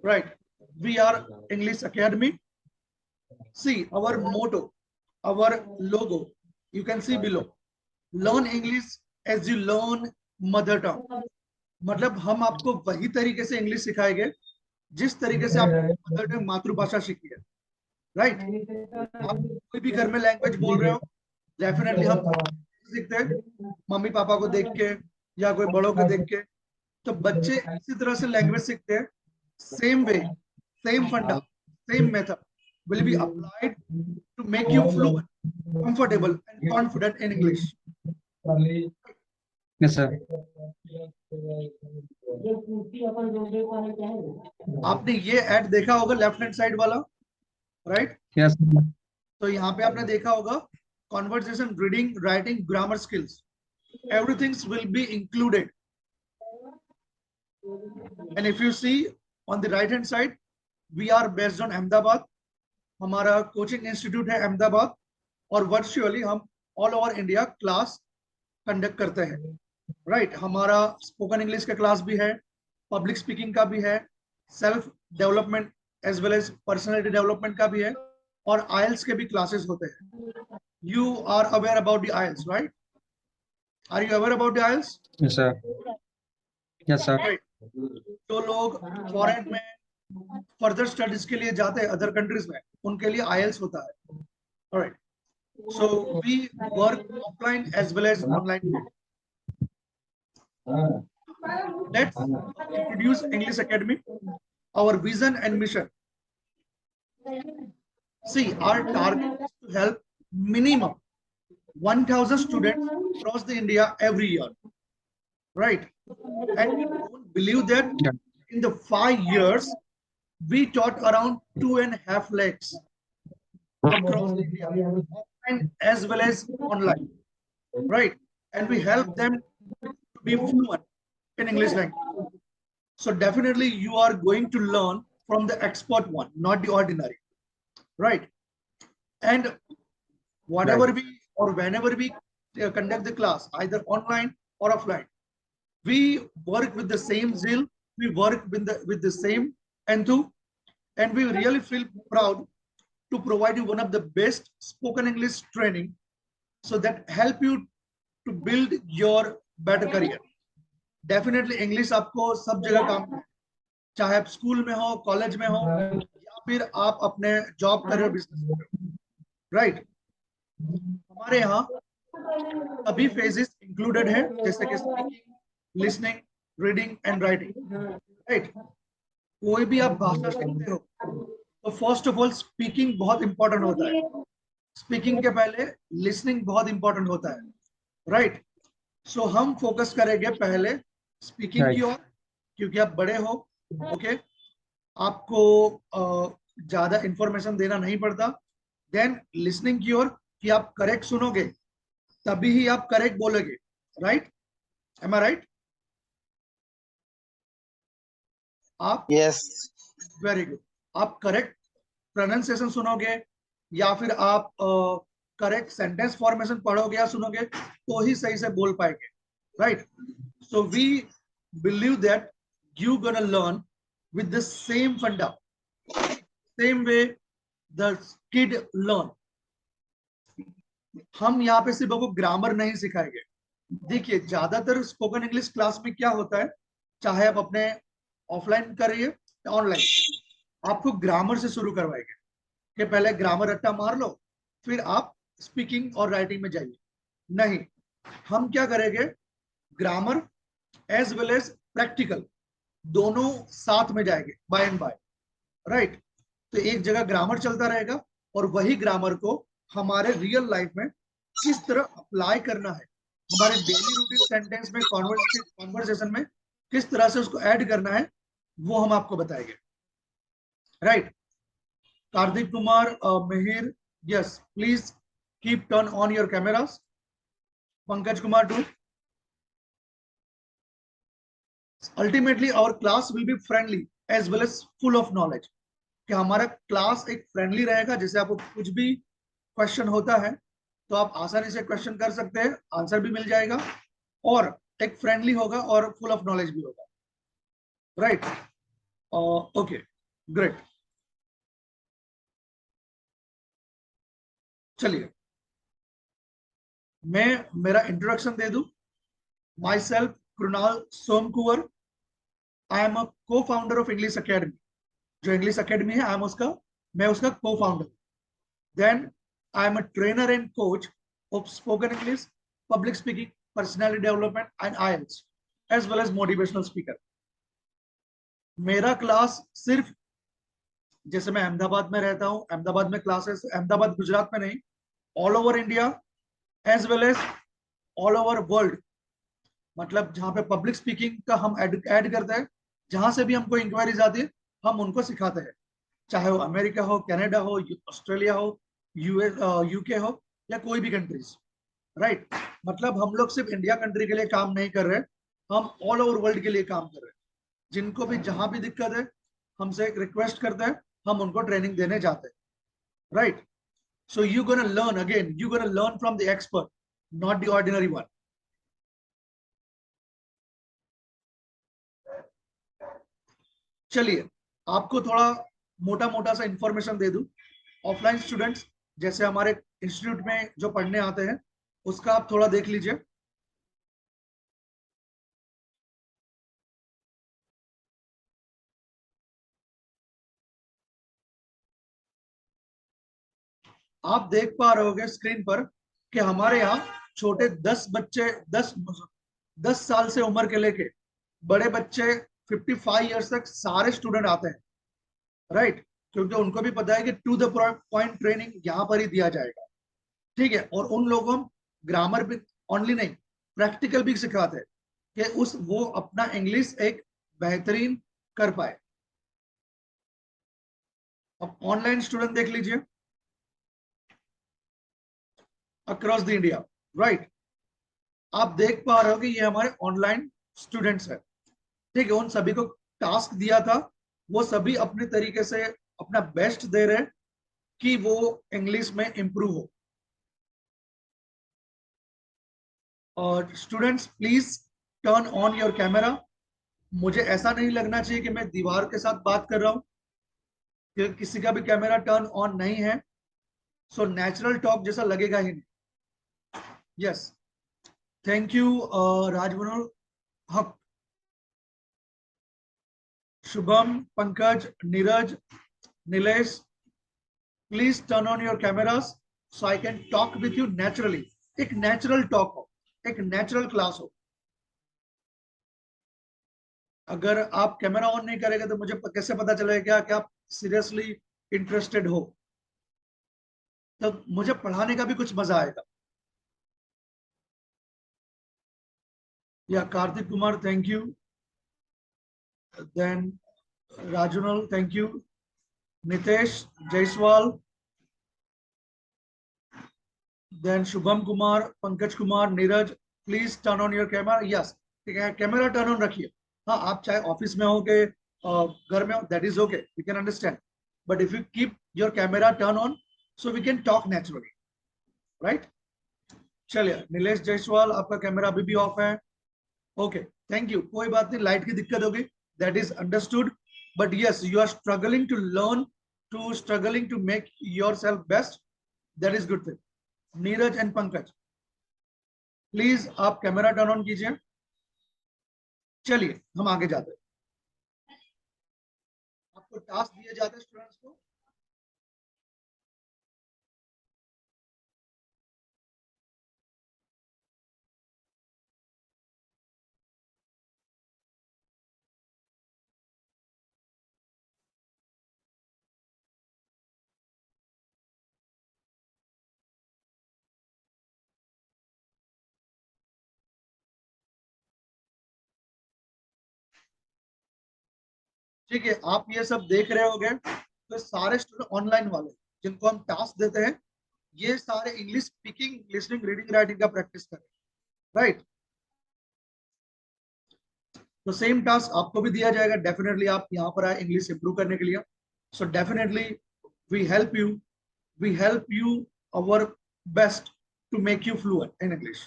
right? We are English Academy. See our motto, our logo. You can see below. Learn English as you learn mother tongue. मतलब हम आपको वही तरीके से English सिखाएंगे जिस तरीके से आप मदर टंग मातृभाषा सीखी है, राइट? आप कोई भी घर में लैंग्वेज बोल रहे हो, डेफिनेटली हम सीखते हैं मम्मी पापा को देख के या कोई बड़ों को देख के। तो बच्चे इसी तरह से लैंग्वेज सीखते हैं। सेम वे, सेम फंडा, same method will be applied to make you fluent, comfortable and confident in English. Yes, sir. आपने ये ऐड देखा होगा लेफ्ट हैंड साइड वाला, राइट? Yes, sir. तो यहाँ पे आपने देखा होगा conversation, reading, writing, grammar skills, everything will be included. And if you see on the right hand side, we are based on Ahmedabad. हमारा कोचिंग इंस्टीट्यूट है अहमदाबाद और वर्चुअली हम all over India class conduct करते हैं, right? हमारा spoken English का class भी है, पब्लिक स्पीकिंग का भी है, self development as well as personality development का भी है और आईएलटीएस के भी क्लासेस होते हैं। You are aware about the IELTS, right? Are you aware about the IELTS? Yes, sir. Yes, sir. जो लोग फॉरेन में फर्दर स्टडीज के लिए जाते हैं अदर कंट्रीज में, उनके लिए आईएलटीएस होता है, alright? So we work offline as well as online. Let's introduce English Academy, our vision and mission. See, our target is to help minimum 1,000 students across the India every year, right? And you don't believe that in the 5 years, we taught around 2.5 lakhs across India, offline as well as online, right? And we help them to be fluent in English language. So definitely you are going to learn from the expert one, not the ordinary, right? And whatever we or whenever we conduct the class, either online or offline, we work with the same zeal, we work with the same enthusiasm, and we really feel proud to provide you one of the best spoken English training so that help you to build your better career. Definitely English आपको सब जगह काम है, चाहे आप school में हो, college में हो या फिर आप अपने जॉब कर रहे हो, बिजनेस कर रहे हो, राइट? हमारे यहाँ सभी फेजेस इंक्लूडेड है, जैसे कि speaking, listening, reading and writing, right? कोई भी आप भाषा सीखते हो तो फर्स्ट ऑफ ऑल स्पीकिंग बहुत इंपॉर्टेंट होता है। स्पीकिंग के पहले लिसनिंग बहुत इंपॉर्टेंट होता है, राइट? सो हम फोकस करेंगे पहले स्पीकिंग की ओर, क्योंकि आप बड़े हो, ओके? आपको ज्यादा इंफॉर्मेशन देना नहीं पड़ता। देन लिसनिंग की ओर कि आप करेक्ट सुनोगे तभी ही आप करेक्ट बोलोगे, राइट? M I right? आप यस, वेरी गुड। आप करेक्ट प्रोनाउंसिएशन सुनोगे या फिर आप करेक्ट सेंटेंस फॉर्मेशन पढ़ोगे या सुनोगे तो ही सही से बोल पाएंगे, right? So we believe that you gonna learn with the same funda, same way the kid learn. हम यहाँ पे सिर्फ आपको ग्रामर नहीं सिखाएंगे। देखिए ज्यादातर स्पोकन इंग्लिश क्लास में क्या होता है, चाहे आप अपने ऑफलाइन करिए या ऑनलाइन, आपको ग्रामर से शुरू करवाएंगे कि पहले ग्रामर रट्टा मार लो फिर आप स्पीकिंग और राइटिंग में जाइए। नहीं, हम क्या करेंगे, grammar as well as practical दोनों साथ में जाएंगे, बाय एंड बाय, राइट? तो एक जगह ग्रामर चलता रहेगा और वही ग्रामर को हमारे रियल लाइफ में किस तरह अप्लाई करना है, हमारे डेली रूटीन सेंटेंस में, कॉन्वर्सेशन में किस तरह से उसको ऐड करना है, वो हम आपको बताएंगे, right? Kartik Kumar, Mihir, yes please keep turn on your cameras. Pankaj Kumar too. Ultimately our class will be friendly as well as full of knowledge, कि हमारा क्लास एक फ्रेंडली रहेगा, जैसे आपको कुछ भी क्वेश्चन होता है तो आप आसानी से क्वेश्चन कर सकते हैं, आंसर भी मिल जाएगा और एक फ्रेंडली होगा और फुल ऑफ नॉलेज भी होगा, राइट? Okay, great. चलिए मैं मेरा इंट्रोडक्शन दे दूं। Myself Krunal Somkuwar. I am a cofounder of English academy. जो इंग्लिश अकेडमी है, आई एम उसका, मैं उसका cofounder. Then I am a trainer and coach of spoken English, public speaking, personality development and IELTS as well as motivational speaker. मेरा class सिर्फ, जैसे मैं अहमदाबाद में रहता हूँ, अहमदाबाद में क्लासेस, अहमदाबाद गुजरात में नहीं, all over India as well as all over world. मतलब जहाँ पे पब्लिक स्पीकिंग का हम ऐड करते हैं, जहां से भी हमको इंक्वायरीज आती है, हम उनको सिखाते हैं। चाहे वो अमेरिका हो, कनाडा हो, ऑस्ट्रेलिया हो, US UK हो, या कोई भी कंट्रीज। राइट। मतलब हम लोग सिर्फ इंडिया कंट्री के लिए काम नहीं कर रहे, हम ऑल ओवर वर्ल्ड के लिए काम कर रहे हैं। जिनको भी जहां भी दिक्कत है, हमसे एक रिक्वेस्ट करते हैं, हम उनको ट्रेनिंग देने जाते हैं। Right. So you gonna learn again, you gonna learn from the expert, not the ordinary one. चलिए आपको थोड़ा मोटा मोटा सा इंफॉर्मेशन दे दूं। ऑफलाइन स्टूडेंट्स जैसे हमारे इंस्टीट्यूट में जो पढ़ने आते हैं, उसका आप थोड़ा देख लीजिए। आप देख पा रहे होगे स्क्रीन पर कि हमारे यहाँ छोटे 10 बच्चे, 10 साल से उम्र के लेके बड़े बच्चे 55 ईयर्स तक सारे स्टूडेंट आते हैं। राइट। क्योंकि उनको भी पता है कि टू द पॉइंट ट्रेनिंग यहाँ पर ही दिया जाएगा। ठीक है। और उन लोगों हम ग्रामर भी ओनली नहीं, प्रैक्टिकल भी सिखाते हैं कि उस वो अपना इंग्लिश एक बेहतरीन कर पाए। अब ऑनलाइन स्टूडेंट देख लीजिए अक्रॉस द इंडिया। राइट। आप देख पा रहे हो कि ये हमारे ऑनलाइन स्टूडेंट्स है। ठीक है। उन सभी को टास्क दिया था, वो सभी अपने तरीके से अपना बेस्ट दे रहे हैं कि वो इंग्लिश में इंप्रूव हो। और students please turn on your camera. मुझे ऐसा नहीं लगना चाहिए कि मैं दीवार के साथ बात कर रहा हूँ, कि किसी का भी कैमरा टर्न ऑन नहीं है। सो नेचुरल टॉक जैसा लगेगा ही नहीं। यस। थैंक यू राजमनोहर, हक, Shubham, Pankaj, Neeraj, Nilesh, please turn on your cameras so I can talk with you naturally. एक नेचुरल टॉक हो, एक नेचुरल क्लास हो। अगर आप कैमरा ऑन नहीं करेंगे तो मुझे कैसे पता चलेगा कि आप सीरियसली इंटरेस्टेड हो? तो मुझे पढ़ाने का भी कुछ मजा आएगा। या Kartik Kumar, thank you. Then Rajunal, thank you. Nitesh Jaiswal, then Shubham Kumar, Pankaj Kumar, Neeraj, please turn on your camera. Yes. ठीक है, कैमरा टर्न ऑन रखिए। हाँ, आप चाहे ऑफिस में हो के घर में हो, that is okay, we can understand. But if you keep your camera turn on, so we can talk naturally. Right. चलिए नीलेश जायसवाल, आपका कैमरा अभी भी ऑफ है। Okay, thank you. कोई बात नहीं, लाइट की दिक्कत होगी, that is understood. But yes, you are struggling to learn, to struggling to make yourself best, that is good thing. Neeraj and Pankaj, please आप कैमरा टर्न ऑन कीजिए। चलिए हम आगे जाते हैं। आपको टास्क दिए जाते हैं स्टूडेंट्स को। ठीक है, आप ये सब देख रहे होंगे, तो सारे स्टूडेंट ऑनलाइन वाले जिनको हम टास्क देते हैं, ये सारे English speaking, listening, reading, writing का प्रैक्टिस करें। राइट। तो सेम टास्क आपको भी दिया जाएगा। डेफिनेटली आप यहाँ पर आए इंग्लिश इंप्रूव करने के लिए। So definitely we help you, we help you our best to make you fluent in English.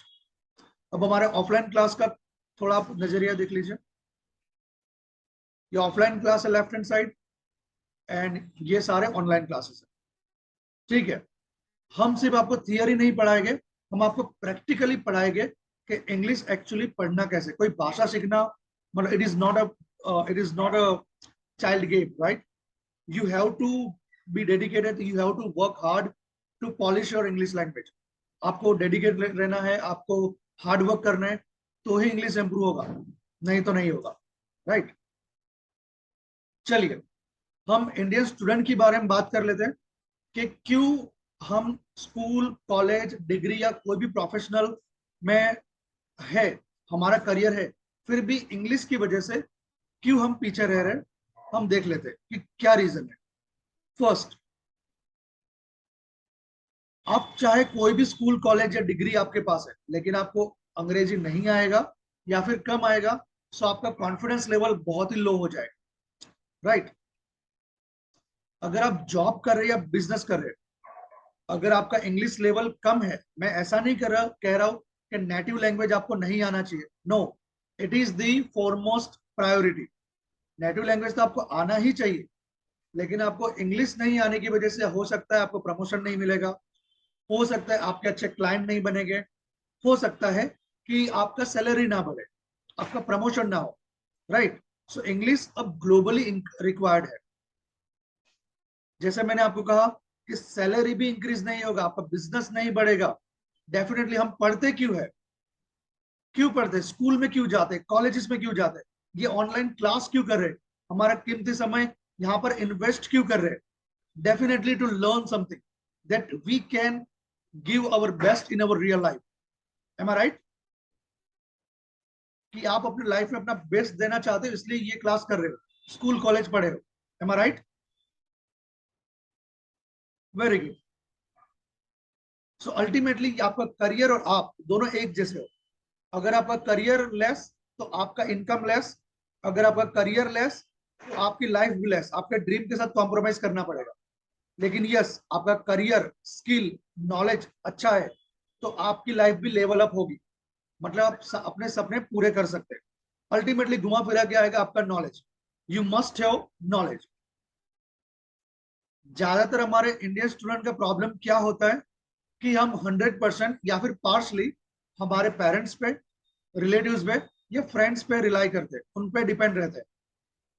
अब हमारे ऑफलाइन क्लास का थोड़ा आप नजरिया देख लीजिए। ये ऑफलाइन क्लास है, लेफ्ट हैंड साइड। एंड ये सारे ऑनलाइन क्लासेस है। ठीक है, हम सिर्फ आपको थियरी नहीं पढ़ाएंगे, हम आपको प्रैक्टिकली पढ़ाएंगे कि इंग्लिश एक्चुअली पढ़ना कैसे। कोई भाषा सीखना मतलब it is not a child game, right? You have to be dedicated, you have to work hard to polish your English language. आपको डेडिकेट रहना है, आपको हार्ड वर्क करना है, तो ही इंग्लिश इंप्रूव होगा, नहीं तो नहीं होगा, राइट? चलिए, हम इंडियन स्टूडेंट के बारे में बात कर लेते हैं कि क्यों हम स्कूल, कॉलेज, डिग्री या कोई भी प्रोफेशनल में है, हमारा करियर है, फिर भी इंग्लिश की वजह से क्यों हम पीछे रह रहे हैं। हम देख लेते हैं कि क्या रीजन है। फर्स्ट, आप चाहे कोई भी स्कूल, कॉलेज या डिग्री आपके पास है, लेकिन आपको अंग्रेजी नहीं आएगा या फिर कम आएगा, तो आपका कॉन्फिडेंस लेवल बहुत ही लो हो जाएगा, राइट? अगर आप जॉब कर रहे हैं या बिजनेस कर रहे हैं, अगर आपका इंग्लिश लेवल कम है, मैं ऐसा नहीं कह रहा हूं कि नेटिव लैंग्वेज आपको नहीं आना चाहिए। No, it is the foremost priority. Native language तो आपको आना ही चाहिए, लेकिन आपको इंग्लिश नहीं आने की वजह से हो सकता है आपको प्रमोशन नहीं मिलेगा, हो सकता है आपके अच्छे क्लाइंट नहीं बनेंगे, हो सकता है कि आपका सैलरी ना बढ़े, आपका प्रमोशन ना हो, राइट? सो इंग्लिश अब ग्लोबली रिक्वायर्ड है। जैसे मैंने आपको कहा कि सैलरी भी इंक्रीज नहीं होगा, आपका बिजनेस नहीं बढ़ेगा। डेफिनेटली हम पढ़ते क्यों है, क्यों पढ़ते, स्कूल में क्यों जाते, कॉलेजेस में क्यों जाते, ये ऑनलाइन क्लास क्यों कर रहे, हमारा कीमती समय यहाँ पर इन्वेस्ट क्यों कर रहे? Definitely to learn something that we can give our best in our real life. Am I right? कि आप अपने लाइफ में अपना बेस्ट देना चाहते हो, इसलिए ये क्लास कर रहे हो, स्कूल कॉलेज पढ़े हो। Am I right? Very good. So ultimately आपका करियर और आप दोनों एक जैसे हो। अगर आपका करियर लेस तो आपका इनकम लेस, अगर आपका करियर लेस तो आपकी लाइफ भी लेस, आपके ड्रीम के साथ कॉम्प्रोमाइज करना पड़ेगा। लेकिन यस, आपका करियर, स्किल, नॉलेज अच्छा है तो आपकी लाइफ भी लेवल अप होगी, मतलब आप अपने सपने पूरे कर सकते हैं। अल्टीमेटली घुमा फिरा के आएगा आपका knowledge. You must have knowledge. ज्यादातर हमारे इंडियन स्टूडेंट का प्रॉब्लम क्या होता है कि हम 100% या फिर पार्शली हमारे पेरेंट्स पे, रिलेटिव्स पे या फ्रेंड्स पे रिलाई करते हैं, उन पे डिपेंड रहते हैं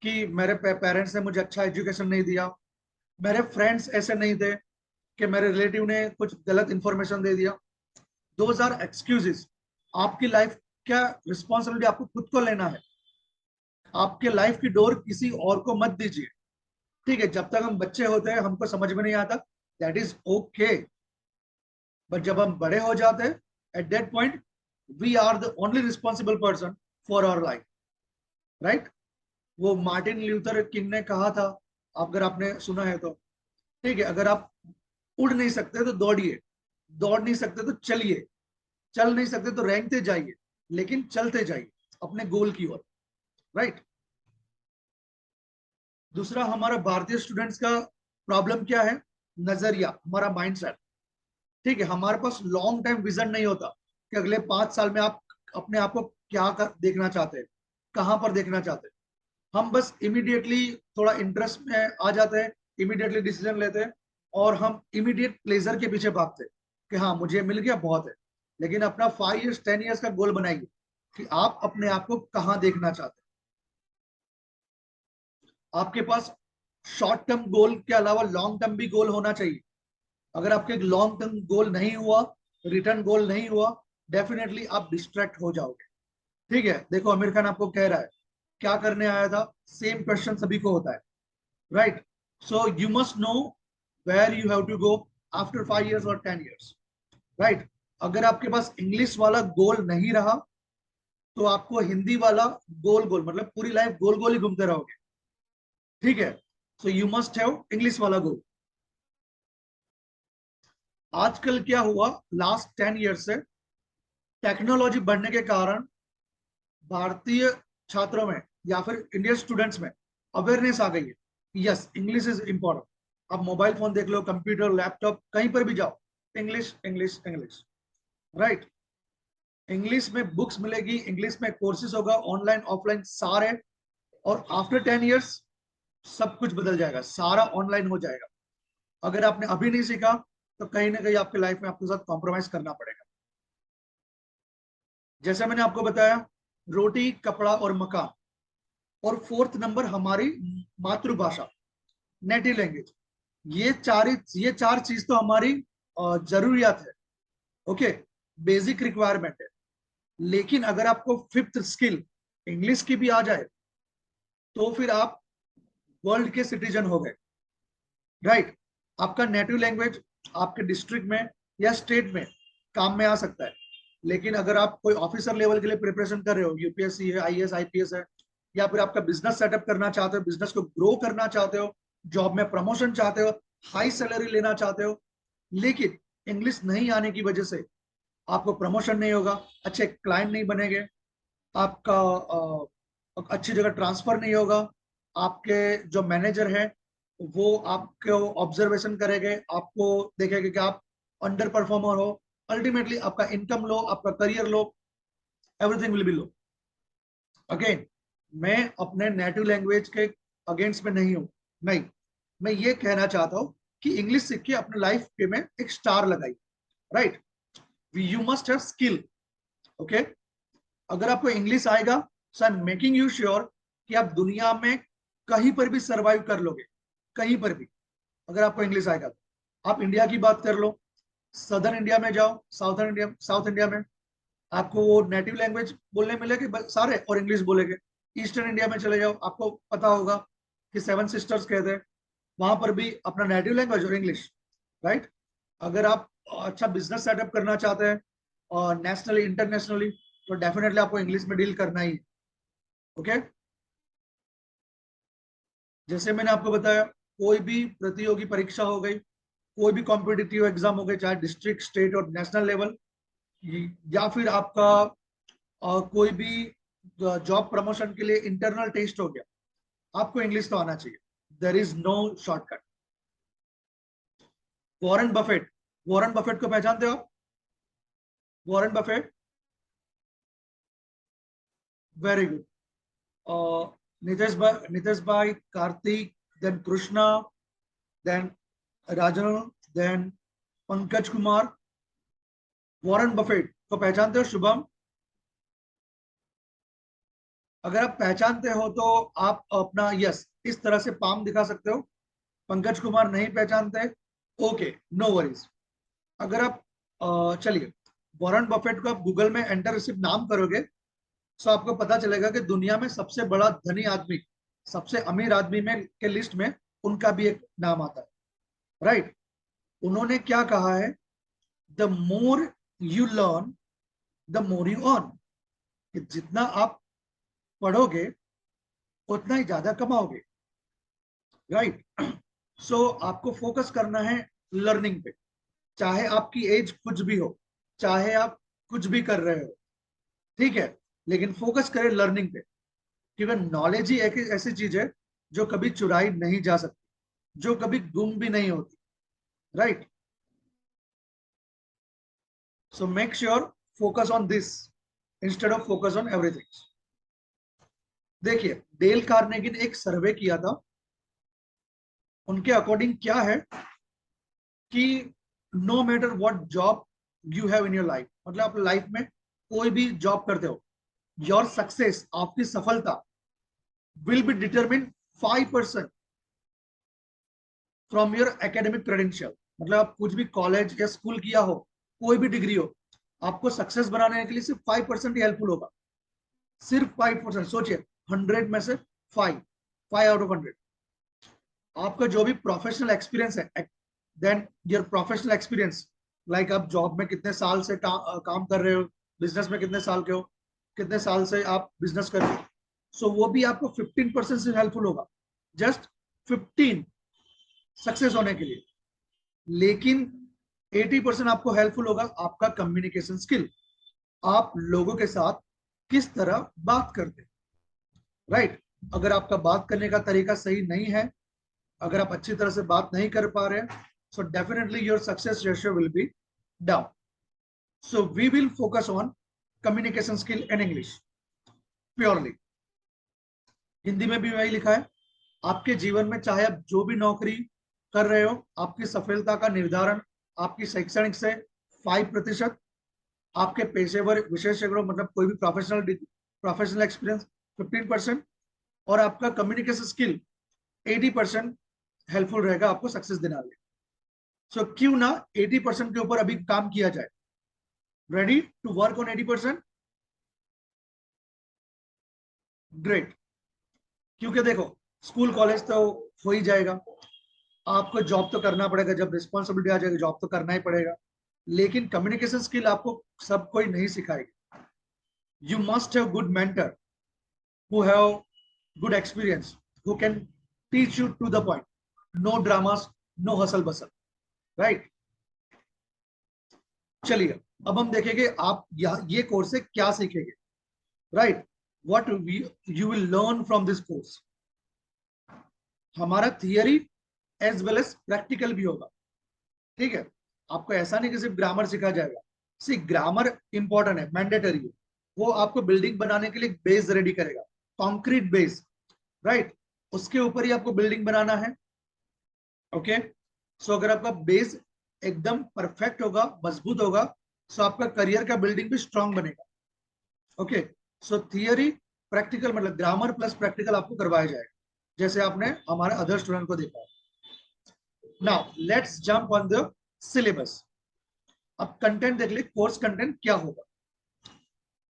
कि मेरे पेरेंट्स ने मुझे अच्छा एजुकेशन नहीं दिया, मेरे फ्रेंड्स ऐसे नहीं थे, कि मेरे रिलेटिव ने कुछ गलत इंफॉर्मेशन दे दिया। Those are excuses. आपकी लाइफ क्या रिस्पॉन्सिबिलिटी आपको खुद को लेना है। आपके लाइफ की डोर किसी और को मत दीजिए। ठीक है, जब तक हम बच्चे होते हैं हमको समझ में नहीं आता, दैट इज ओके। बट जब हम बड़े हो जाते हैं, at that point we are the only responsible person for our life, right? वो मार्टिन ल्यूथर किंग ने कहा था, अगर आपने सुना है तो, ठीक है, अगर आप उड़ नहीं सकते तो दौड़िए, दौड़ नहीं सकते तो चलिए, चल नहीं सकते तो रेंगते जाइए, लेकिन चलते जाइए अपने गोल की ओर, राइट? दूसरा, हमारा भारतीय स्टूडेंट्स का प्रॉब्लम क्या है? नजरिया, हमारा माइंडसेट। ठीक है, हमारे पास लॉन्ग टाइम विजन नहीं होता कि अगले 5 साल में आप अपने आप को क्या देखना चाहते हैं, कहां पर देखना चाहते हैं। हम बस इमीडिएटली थोड़ा इंटरेस्ट में आ जाते हैं, इमीडिएटली डिसीजन लेते हैं और हम इमीडिएट प्लेजर के पीछे भागते हैं कि हाँ मुझे मिल गया बहुत है। लेकिन अपना 5 इयर्स 10 इयर्स का गोल बनाइए कि आप अपने आप को कहां देखना चाहते हैं। आपके पास शॉर्ट टर्म गोल के अलावा लॉन्ग टर्म भी गोल होना चाहिए। अगर आपके लॉन्ग टर्म गोल नहीं हुआ, रिटर्न गोल नहीं हुआ, डेफिनेटली आप डिस्ट्रैक्ट हो जाओगे। ठीक है, देखो आमिर खान आपको कह रहा है क्या करने आया था, सेम क्वेश्चन सभी को होता है, right? So you must know where you have to go after 5 years और 10 इयर्स, राइट? अगर आपके पास इंग्लिश वाला गोल नहीं रहा तो आपको हिंदी वाला गोल गोल मतलब पूरी लाइफ गोल गोल ही घूमते रहोगे। ठीक है, सो यू मस्ट हैव इंग्लिश वाला गोल। आजकल क्या हुआ, लास्ट 10 इयर्स से टेक्नोलॉजी बढ़ने के कारण भारतीय छात्रों में या फिर इंडियन स्टूडेंट्स में अवेयरनेस आ गई है, यस इंग्लिश इज इंपॉर्टेंट। आप मोबाइल फोन देख लो, कंप्यूटर, लैपटॉप, कहीं पर भी जाओ, English English English, right? English में बुक्स मिलेगी, इंग्लिश में कोर्सेज होगा, ऑनलाइन ऑफलाइन सारे। और आफ्टर 10 इयर्स सब कुछ बदल जाएगा, सारा ऑनलाइन हो जाएगा। अगर आपने अभी नहीं सीखा तो कहीं ना कहीं आपके लाइफ में आपके साथ कॉम्प्रोमाइज करना पड़ेगा। जैसे मैंने आपको बताया, रोटी, कपड़ा और मकान, और फोर्थ नंबर हमारी मातृभाषा, नेटिव लैंग्वेज। ये चार चीज तो हमारी जरूरियात है, ओके, बेसिक रिक्वायरमेंट है। लेकिन अगर आपको फिफ्थ स्किल इंग्लिश की भी आ जाए तो फिर आप वर्ल्ड के सिटीजन हो गए, राइट। आपका नेटिव लैंग्वेज आपके डिस्ट्रिक्ट में या स्टेट में काम में आ सकता है, लेकिन अगर आप कोई ऑफिसर लेवल के लिए प्रिपरेशन कर रहे हो, यूपीएससी है, आईएएस आईपीएस है, या फिर आपका बिजनेस सेटअप करना चाहते हो, बिजनेस को ग्रो करना चाहते हो, जॉब में प्रमोशन चाहते हो, हाई सैलरी लेना चाहते हो, लेकिन इंग्लिश नहीं आने की वजह से आपको प्रमोशन नहीं होगा, अच्छे क्लाइंट नहीं बनेंगे, आपका अच्छी जगह ट्रांसफर नहीं होगा, आपके जो मैनेजर है वो आपको ऑब्जर्वेशन करेंगे, आपको देखेंगे कि आप अंडर परफॉर्मर हो, अल्टीमेटली आपका इनकम लो, आपका career low, everything will be low. Again, मैं अपने नेटिव लैंग्वेज के अगेंस्ट में नहीं हूं, नहीं, मैं ये कहना चाहता हूं कि इंग्लिश सीख के अपने लाइफ के में एक स्टार लगाई, right. You must have skill, okay. अगर आपको इंग्लिश आएगा, so I am making you sure कि आप दुनिया में कहीं पर भी सरवाइव कर लोगे, कहीं पर भी। अगर आपको इंग्लिश आएगा तो आप इंडिया की बात कर लो, सदर्न इंडिया में जाओ, साउथ इंडिया में आपको वो नेटिव लैंग्वेज बोलने मिलेगी सारे, और इंग्लिश बोलेंगे। ईस्टर्न इंडिया में चले जाओ, आपको पता होगा कि सेवन सिस्टर्स कहते हैं, वहां पर भी अपना नेटिव लैंग्वेज और इंग्लिश, राइट। अगर आप अच्छा बिजनेस सेटअप करना चाहते हैं और नेशनली इंटरनेशनली, तो डेफिनेटली आपको इंग्लिश में डील करना ही है, ओके। जैसे मैंने आपको बताया, कोई भी प्रतियोगी परीक्षा हो गई, कोई भी कॉम्पिटिटिव एग्जाम हो गए, चाहे डिस्ट्रिक्ट, स्टेट और नेशनल लेवल, या फिर आपका कोई भी जॉब प्रमोशन के लिए इंटरनल टेस्ट हो गया, आपको इंग्लिश तो आना चाहिए। There is no shortcut. Warren Buffett को पहचानते हो आप? Warren Buffett, very good. Nitesh भाई, Kartik, then Krishna, then Rajan, then Pankaj Kumar. Warren Buffett को पहचानते हो शुभम? अगर आप पहचानते हो तो आप अपना यस इस तरह से पाम दिखा सकते हो। पंकज कुमार नहीं पहचानते, ओके, नो वरीज। अगर आप चलिए, वॉरेन बफेट को आप गूगल में एंटर सिर्फ नाम करोगे, तो आपको पता चलेगा कि दुनिया में सबसे बड़ा धनी आदमी, सबसे अमीर आदमी में के लिस्ट में उनका भी एक नाम आता है, राइट। उन्होंने क्या कहा है, the more you learn the more you earn, कि जितना आप पढ़ोगे उतना ही ज्यादा कमाओगे, राइट। सो आपको फोकस करना है लर्निंग पे, चाहे आपकी एज कुछ भी हो, चाहे आप कुछ भी कर रहे हो, ठीक है, लेकिन फोकस करें लर्निंग पे, क्योंकि नॉलेज ही एक ऐसी चीज है जो कभी चुराई नहीं जा सकती, जो कभी गुम भी नहीं होती, right. So make sure focus on this instead of focus on everything. देखिए, डेल कार्नेगी ने एक सर्वे किया था, उनके अकॉर्डिंग क्या है कि no matter what job you have in your life, मतलब आप लाइफ में कोई भी जॉब करते हो, योर सक्सेस, आपकी सफलता will be determine 5% from your academic credential. मतलब आप कुछ भी कॉलेज या स्कूल किया हो, कोई भी डिग्री हो, आपको सक्सेस बनाने के लिए सिर्फ 5% ही हेल्पफुल होगा, सिर्फ 5%। सोचिए, 100 में से 5 आउट ऑफ 100। आपका जो भी प्रोफेशनल एक्सपीरियंस है, then your professional experience, like आप जॉब में कितने साल से काम कर रहे हो, बिजनेस में कितने साल के हो, कितने साल से आप बिजनेस कर रहे हो, सो वो भी आपको 15% से हेल्पफुल होगा, जस्ट 15 सक्सेस होने के लिए। लेकिन 80% आपको हेल्पफुल होगा आपका कम्युनिकेशन स्किल, आप लोगों के साथ किस तरह बात करते हैं, राइट। अगर आपका बात करने का तरीका सही नहीं है, अगर आप अच्छी तरह से बात नहीं कर पा रहे, so definitely your success ratio will be down. So we will focus on communication skill in English purely. Hindi में भी वही लिखा है, आपके जीवन में चाहे आप जो भी नौकरी कर रहे हो, आपकी सफलता का निर्धारण आपकी शैक्षणिक से 5%, आपके पेशेवर विशेषज्ञों मतलब कोई भी प्रोफेशनल एक्सपीरियंस 15%, और आपका कम्युनिकेशन स्किल 80% हेल्पफुल रहेगा आपको सक्सेस दिलाने। सो क्यों ना 80% के ऊपर अभी काम किया जाए। Ready to work on 80%? Great. क्योंकि देखो, स्कूल कॉलेज तो हो ही जाएगा, आपको जॉब तो करना पड़ेगा, जब रिस्पॉन्सिबिलिटी आ जाएगी जॉब तो करना ही पड़ेगा, लेकिन कम्युनिकेशन स्किल आपको सब कोई नहीं सिखाएगा। You must have good mentor who have good experience, who can teach you to the point. No dramas, no hustle bustle, right? चलिए, अब हम देखेंगे आप ये कोर्स से क्या सीखेंगे, right? What you will learn from this course. हमारा theory as well as practical भी होगा, ठीक है? आपको ऐसा नहीं कि सिर्फ ग्रामर सिखा जाएगा। सिर्फ ग्रामर इंपॉर्टेंट है, मैंडेटरी है, वो आपको बिल्डिंग बनाने के लिए बेस रेडी करेगा, कॉन्क्रीट बेस, राइट? उसके ऊपर ही आपको बिल्डिंग बनाना है। ओके, सो अगर आपका बेस एकदम परफेक्ट होगा, मजबूत होगा, सो आपका करियर का बिल्डिंग भी स्ट्रांग बनेगा। ओके, सो थियरी प्रैक्टिकल मतलब ग्रामर प्लस प्रैक्टिकल आपको करवाया जाएगा, जैसे आपने हमारे अदर स्टूडेंट को देखा। Now let's jump on the syllabus. अब कंटेंट देख लीजिए, कोर्स कंटेंट क्या होगा।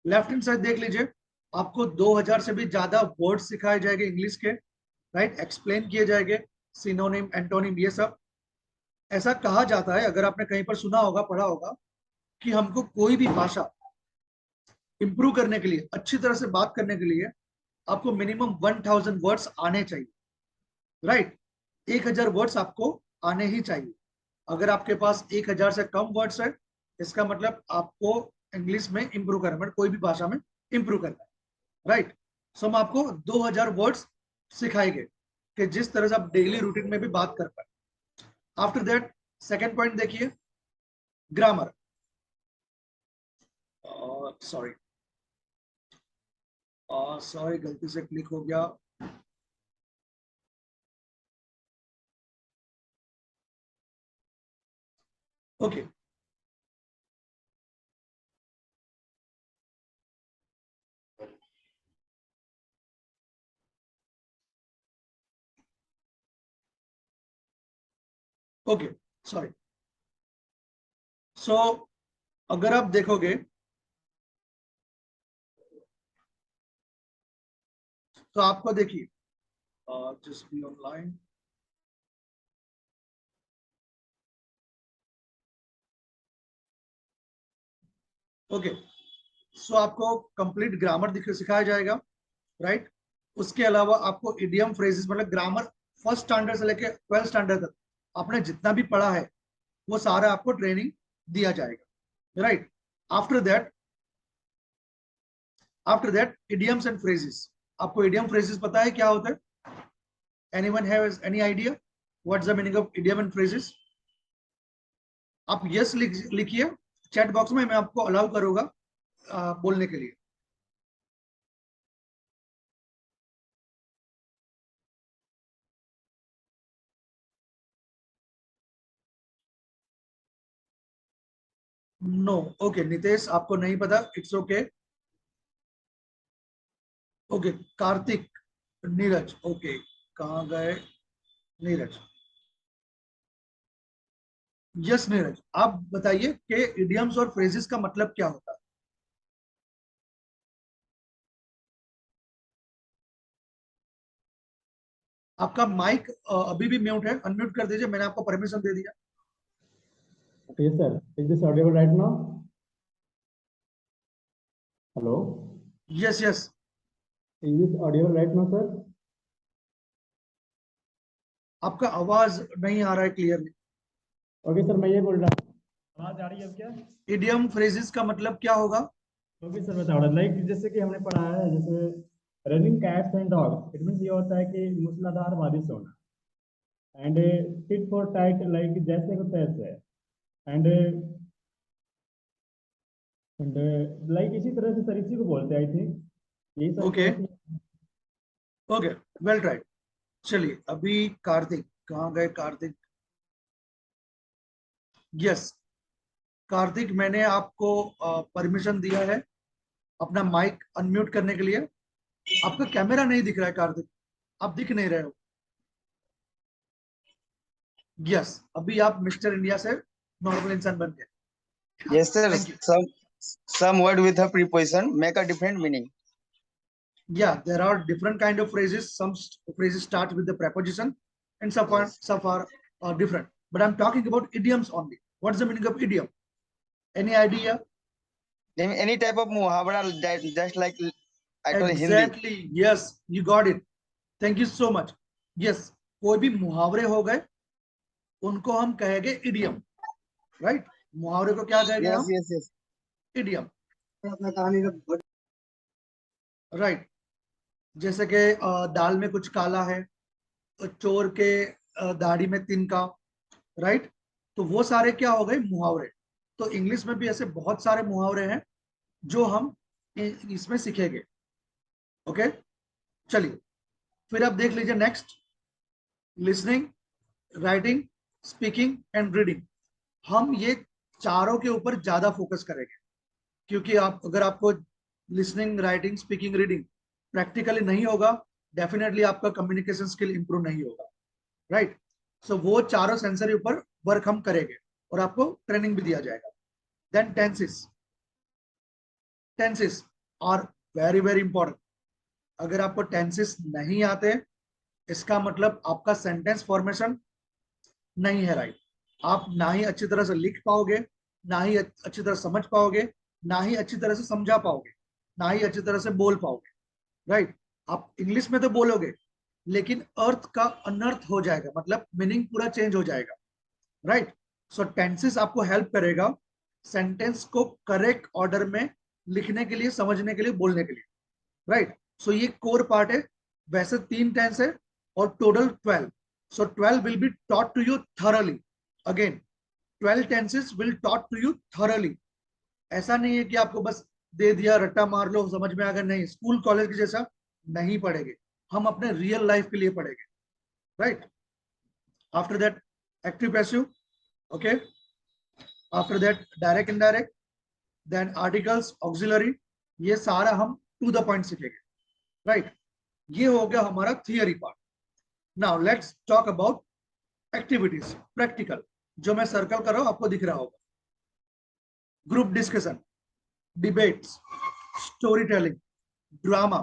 लेफ्ट हैंड साइड देख लीजिए, आपको 2000 से भी ज्यादा वर्ड सिखाए जाएंगे इंग्लिश के, राइट? एक्सप्लेन किए जाएंगे, सिनोनिम, एंटोनिम, ये सब। ऐसा कहा जाता है, अगर आपने कहीं पर सुना होगा, पढ़ा होगा, कि हमको कोई भी भाषा इंप्रूव करने के लिए, अच्छी तरह से बात करने के लिए, आपको मिनिमम 1000 वर्ड्स आने चाहिए, राइट? 1000 वर्ड्स आपको आने ही चाहिए। अगर आपके पास 1000 से कम वर्ड्स है, इसका मतलब आपको इंग्लिश में इंप्रूव करना है, कोई भी भाषा में इंप्रूव करना है, राइट? सो हम आपको 2000 वर्ड्स सिखाएंगे कि जिस तरह से आप डेली रूटीन में भी बात कर पाए। आफ्टर दैट सेकेंड पॉइंट देखिए, ग्रामर। सॉरी सॉरी, गलती से क्लिक हो गया। Okay, okay, sorry. सो अगर आप देखोगे तो आपको देखिए, जस्ट बी ऑनलाइन। ओके, सो आपको कंप्लीट ग्रामर सिखाया जाएगा, राइट? उसके अलावा आपको इडियम फ्रेजेस मतलब ग्रामर फर्स्ट स्टैंडर्ड से लेके 12th स्टैंडर्ड तक आपने जितना भी पढ़ा है वो सारा आपको ट्रेनिंग दिया जाएगा, right? After that idioms and phrases. आपको इडियम फ्रेजेस पता है क्या होता है? Anyone have any idea what's the meaning of idiom and phrases? आप यस लिखिए चैट बॉक्स में, मैं आपको अलाउ करूंगा बोलने के लिए। नो, ओके नितेश, आपको नहीं पता, it's okay. Okay, Kartik, Neeraj, okay, कहाँ गए नीरज? यस नीरज, आप बताइए कि इडियम्स और फ्रेजेस का मतलब क्या होता है? आपका माइक अभी भी म्यूट है, अनम्यूट कर दीजिए, मैंने आपको परमिशन दे दिया। Yes, sir. Is this audible right now? Hello? Yes yes, Is this audible right now, sir? आपका आवाज नहीं आ रहा है क्लियरली। ओके सर, मैं ये बोल रहा हूँ, आवाज आ रही है अब क्या? इडियम फ्रेजेस का मतलब क्या होगा? ओके सर, बता रहा लाइक जैसे कि हमने पढ़ा है, जैसे running cats and dogs, it means ये होता है कि मूसलाधार बारिश होना, and tit for tat like जैसे को तैसे, एंड एंड लाइक इसी तरह से सर इसी को बोलते हैं आई थिंक, यही सारी ओके बातें। Okay, well tried. चलिए अभी कार्तिक, कहाँ गए कार्तिक? यस कार्तिक, मैंने आपको परमिशन दिया है अपना माइक अनम्यूट करने के लिए। आपका कैमरा नहीं दिख रहा है कार्तिक, आप दिख नहीं रहे हो। यस अभी आप मिस्टर इंडिया से नॉर्मल इंसान बन गए। Yes, sir. Thank you. Some word with a preposition make a different meaning. Yeah, there are different kind of phrases. Some phrases start with the preposition and some are different. But I'm talking about idioms only. What's the meaning of idiom? Any idea? Any type of muhavara, just like I told Hindi. Exactly. Yes, you got it. Thank you so much. Yes, कोई भी मुहावरे हो गए उनको हम कहेंगे idiom, right? मुहावरे को क्या कहेंगे Yes, हम? yes, yes. Idiom, right? जैसे कि दाल में कुछ काला है, तो चोर के दाढ़ी में तिनका, राइट? तो वो सारे क्या हो गए? मुहावरे। तो इंग्लिश में भी ऐसे बहुत सारे मुहावरे हैं जो हम इसमें सीखेंगे। ओके, चलिए फिर आप देख लीजिए next, listening, writing, speaking and reading. हम ये चारों के ऊपर ज्यादा फोकस करेंगे, क्योंकि आप अगर आपको listening, writing, speaking, reading practically नहीं होगा, डेफिनेटली आपका कम्युनिकेशन स्किल इंप्रूव नहीं होगा, राइट? सो वो चारों सेंसर के ऊपर वर्क हम करेंगे और आपको ट्रेनिंग भी दिया जाएगा। Then tenses, tenses are very very important. अगर आपको टेंसेस नहीं आते, इसका मतलब आपका सेंटेंस फॉर्मेशन नहीं है, राइट? आप ना ही अच्छी तरह से लिख पाओगे, ना ही अच्छी तरह समझ पाओगे, ना ही अच्छी तरह से समझा पाओगे, ना ही अच्छी तरह से बोल पाओगे, राइट? आप इंग्लिश में तो बोलोगे लेकिन अर्थ का अनर्थ हो जाएगा, मतलब मीनिंग पूरा चेंज हो जाएगा, राइट? सो टेंसेस आपको हेल्प करेगा सेंटेंस को करेक्ट ऑर्डर में लिखने के लिए, समझने के लिए, बोलने के लिए, राइट? सो ये कोर पार्ट है। वैसे 3 टेंस है और total 12, so 12 will be taught to you thoroughly. Again 12 tenses will taught to you thoroughly. ऐसा नहीं है कि आपको बस दे दिया, रट्टा मार लो, समझ में आ गया, नहीं। स्कूल कॉलेज के जैसा नहीं पढ़ेंगे, हम अपने रियल लाइफ के लिए पढ़ेंगे, right? After that active passive, okay, after that direct indirect, then articles, auxiliary, ये सारा हम टू द पॉइंट सीखेंगे, राइट? ये हो गया हमारा theory part. Now let's talk about activities, practical, जो मैं सर्कल कर रहा हूं आपको दिख रहा होगा। Group discussion, debates, story telling, drama,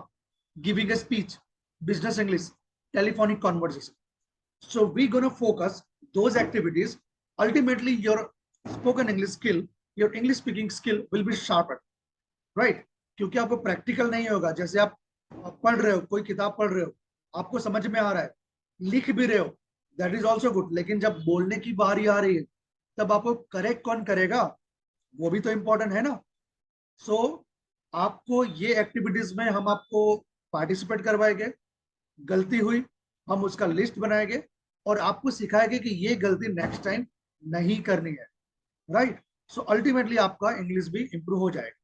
giving a speech, business English, telephonic conversation. So we're going to focus those activities. Ultimately your spoken English skill, your English speaking skill will be sharpened, right? क्योंकि आपको practical नहीं होगा। जैसे आप पढ़ रहे हो, कोई किताब पढ़ रहे हो, आपको समझ में आ रहा है, लिख भी रहे हो, दैट इज ऑल्सो गुड, लेकिन जब बोलने की बारी आ रही है तब आपको करेक्ट कौन करेगा? वो भी तो इंपॉर्टेंट है ना। सो आपको ये एक्टिविटीज में हम आपको पार्टिसिपेट करवाएंगे। गलती हुई हम उसका लिस्ट बनाएंगे और आपको सिखाएंगे कि ये गलती नेक्स्ट टाइम नहीं करनी है, राइट? सो अल्टीमेटली आपका इंग्लिश भी इंप्रूव हो जाएगा।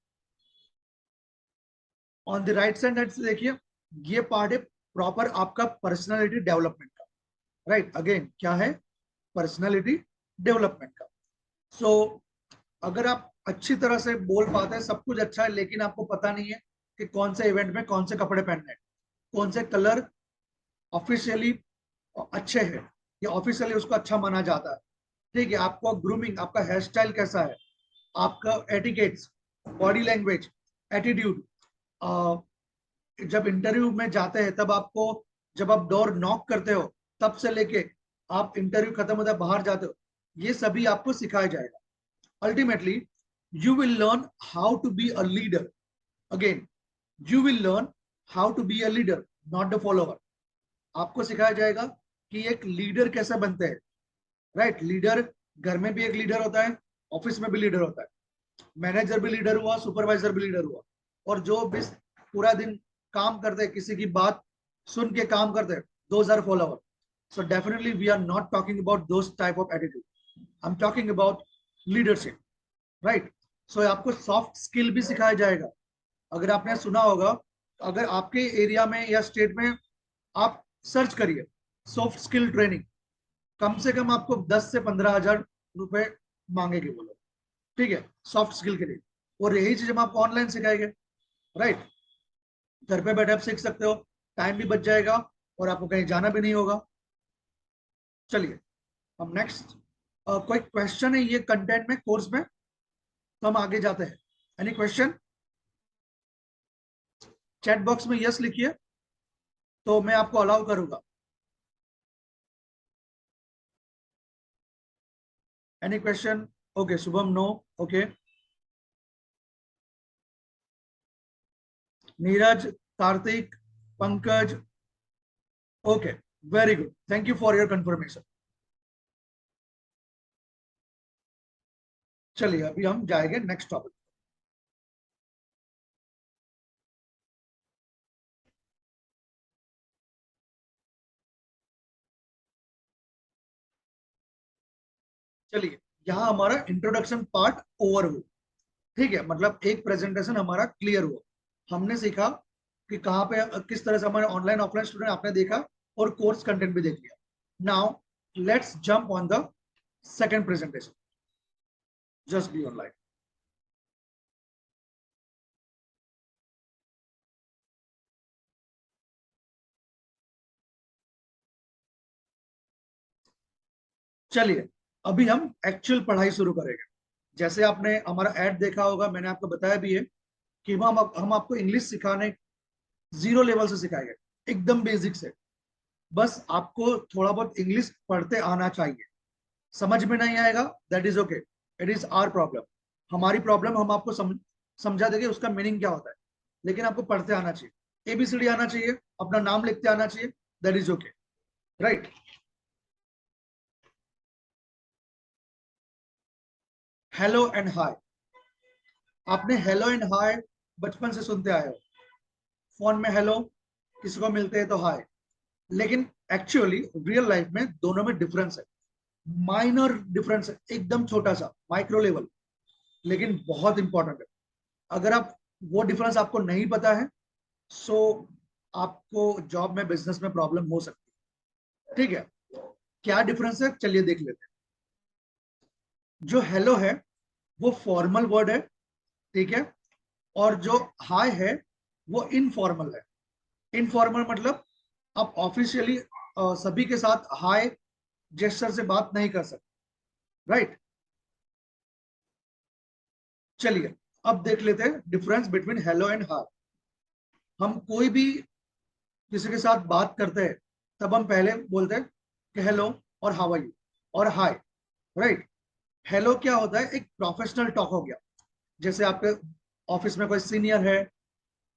ऑन द राइट साइड देखिए, ये पार्ट है प्रॉपर आपका पर्सनालिटी डेवलपमेंट का, राइट? अगेन क्या है? पर्सनालिटी डेवलपमेंट का। सो अगर आप अच्छी तरह से बोल पाते हैं, सब कुछ अच्छा है, लेकिन आपको पता नहीं है कि कौन से इवेंट में कौन से कपड़े पहनने हैं, कौन से कलर ऑफिशियली अच्छे हैं या ऑफिशियली उसको अच्छा माना जाता है, ठीक है? आपको ग्रूमिंग, आपका हेयर स्टाइल कैसा है, आपका एटिकेट्स, बॉडी लैंग्वेज, एटीट्यूड, जब इंटरव्यू में जाते हैं तब आपको, जब आप डोर नॉक करते हो तब से लेके आप इंटरव्यू खत्म होता है बाहर जाते हो, ये सभी आपको सिखाया जाएगा। Ultimately you will learn how to be a leader. Again you will learn how to be a leader, not the follower. आपको सिखाया जाएगा कि एक लीडर कैसे बनते हैं, राइट? लीडर घर में भी एक लीडर होता है, ऑफिस में भी लीडर होता है, मैनेजर भी लीडर हुआ, सुपरवाइजर भी लीडर हुआ, और जो भी पूरा दिन काम करते हैं, किसी की बात सुन के काम करते हैं, those are follower. So definitely we are not talking about those type of attitude. I'm talking about leadership, right? So आपको सॉफ्ट स्किल भी सिखाया जाएगा। अगर आपने सुना होगा, अगर आपके एरिया में या स्टेट में आप सर्च करिए सॉफ्ट स्किल ट्रेनिंग, कम से कम आपको 10 से 15,000 रुपए मांगेंगे वो लोग, ठीक है, सॉफ्ट स्किल के लिए। और यही चीज हम आपको ऑनलाइन सिखाएंगे, राइट। घर पे बैठे आप सीख सकते हो, टाइम भी बच जाएगा और आपको कहीं जाना भी नहीं होगा। चलिए हम नेक्स्ट, कोई क्वेश्चन है ये कंटेंट में, कोर्स में, तो हम आगे जाते हैं। Any question? चैट बॉक्स में यस लिखिए तो मैं आपको अलाउ करूंगा। Any question? Okay, Shubham no, okay. Neeraj, Kartik, Pankaj, okay, very good, thank you for your confirmation. चलिए अभी हम जाएंगे नेक्स्ट टॉपिक। चलिए यहाँ हमारा इंट्रोडक्शन पार्ट ओवर हुआ, ठीक है, मतलब एक प्रेजेंटेशन हमारा क्लियर हुआ। हमने सीखा कि कहाँ पे किस तरह से हमारे ऑनलाइन ऑफलाइन स्टूडेंट आपने देखा और कोर्स कंटेंट भी देख लिया। Now let's jump on the second presentation, just be online. चलिए अभी हम एक्चुअल पढ़ाई शुरू करेंगे। जैसे आपने हमारा ऐड देखा होगा, मैंने आपको बताया भी है कि हम आपको इंग्लिश सिखाने जीरो लेवल से सिखाएंगे, एकदम बेसिक से। बस आपको थोड़ा बहुत इंग्लिश पढ़ते आना चाहिए। समझ में नहीं आएगा that is okay, it is our problem. हमारी प्रॉब्लम, हम आपको समझा देंगे उसका मीनिंग क्या होता है, लेकिन आपको पढ़ते आना चाहिए, एबीसीडी आना चाहिए, अपना नाम लिखते आना चाहिए, that is okay, right. Hello and hi, आपने हेलो एंड हाय बचपन से सुनते आए हो। फोन में हेलो, किसी को मिलते हैं तो हाय, लेकिन एक्चुअली रियल लाइफ में दोनों में डिफरेंस है, माइनर डिफरेंस है, एकदम छोटा सा माइक्रो लेवल, लेकिन बहुत इंपॉर्टेंट है। अगर आप वो डिफरेंस आपको नहीं पता है, सो आपको जॉब में, बिजनेस में प्रॉब्लम हो सकती है, ठीक है। क्या डिफरेंस है चलिए देख लेते हैं। जो हेलो है वो फॉर्मल वर्ड है, ठीक है, और जो हाय है वो इनफॉर्मल है। इनफॉर्मल मतलब आप ऑफिशियली सभी के साथ हाय जेस्चर से बात नहीं कर सकते, राइट। चलिए अब देख लेते हैं difference between hello and hi. हम कोई भी किसी के साथ बात करते हैं तब हम पहले बोलते हैं कि हेलो और हाउ आर यू और हाय, राइट। हेलो क्या होता है, एक प्रोफेशनल टॉक हो गया। जैसे आपके ऑफिस में कोई सीनियर है,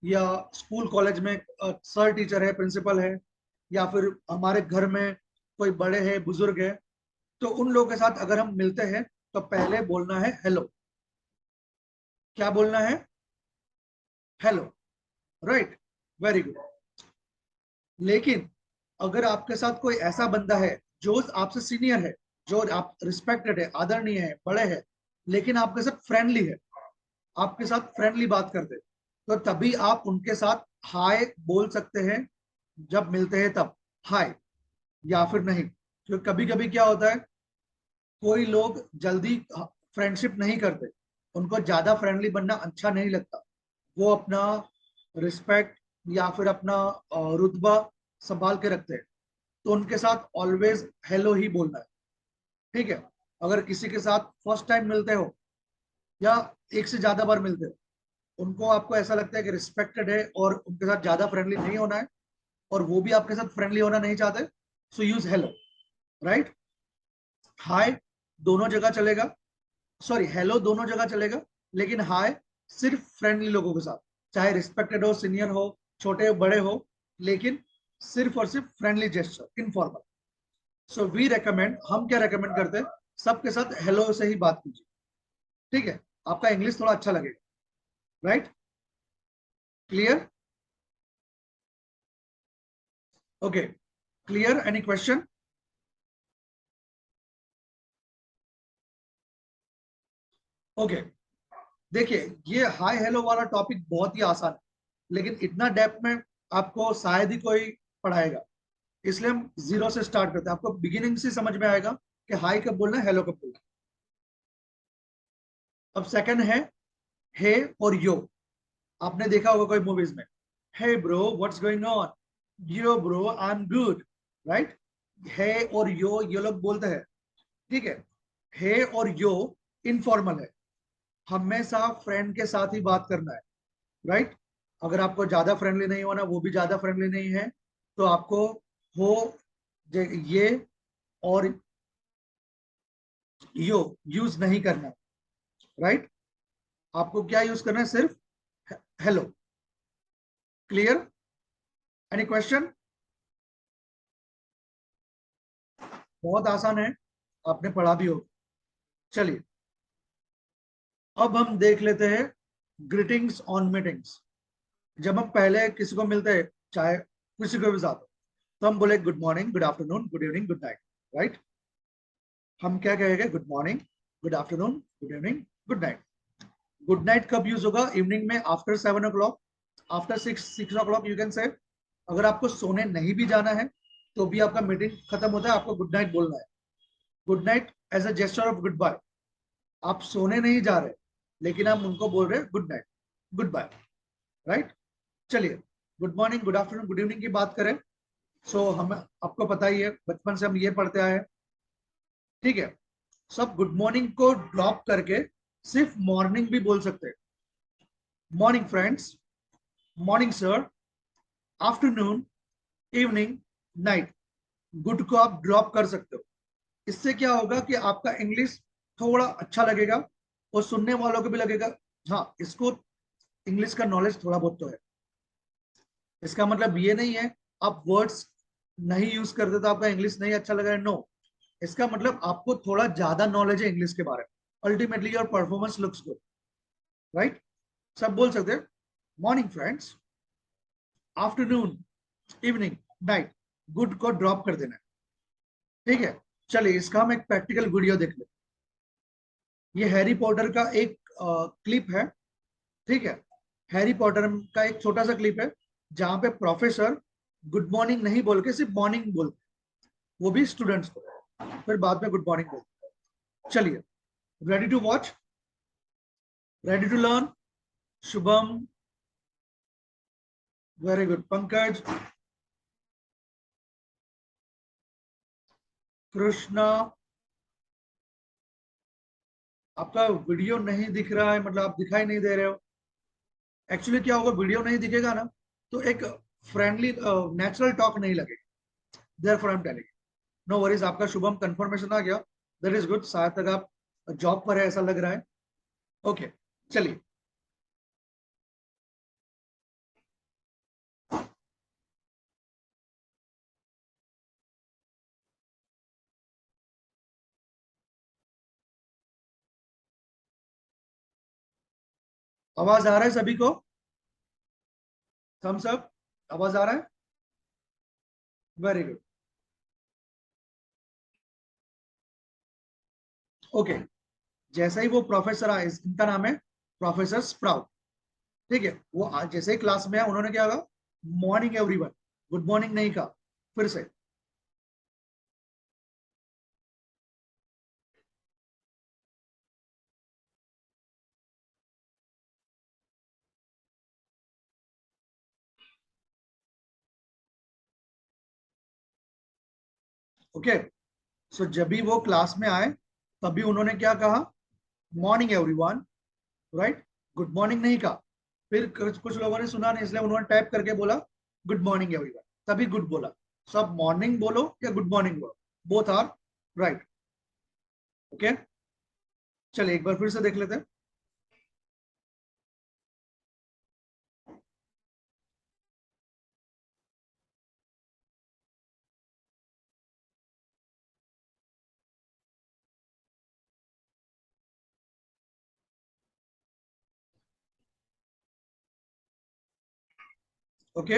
या स्कूल कॉलेज में सर टीचर है, प्रिंसिपल है, या फिर हमारे घर में कोई बड़े हैं, बुजुर्ग है, तो उन लोगों के साथ अगर हम मिलते हैं तो पहले बोलना है हेलो। क्या बोलना है? Hello, right, very good. लेकिन अगर आपके साथ कोई ऐसा बंदा है जो आपसे सीनियर है, जो आप रिस्पेक्टेड है, आदरणीय है, बड़े है, लेकिन आपके साथ फ्रेंडली है, आपके साथ फ्रेंडली बात करते, तो तभी आप उनके साथ हाय बोल सकते हैं। जब मिलते हैं तब हाय, या फिर नहीं। क्योंकि कभी कभी क्या होता है, कोई लोग जल्दी फ्रेंडशिप नहीं करते, उनको ज्यादा फ्रेंडली बनना अच्छा नहीं लगता, वो अपना रिस्पेक्ट या फिर अपना रुतबा संभाल के रखते हैं, तो उनके साथ ऑलवेज हेलो ही बोलना है, ठीक है। अगर किसी के साथ फर्स्ट टाइम मिलते हो या एक से ज्यादा बार मिलते हो, उनको आपको ऐसा लगता है कि रिस्पेक्टेड है और उनके साथ ज्यादा फ्रेंडली नहीं होना है, और वो भी आपके साथ फ्रेंडली होना नहीं चाहते, सो यूज हेलो, राइट। हाय दोनों जगह चलेगा, सॉरी हेलो दोनों जगह चलेगा, लेकिन हाय सिर्फ फ्रेंडली लोगों के साथ, चाहे रिस्पेक्टेड हो, सीनियर हो, छोटे बड़े हो, लेकिन सिर्फ और सिर्फ friendly gesture, informal. So we recommend, हम क्या रेकमेंड करते हैं, सबके साथ हेलो से ही बात कीजिए, ठीक है, आपका इंग्लिश थोड़ा अच्छा लगेगा, right. Clear? Okay, clear? Any question? Okay, देखिए ये हाय हेलो वाला टॉपिक बहुत ही आसान है, लेकिन इतना डेप्थ में आपको शायद ही कोई पढ़ाएगा। इसलिए हम 0 से स्टार्ट करते हैं। आपको बिगिनिंग से समझ में आएगा कि हाई कब बोलना है, हेलो कब बोलना है। अब सेकंड है हे और यो। आपने देखा होगा कोई मूवीज में, hey bro what's going on, yo bro I am good, right. Hey और यो ये लोग बोलते हैं, ठीक है। हे और यो इनफॉर्मल है, हमेशा फ्रेंड के साथ ही बात करना है, राइट। अगर आपको ज्यादा फ्रेंडली नहीं होना, वो भी ज्यादा फ्रेंडली नहीं है, तो आपको हो ये और यो यूज नहीं करना, राइट। आपको क्या यूज करना है, सिर्फ हेलो। क्लियर? Any question? बहुत आसान है, आपने पढ़ा भी हो। चलिए अब हम देख लेते हैं ग्रीटिंग्स ऑन मीटिंग्स। जब हम पहले किसी को मिलते हैं, चाहे किसी को भी साथ हो, तो हम बोले good morning, good afternoon, good evening, good night, right. हम क्या कहेंगे, good morning, good afternoon, good evening, good night. Good night कब यूज होगा, इवनिंग में after 7 o'clock, after 6 o'clock you can say. अगर आपको सोने नहीं भी जाना है तो भी आपका मीटिंग खत्म होता है, आपको गुड नाइट बोलना है। Good night as a gesture of goodbye. आप सोने नहीं जा रहे लेकिन आप उनको बोल रहे हैं good night, good bye, right. चलिए good morning, good afternoon, good evening की बात करें, सो हम आपको पता ही है, बचपन से हम ये पढ़ते आए हैं, ठीक है। सब गुड मॉर्निंग को ड्रॉप करके सिर्फ मॉर्निंग भी बोल सकते हैं। Morning friends, morning sir, afternoon, evening, night. Good को आप ड्रॉप कर सकते हो। इससे क्या होगा कि आपका इंग्लिश थोड़ा अच्छा लगेगा और सुनने वालों को भी लगेगा हाँ इसको इंग्लिश का नॉलेज थोड़ा बहुत तो है। इसका मतलब ये नहीं है आप वर्ड्स नहीं यूज करते तो आपका इंग्लिश नहीं अच्छा लग रहा है, नो। इसका मतलब आपको थोड़ा ज्यादा नॉलेज है इंग्लिश के बारे में। Ultimately your performance looks good, right. सब बोल सकते हैं morning friends, afternoon, evening, night. Good को ड्रॉप कर देना है, ठीक है। चलिए इसका हम एक प्रैक्टिकल वीडियो देख ले। ये हैरी पॉटर का एक क्लिप है, ठीक है। हैरी पॉटर का एक छोटा सा क्लिप है जहां पे प्रोफेसर गुड मॉर्निंग नहीं बोल के सिर्फ मॉर्निंग बोलते, वो भी स्टूडेंट्स को, फिर बाद में गुड मॉर्निंग बोलते। चलिए ready to watch, ready to learn? Shubham, very good. Pankaj, Krishna, आपका वीडियो नहीं दिख रहा है, मतलब आप दिखाई नहीं दे रहे हो। एक्चुअली क्या होगा, वीडियो नहीं दिखेगा ना तो एक फ्रेंडली नेचुरल टॉक नहीं लगेगा, therefore I am telling. No worries, आपका शुभम कंफर्मेशन आ गया, दैट इज गुड। शायद तक आप जॉब पर है ऐसा लग रहा है, ओके। चलिए आवाज आ रहा है सभी को? थम्स अप, आवाज आ रहा है? Very good, okay. जैसे ही वो प्रोफेसर आए, इनका नाम है प्रोफेसर स्प्राउट, ठीक है। वो जैसे ही क्लास में आए उन्होंने क्या कहा, मॉर्निंग एवरीवन, गुड मॉर्निंग नहीं कहा। फिर से ओके। सो जब भी वो क्लास में आए तभी उन्होंने क्या कहा, morning everyone, right. Good morning नहीं कहा। फिर कुछ लोगों ने सुना नहीं इसलिए उन्होंने टाइप करके बोला गुड मॉर्निंग एवरीवन, तभी गुड बोला। सब मॉर्निंग बोलो या गुड मॉर्निंग बोलो, बोथ आर राइट, ओके। चलिए एक बार फिर से देख लेते हैं। ओके,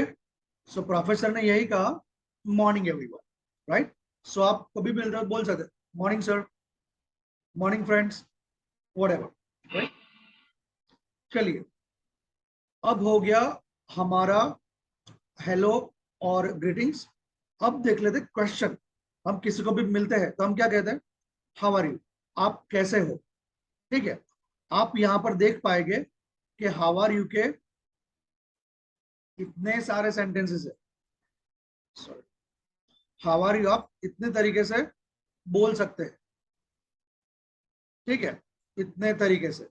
सो प्रोफेसर ने यही कहा, मॉर्निंग एवरीवन, राइट। सो आप कभी भी बोल सकते morning sir, morning friends, whatever, right. चलिए अब हो गया हमारा हेलो और ग्रीटिंग्स। अब देख लेते क्वेश्चन। हम किसी को भी मिलते हैं तो हम क्या कहते हैं, हाउ आर यू, आप कैसे हो। ठीक है, आप यहां पर देख पाएंगे कि हाउ आर यू के इतने सारे सेंटेंसेस है। सॉरी, हाउ आर यू आप इतने तरीके से बोल सकते हैं। ठीक है, इतने तरीके से।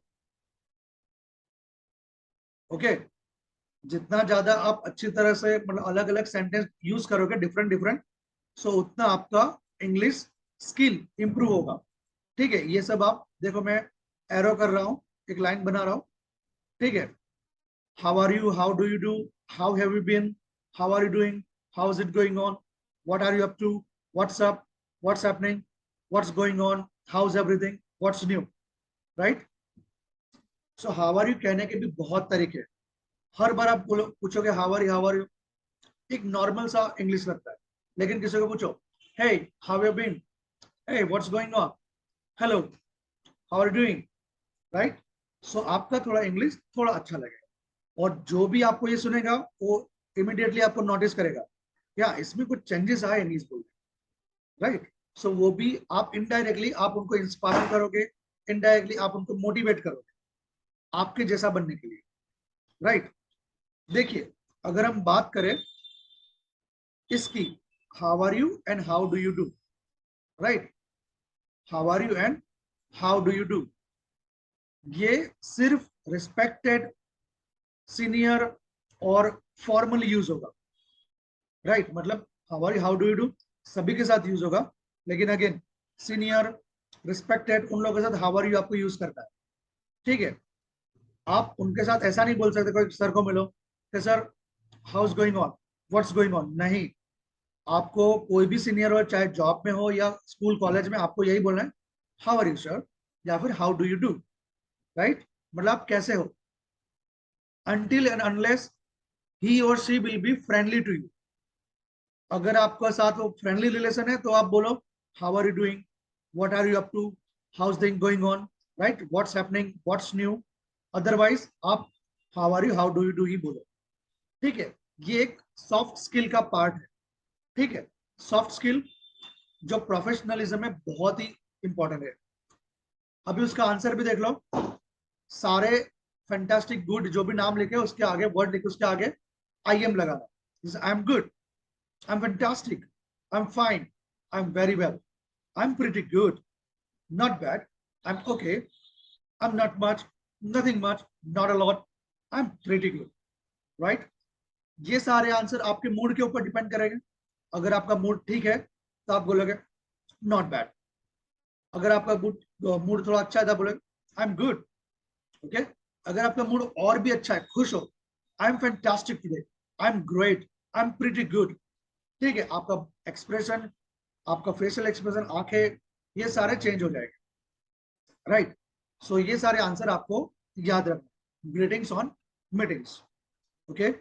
ओके, जितना ज्यादा आप अच्छी तरह से मतलब अलग अलग सेंटेंस यूज करोगे डिफरेंट डिफरेंट, सो उतना आपका इंग्लिश स्किल इंप्रूव होगा। ठीक है, ये सब आप देखो, मैं एरो कर रहा हूं, एक लाइन बना रहा हूं। ठीक है, how are you, how do you do, how have you been, how are you doing, how is it going on, what are you up to, what's up, what's happening, what's going on, how is everything, what's new. Right. So how are you कहने के भी बहुत तरीके हैं। हर बार आप पूछोगे how are you, एक नॉर्मल सा इंग्लिश लगता है। लेकिन किसी को पूछो, hey how you been, hey what's going on, hello how are you doing, right. So आपका थोड़ा इंग्लिश थोड़ा अच्छा लगेगा, और जो भी आपको ये सुनेगा वो इमिडिएटली आपको नोटिस करेगा, या इसमें कुछ चेंजेस आए इंग्लिश बोलने, राइट। सो वो भी आप इनडायरेक्टली आप उनको इंस्पायर करोगे, इनडायरेक्टली आप उनको मोटिवेट करोगे आपके जैसा बनने के लिए, राइट। देखिए, अगर हम बात करें इसकी, how are you and how do you do, right, how are you and how do you do, ये सिर्फ रिस्पेक्टेड, सीनियर और फॉर्मल यूज होगा, राइट। मतलब how are you, how do you do सभी के साथ यूज होगा, लेकिन अगेन सीनियर, रिस्पेक्टेड, उन लोगों के साथ हाउ आर यू आपको यूज करना है। ठीक है, आप उनके साथ ऐसा नहीं बोल सकते, कोई सर को मिलो कि sir how is going on, what's going on, नहीं। आपको कोई भी सीनियर हो, चाहे जॉब में हो या स्कूल कॉलेज में, आपको यही बोलना है, हाउ आर यू सर, या फिर how do you do, right. मतलब आप कैसे हो, until and unless he or she will be friendly to you। अगर आपका साथ वो फ्रेंडली रिलेशन है तो आप बोलो how are you doing, what are you up to, how is thing going on, right, what's happening, what's new. Otherwise आप how are you, how do you do ही बोलो। ठीक है, ये एक सॉफ्ट स्किल का पार्ट है। ठीक है, सॉफ्ट स्किल जो प्रोफेशनलिज्म में बहुत ही इंपॉर्टेंट है। अभी उसका आंसर भी देख लो, सारे फैंटास्टिक गुड जो भी नाम लिखे उसके आगे वर्ड लिखे, उसके आगे आई एम लगाना। आई am good, I am fantastic, I am fine, I am very well, I am pretty good, not bad, I am okay, I am not much, nothing much, not a lot, I am pretty good, right. ये सारे answer आपके mood के ऊपर depend करेंगे। अगर आपका mood ठीक है तो आप बोलोगे नॉट बैड। अगर आपका मूड थोड़ा अच्छा है तो बोलोगे आई एम गुड। ओके, अगर आपका मूड और भी अच्छा है, खुश हो, I am fantastic today, I am great, I am pretty good. ठीक है, आपका एक्सप्रेशन, आपका फेशियल एक्सप्रेशन, आंखें, ये सारे चेंज हो जाएंगे, राइट। सो ये सारे आंसर आपको याद रखना, ग्रीटिंग्स ऑन मीटिंग्स। ओके,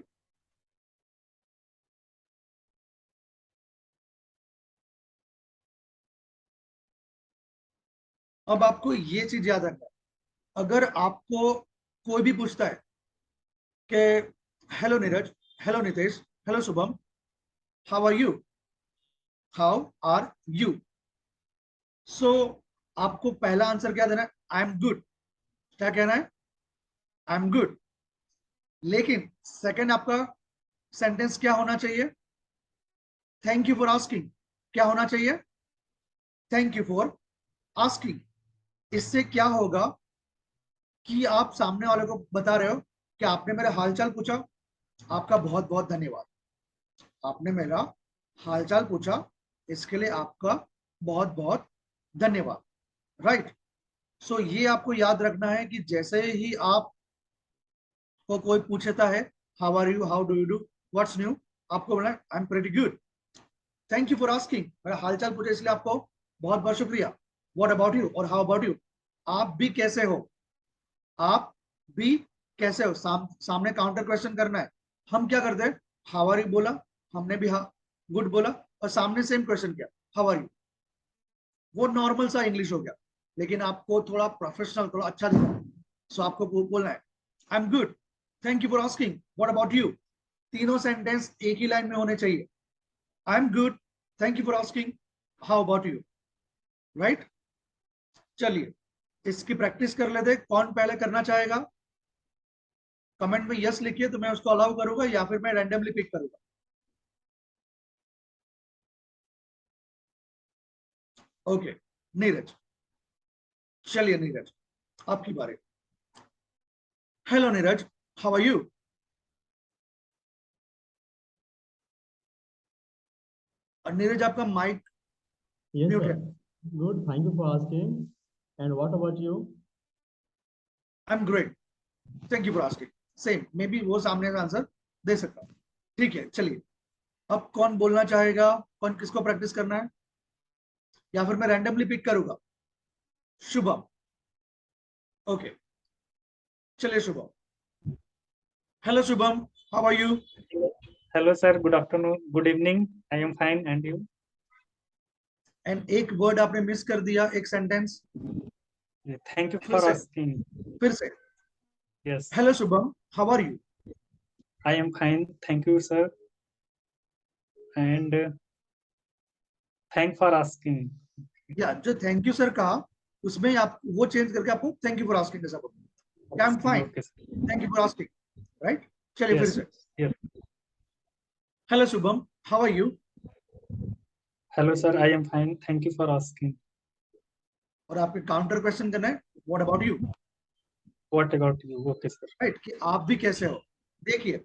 अब आपको ये चीज याद रखना है, अगर आपको कोई भी पूछता है कि hello Neeraj, hello Nitesh, hello Shubham, how are you, how are you, so आपको पहला आंसर क्या देना है, आई एम गुड। क्या कहना है, आई एम गुड। लेकिन सेकंड आपका सेंटेंस क्या होना चाहिए, थैंक यू फॉर आस्किंग। क्या होना चाहिए, थैंक यू फॉर आस्किंग। इससे क्या होगा कि आप सामने वाले को बता रहे हो कि आपने मेरा हालचाल पूछा, आपका बहुत बहुत धन्यवाद, आपने मेरा हालचाल पूछा, इसके लिए आपका बहुत बहुत धन्यवाद, राइट। सो ये आपको याद रखना है कि जैसे ही आप को कोई पूछता है how are you, how do you do, what's new, आपको बोलना I am pretty good, thank you for asking, मेरा हालचाल पूछे इसलिए आपको बहुत बहुत शुक्रिया, व्हाट अबाउट यू, और हाउ अबाउट यू, आप भी कैसे हो, आप भी कैसे हो। सामने काउंटर क्वेश्चन करना है। हम क्या करते हैं, हाउ आर यू बोला, हमने भी गुड बोला, और सामने सेम क्वेश्चन किया, हाउ आर यू, वो नॉर्मल सा इंग्लिश हो गया। लेकिन आपको थोड़ा प्रोफेशनल, थोड़ा अच्छा दिखना, सो आपको बोलना है I am good, thank you for asking, what about you. तीनों सेंटेंस एक ही लाइन में होने चाहिए, I am good, thank you for asking, how about you, right. चलिए इसकी प्रैक्टिस कर लेते। कौन पहले करना चाहेगा? कमेंट में यस लिखिए तो मैं उसको अलाउ करूंगा, या फिर मैं रैंडमली पिक करूंगा। ओके नीरज, चलिए नीरज आपकी बारी। Hello Neeraj, how are you? Neeraj आपका माइक Yes, म्यूट sir. है। Good. Thank you for asking. And what about you? I am great, thank you for asking. Same, may be वो सामने का आंसर दे सकता हूं। ठीक है चलिए, अब कौन बोलना चाहेगा? कौन किसको प्रैक्टिस करना है, या फिर मैं रैंडमली पिक करूंगा? शुभम, ओके चलिए Shubham. Hello Shubham, how are you? Hello, sir. Good afternoon. Good evening. I am fine. And you? And एक वर्ड आपने मिस कर दिया, एक सेंटेंस। Thank you फिर for से, asking. फिर से। Yes, hello Shubham, how are you? I am fine. Thank you, sir. And thank for asking. या जो थैंक यू सर कहा उसमें आप वो चेंज करके आपको थैंक यू फॉर आस्किंग ऐसा बोलो। I am fine, Okay, sir. Thank you for asking, right. चलिए फिर Yes. से। Yes. Hello Shubham, how are you? Hello, sir. I am fine. Thank you for asking. और आपके काउंटर क्वेश्चन करना है, what about you, What about you? Okay, sir. Right, कि आप भी कैसे हो। देखिए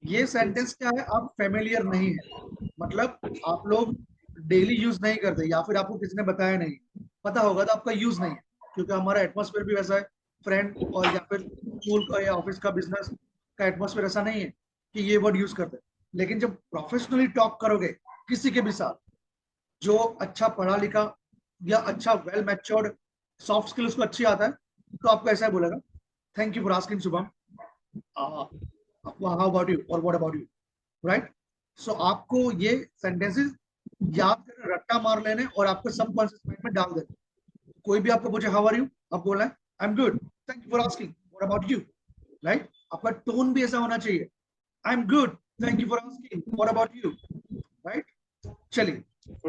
ये सेंटेंस क्या है, आप फेमिलियर नहीं है, मतलब आप लोग डेली यूज नहीं करते, या फिर आपको किसी ने बताया नहीं, पता होगा तो आपका यूज नहीं है, क्योंकि हमारा एटमॉस्फेयर भी वैसा है, फ्रेंड और या फिर स्कूल का या ऑफिस का बिजनेस का एटमॉस्फेयर ऐसा नहीं है कि ये वर्ड यूज करते। लेकिन जब प्रोफेशनली टॉक करोगे किसी के भी साथ, जो अच्छा पढ़ा लिखा या अच्छा वेल मैच्योर्ड, सॉफ्ट स्किल उसको अच्छी आता है, तो आपको ऐसा ही बोलेगा, thank you for asking Shubham, how about you और what about you, right. So आपको ये सेंटेंसेस याद करके रट्टा मार लेने और आपको सबकॉन्शियस माइंड में डाल देने। कोई भी आपको पूछे हाउ आर यू, आप बोलना है I am good, thank you for asking, what about you, right. आपका टोन भी ऐसा होना चाहिए, I am good, thank you for asking, what about you, right. चलिए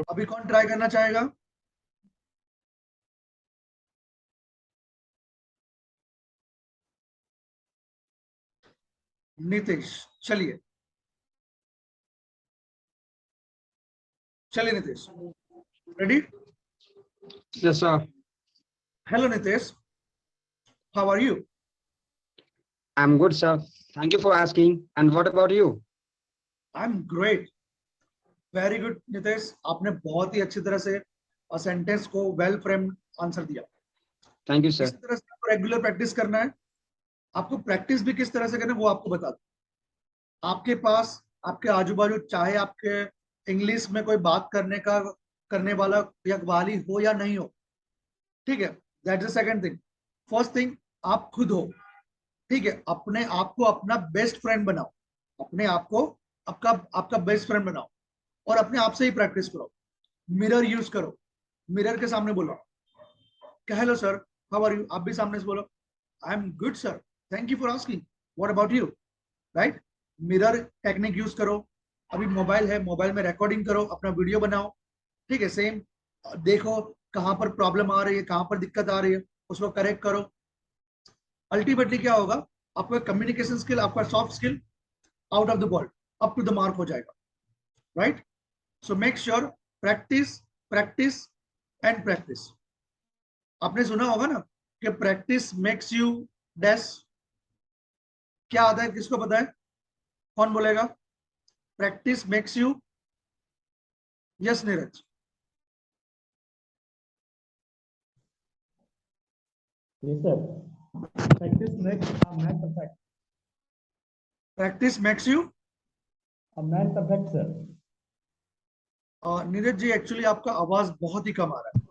अभी कौन ट्राई करना चाहेगा? नीतीश, चलिए चलिए Nitish, ready? Yes, sir. Hello Nitish, how are you? I'm good, sir. Thank you for asking. And what about you? I am great, very good Nitish, आपने बहुत ही अच्छी तरह से सेंटेंस को वेल फ्रेम्ड आंसर दिया। Thank you, sir. किस तरह से आपको रेगुलर प्रैक्टिस करना है, आपको प्रैक्टिस भी किस तरह से करना है वो आपको बता दूं। आपके पास, आपके आजू बाजू, चाहे आपके इंग्लिश में कोई बात करने वाला या वाली हो या नहीं हो, ठीक है, that's the second thing. First thing, आप खुद हो, ठीक है, अपने आप को अपना बेस्ट फ्रेंड बनाओ, अपने आप को आपका आपका बेस्ट फ्रेंड बनाओ, और अपने आप से ही प्रैक्टिस करो। मिरर यूज करो, मिरर के सामने बोलो, hello sir, how are you, आप भी सामने से बोलो, I am good sir, thank you for asking, what about you, right. Mirror technique use करो। अभी मोबाइल है, मोबाइल में रिकॉर्डिंग करो, अपना वीडियो बनाओ, ठीक है, सेम देखो कहां पर प्रॉब्लम आ रही है, कहां पर दिक्कत आ रही है, उसको करेक्ट करो। अल्टीमेटली क्या होगा, आपका कम्युनिकेशन स्किल, आपका soft skill out of the world, up to the mark हो जाएगा, right. So make sure, practice practice and practice. आपने सुना होगा ना कि प्रैक्टिस मेक्स यू डैश, क्या आता है, किसको पता है, कौन बोलेगा? Practice makes you, yes Neeraj, Yes, sir. Practice makes a man perfect. Practice makes you. A man perfect, sir. Neeraj ji actually आपका आवाज बहुत ही कम आ रहा है।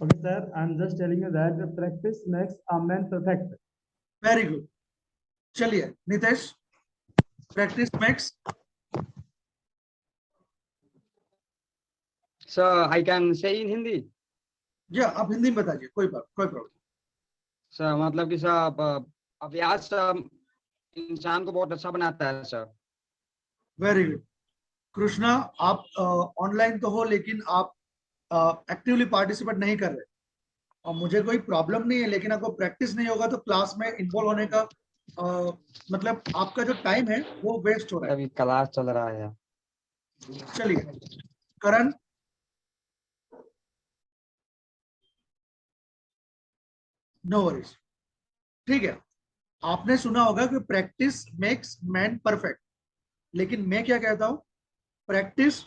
Okay, sir. I'm just telling you that the practice makes a man perfect. Very good, चलिए Nitesh, practice makes, Sir, I can say in Hindi. या आप हिंदी में बताइए, कोई प्रॉब्लम। सर मतलब कि सर अभ्यास इंसान को बहुत अच्छा बनाता है सर। वेरी गुड, कृष्णा, आप ऑनलाइन तो हो लेकिन आप एक्टिवली पार्टिसिपेट नहीं कर रहे। और मुझे कोई प्रॉब्लम नहीं है, लेकिन आपको प्रैक्टिस नहीं होगा तो क्लास में इन्वॉल्व होने का मतलब आपका जो टाइम है वो वेस्ट हो रहा अभी क्लास चल रहा है। है। चलिए करण, नो वरीज, ठीक है। आपने सुना होगा कि प्रैक्टिस मेक्स मैन परफेक्ट, लेकिन मैं क्या कहता हूं, practice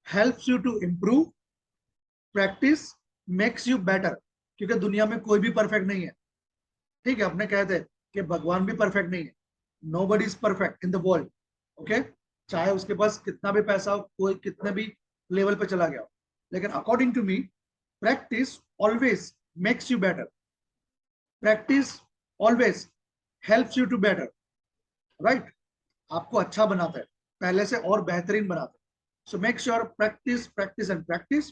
helps you to improve, practice makes you better. क्योंकि दुनिया में कोई भी परफेक्ट नहीं है, ठीक है। अपने कहते हैं कि भगवान भी परफेक्ट नहीं है, nobody is perfect in the world, okay. चाहे उसके पास कितना भी पैसा हो, कोई कितने भी लेवल पे चला गया हो, लेकिन according to me practice always makes you better, practice always helps you to better, right. आपको अच्छा बनाता है, पहले से और बेहतरीन बनाता है। सो make sure practice practice and practice,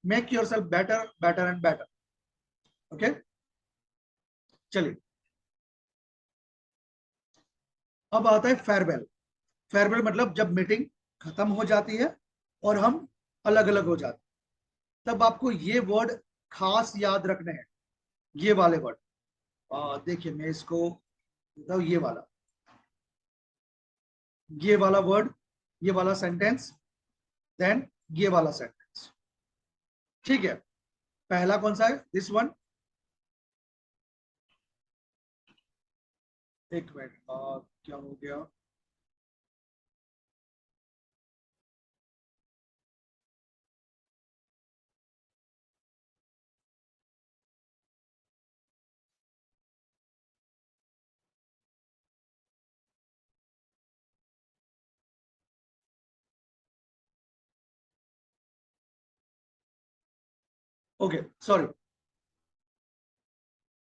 make yourself better better and better, okay. चलिए अब आता है फेयरवेल। फेयरवेल मतलब जब मीटिंग खत्म हो जाती है और हम अलग अलग हो जाते हैं, तब आपको ये वर्ड खास याद रखने हैं, ये वाले वर्ड। देखिए मैं इसको बताऊं, ये वाला वर्ड, ये वाला सेंटेंस, देन ये वाला सेंटेंस, ठीक है। पहला कौन सा है, दिस वन। एक मिनट, क्या हो गया, ओके सॉरी।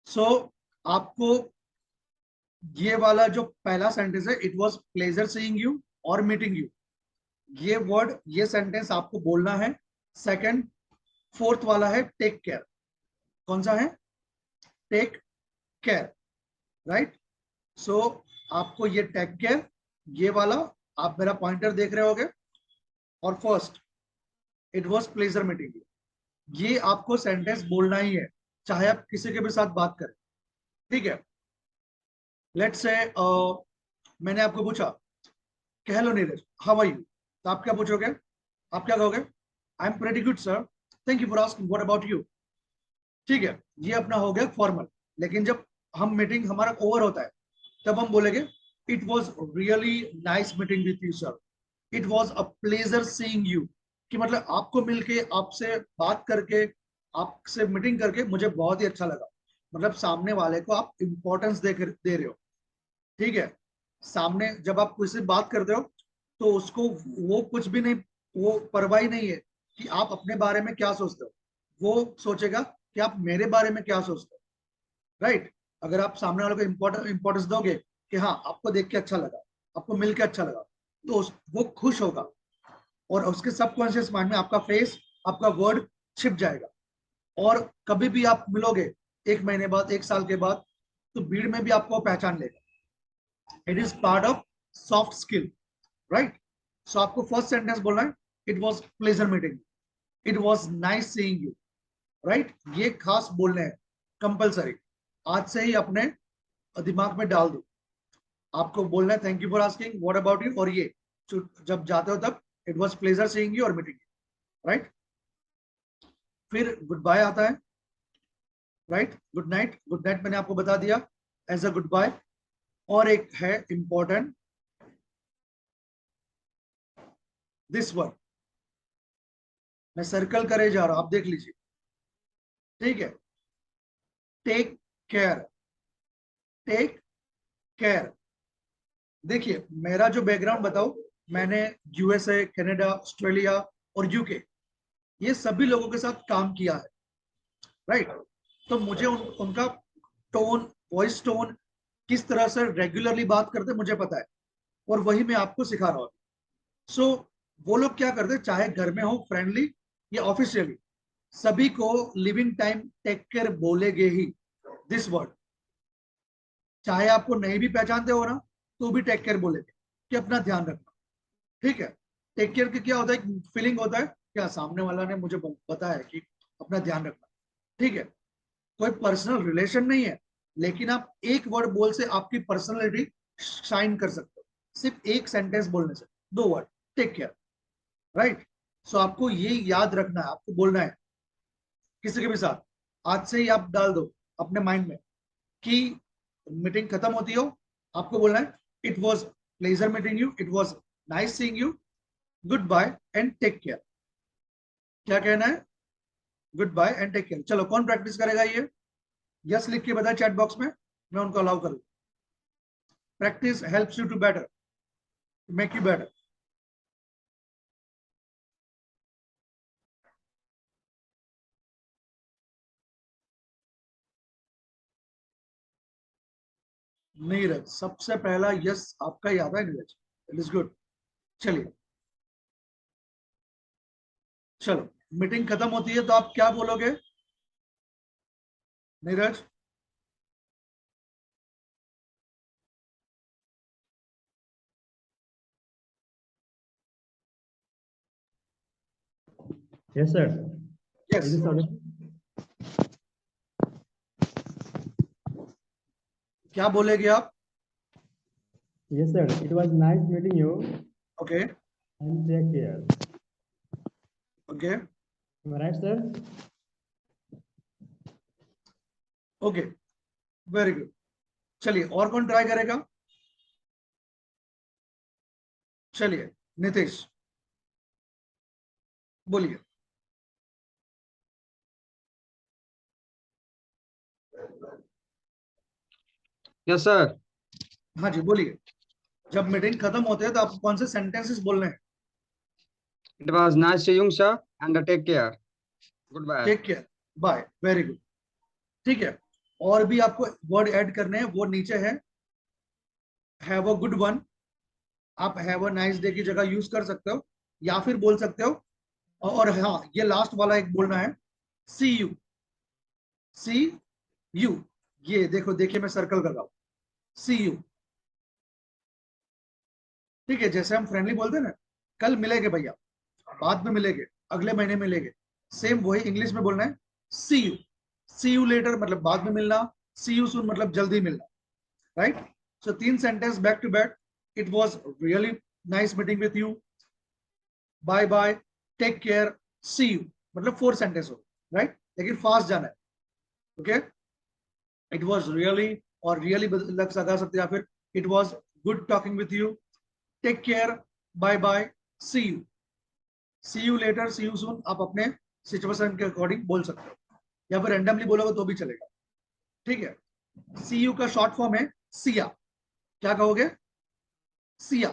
सो आपको ये वाला जो पहला सेंटेंस है, it was pleasure seeing you और मीटिंग यू, ये वर्ड, ये सेंटेंस आपको बोलना है। सेकंड, फोर्थ वाला है टेक केयर। कौन सा है, टेक केयर, राइट। सो आपको ये टेक केयर, ये वाला, आप मेरा पॉइंटर देख रहे होगे, और first, it was pleasure meeting you, ये आपको सेंटेंस बोलना ही है, चाहे आप किसी के भी साथ बात करें, ठीक है। लेट्स से मैंने आपको पूछा कि hello Neeraj, how are you, तो आप क्या पूछोगे, आप क्या कहोगे, I am pretty good sir, thank you for asking, what about you, ठीक है। ये अपना हो गया फॉर्मल। लेकिन जब हम मीटिंग हमारा ओवर होता है, तब हम बोलेंगे it was really nice meeting with you sir, it was a pleasure seeing you, कि मतलब आपको मिलके, आपसे बात करके, आपसे मीटिंग करके मुझे बहुत ही अच्छा लगा। मतलब सामने वाले को आप इंपॉर्टेंस दे रहे हो, ठीक है। सामने जब आप किसी से बात करते हो तो उसको वो कुछ भी नहीं, वो परवाही नहीं है कि आप अपने बारे में क्या सोचते हो, वो सोचेगा कि आप मेरे बारे में क्या सोचते हो, राइट। अगर आप सामने वाले को इंपॉर्टेंस दोगे कि हाँ आपको देख के अच्छा लगा, आपको मिल के अच्छा लगा, तो वो खुश होगा और उसके सबकॉन्शियस माइंड में आपका फेस, आपका वर्ड छिप जाएगा। और कभी भी आप मिलोगे 1 महीने बाद, 1 साल के बाद, तो भीड़ में भी आपको पहचान लेगा। It is part of soft skill, right. So आपको फर्स्ट सेंटेंस बोलना है, it was pleasure meeting, it was nice seeing you, right. ये खास बोलने हैं, कंपलसरी, आज से ही अपने दिमाग में डाल दो। आपको बोलना है thank you for asking, what about you, और ये जब जाते हो तब it was pleasure seeing you और मीटिंग यू, राइट। फिर गुड बाय आता है, right. Good night, good night मैंने आपको बता दिया एज अ गुड बाय। और एक है इंपॉर्टेंट, दिस वर्ड, मैं सर्कल करे जा रहा हूं, आप देख लीजिए, ठीक है। Take care, take care. देखिए मेरा जो बैकग्राउंड बताओ, मैंने यूएसए, कनाडा, ऑस्ट्रेलिया और यूके, ये सभी लोगों के साथ काम किया है, राइट। तो मुझे उनका टोन, वॉइस टोन, किस तरह से रेगुलरली बात करते मुझे पता है, और वही मैं आपको सिखा रहा हूँ। सो वो लोग क्या करते, चाहे घर में हो फ्रेंडली या ऑफिशियली, सभी को लिविंग टाइम टेक केयर बोलेगे ही, दिस वर्ड। चाहे आपको नहीं भी पहचानते हो ना, तो भी टेक केयर बोलेंगे कि अपना ध्यान रखना, ठीक है। टेक केयर की क्या होता है, फीलिंग होता है क्या सामने वाला ने मुझे बताया कि अपना ध्यान रखना, ठीक है। कोई पर्सनल रिलेशन नहीं है, लेकिन आप एक वर्ड बोल से आपकी पर्सनैलिटी शाइन कर सकते हो, सिर्फ एक सेंटेंस बोलने से, 2 word, take care, right. So आपको ये याद रखना है, आपको बोलना है किसी के भी साथ, आज से ही आप डाल दो अपने माइंड में कि मीटिंग खत्म होती हो, आपको बोलना है it was pleasure meeting you, it was nice seeing you, goodbye and take care. क्या कहना है? Goodbye and take care. चलो कौन प्रैक्टिस करेगा ये? यस लिख के बताए चैट बॉक्स में, मैं उनको अलाउ करूँ। Practice helps you to better, make you better. Neeraj सबसे पहला यस आपका ही आता है नीरज, इट इज गुड। चलिए चलो, मीटिंग खत्म होती है तो आप क्या बोलोगे Neeraj? Yes, sir. Yes Is this audible? क्या बोलेगे आप? Yes, sir. It was nice meeting you okay and take care. Okay Am I right, sir? Okay, very good. चलिए और कौन ट्राई करेगा? चलिए नितेश बोलिए। Yes, sir. हाँ जी बोलिए। जब मीटिंग खत्म होते हैं तो आपको कौन से सेंटेंसेस बोलने हैं? It was nice seeing you, sir, and take care. Goodbye. Take care, bye, very good, ठीक है। और भी आपको वर्ड ऐड करने हैं, वो नीचे है। हैव अ गुड वन, आप हैव अ नाइस डे की जगह यूज कर सकते हो, या फिर बोल सकते हो, और हाँ ये लास्ट वाला एक बोलना है, सी यू, सी यू। ये देखो, देखिए मैं सर्कल कर रहा हूं, सी यू, ठीक है। जैसे हम फ्रेंडली बोलते हैं ना, कल मिलेंगे भैया, बाद में मिलेंगे, अगले महीने मिलेंगे, सेम वही इंग्लिश में बोलना है, सी यू। सी यू लेटर मतलब बाद में मिलना, सी यू सून मतलब जल्दी मिलना, right. So 3 sentence back to back. It was really nice meeting with you, bye bye, take care, see you, मतलब 4 सेंटेंस हो, राइट। लेकिन फास्ट जाना है, ओके। इट वॉज रियली, और रियली लग सकते, या फिर it was good talking with you, take care, bye bye, see you, see you later, see you soon. आप अपने सिचुएशन के अकॉर्डिंग बोल सकते हो, या फिर रैंडमली बोलोगे तो भी चलेगा, ठीक है। सी यू का शॉर्ट फॉर्म है सिया। क्या कहोगे? सिया।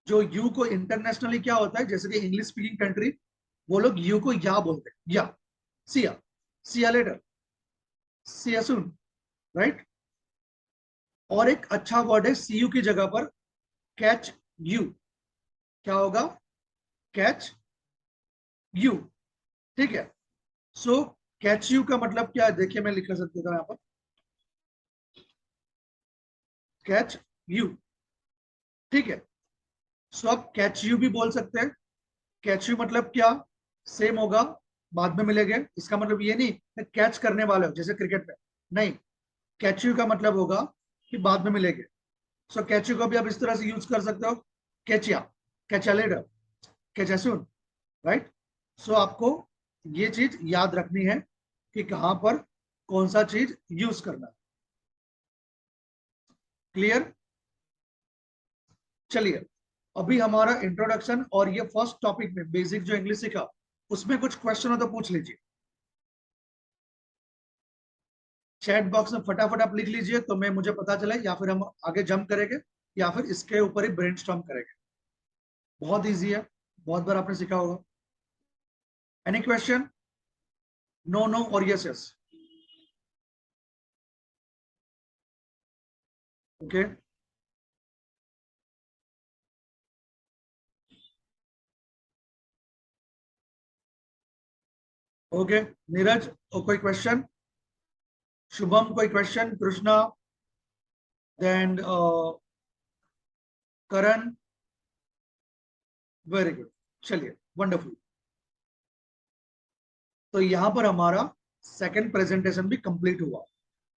जो यू को इंटरनेशनली क्या होता है, जैसे कि इंग्लिश स्पीकिंग कंट्री, वो लोग यू को या बोलते हैं, या, सिया, सिया लेटर, सिया सून, राइट। और एक अच्छा वर्ड है सी यू की जगह पर, कैच यू। क्या होगा? कैच यू, ठीक है। सो कैच यू का मतलब क्या है, देखिए मैं लिख सकता हूं यहाँ पर, कैच यू, ठीक है। सो आप कैच यू भी बोल सकते हैं। कैच यू मतलब क्या? सेम होगा, बाद में मिलेंगे, इसका मतलब ये नहीं कैच करने वाले हो जैसे क्रिकेट में, नहीं। कैच यू का मतलब होगा कि बाद में मिलेंगे। सो कैच यू को भी आप इस तरह से यूज कर सकते हो, कैचिया, कैचा लेटर, कैचा सून, राइट। सो आपको ये चीज याद रखनी है कि कहां पर कौन सा चीज यूज करना है, क्लियर? चलिए, अभी हमारा इंट्रोडक्शन और ये फर्स्ट टॉपिक में बेसिक जो इंग्लिश सीखा, उसमें कुछ क्वेश्चन हो तो पूछ लीजिए। चैट बॉक्स में फटाफट आप लिख लीजिए तो मैं, मुझे पता चले, या फिर हम आगे जंप करेंगे, या फिर इसके ऊपर ही ब्रेनस्टॉर्म करेंगे। बहुत इजी है, बहुत बार आपने सीखा होगा। Any question? नो नो और yes yes, okay. Okay Neeraj, कोई क्वेश्चन? शुभम कोई क्वेश्चन? कृष्णा, देन करण, वेरी गुड, चलिए वंडरफुल। तो यहाँ पर हमारा सेकंड प्रेजेंटेशन भी कंप्लीट हुआ।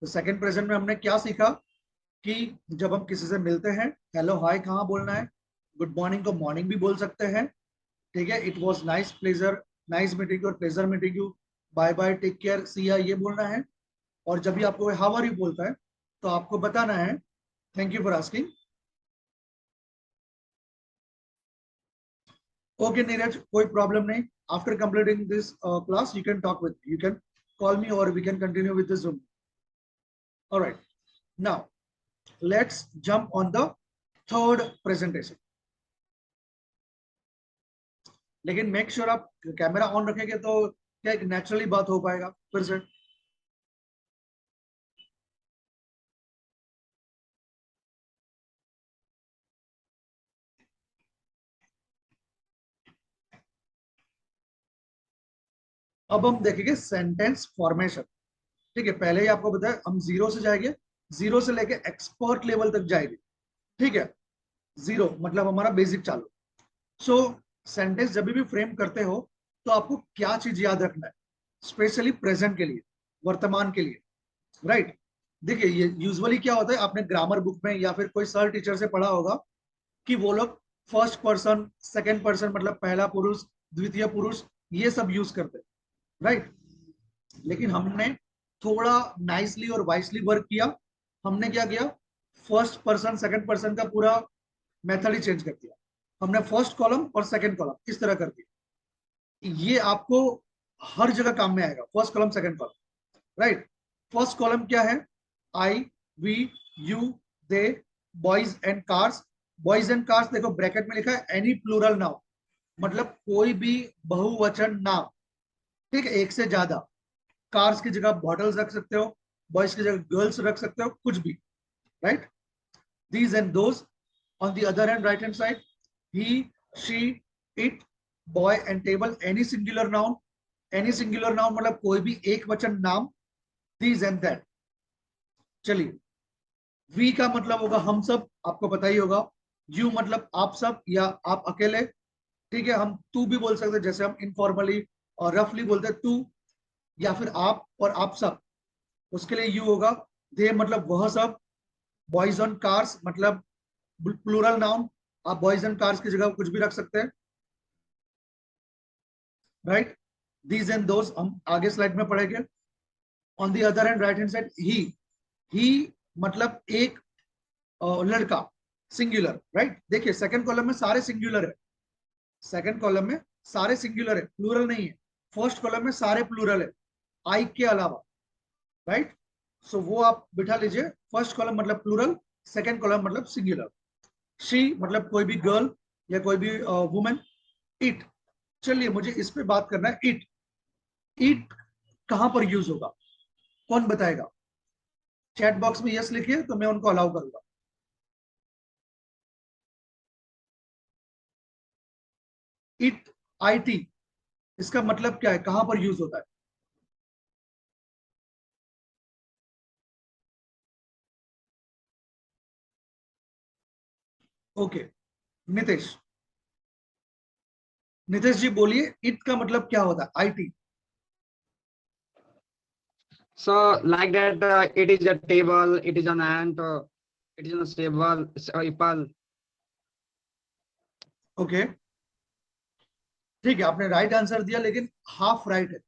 तो सेकंड प्रेजेंट में हमने क्या सीखा कि जब हम किसी से मिलते हैं, हेलो हाय कहाँ बोलना है, गुड मॉर्निंग को मॉर्निंग भी बोल सकते हैं, ठीक है, it was nice pleasure, nice meeting you और pleasure meeting you, bye bye, take care, see ya, ये बोलना है। और जब भी आपको हाउ आर यू बोलता है तो आपको बताना है thank you for asking. Okay Neeraj, कोई प्रॉब्लम नहीं। After completing this class you can talk with, you can call me और we can continue with this Zoom. Alright, now let's jump on the third presentation. लेकिन make sure आप camera on रखेंगे तो क्या एक naturally बात हो पाएगा फिर से। अब हम देखेंगे सेंटेंस फॉर्मेशन। ठीक है, पहले ही आपको बताया हम जीरो से जाएंगे, जीरो से लेके एक्सपर्ट लेवल तक जाएंगे। ठीक है, जीरो मतलब हमारा बेसिक चालू। सो सेंटेंस जब भी फ्रेम करते हो तो आपको क्या चीज याद रखना है, स्पेशली प्रेजेंट के लिए, वर्तमान के लिए, राइट। देखिए ये यूजुअली क्या होता है, आपने ग्रामर बुक में या फिर कोई सर टीचर से पढ़ा होगा कि वो लोग फर्स्ट पर्सन, सेकंड पर्सन मतलब पहला पुरुष, द्वितीय पुरुष, ये सब यूज करते हैं, राइट। लेकिन हमने थोड़ा नाइसली और वाइसली वर्क किया। हमने क्या किया, फर्स्ट पर्सन सेकंड पर्सन का पूरा मेथड ही चेंज कर दिया। हमने फर्स्ट कॉलम और सेकंड कॉलम इस तरह कर दिया। ये आपको हर जगह काम में आएगा, first column second column, right. First column क्या है, I, we, you, they, boys and cars. Boys and cars देखो ब्रैकेट में लिखा है एनी प्लूरल नाउन, मतलब कोई भी बहुवचन नाम, ठीक है, एक से ज्यादा। कार्स की जगह बॉटल्स रख सकते हो, बॉयज की जगह गर्ल्स रख सकते हो, कुछ भी, right. These and those. On the other hand right hand side, he, she, it, boy and table, any singular noun. Any singular noun मतलब कोई भी एक वचन नाम, दीज एंड दैट। चलिए, वी का मतलब होगा हम सब, आपको पता ही होगा। यू मतलब आप सब या आप अकेले, ठीक है। हम तू भी बोल सकते हैं, जैसे हम इनफॉर्मली और रफली बोलते हैं तू, या फिर आप और आप सब, उसके लिए यू होगा। दे मतलब वह सब। बॉयज ऑन कार्स मतलब प्लूरल नाउन, आप बॉयज एंड कार्स की जगह कुछ भी रख सकते हैं, राइट। दीज एंड दोज हम आगे स्लाइड में पढ़ेंगे। On the other hand right hand side, he मतलब एक लड़का, सिंगुलर, राइट। देखिए सेकंड कॉलम में सारे सिंगुलर है, सेकंड कॉलम में सारे सिंगुलर है, प्लूरल नहीं है। फर्स्ट कॉलम में सारे प्लूरल है, आई के अलावा, राइट। सो वो आप बिठा लीजिए, फर्स्ट कॉलम मतलब प्लूरल, सेकंड कॉलम मतलब सिंगुलर। शी मतलब कोई भी गर्ल या कोई भी वुमेन। इट, चलिए मुझे इस पे बात करना है। इट, इट कहां पर यूज होगा, कौन बताएगा? चैट बॉक्स में यस लिखिए तो मैं उनको अलाउ करूंगा। इट, IT, इसका मतलब क्या है, कहां पर यूज होता है? ओके, नितेश, नितेश जी बोलिए, इट का मतलब क्या होता है, IT? So like that, it is a table, it is an ant, it is a stable, apple. Okay, ठीक है, आपने राइट आंसर दिया लेकिन हाफ राइट है।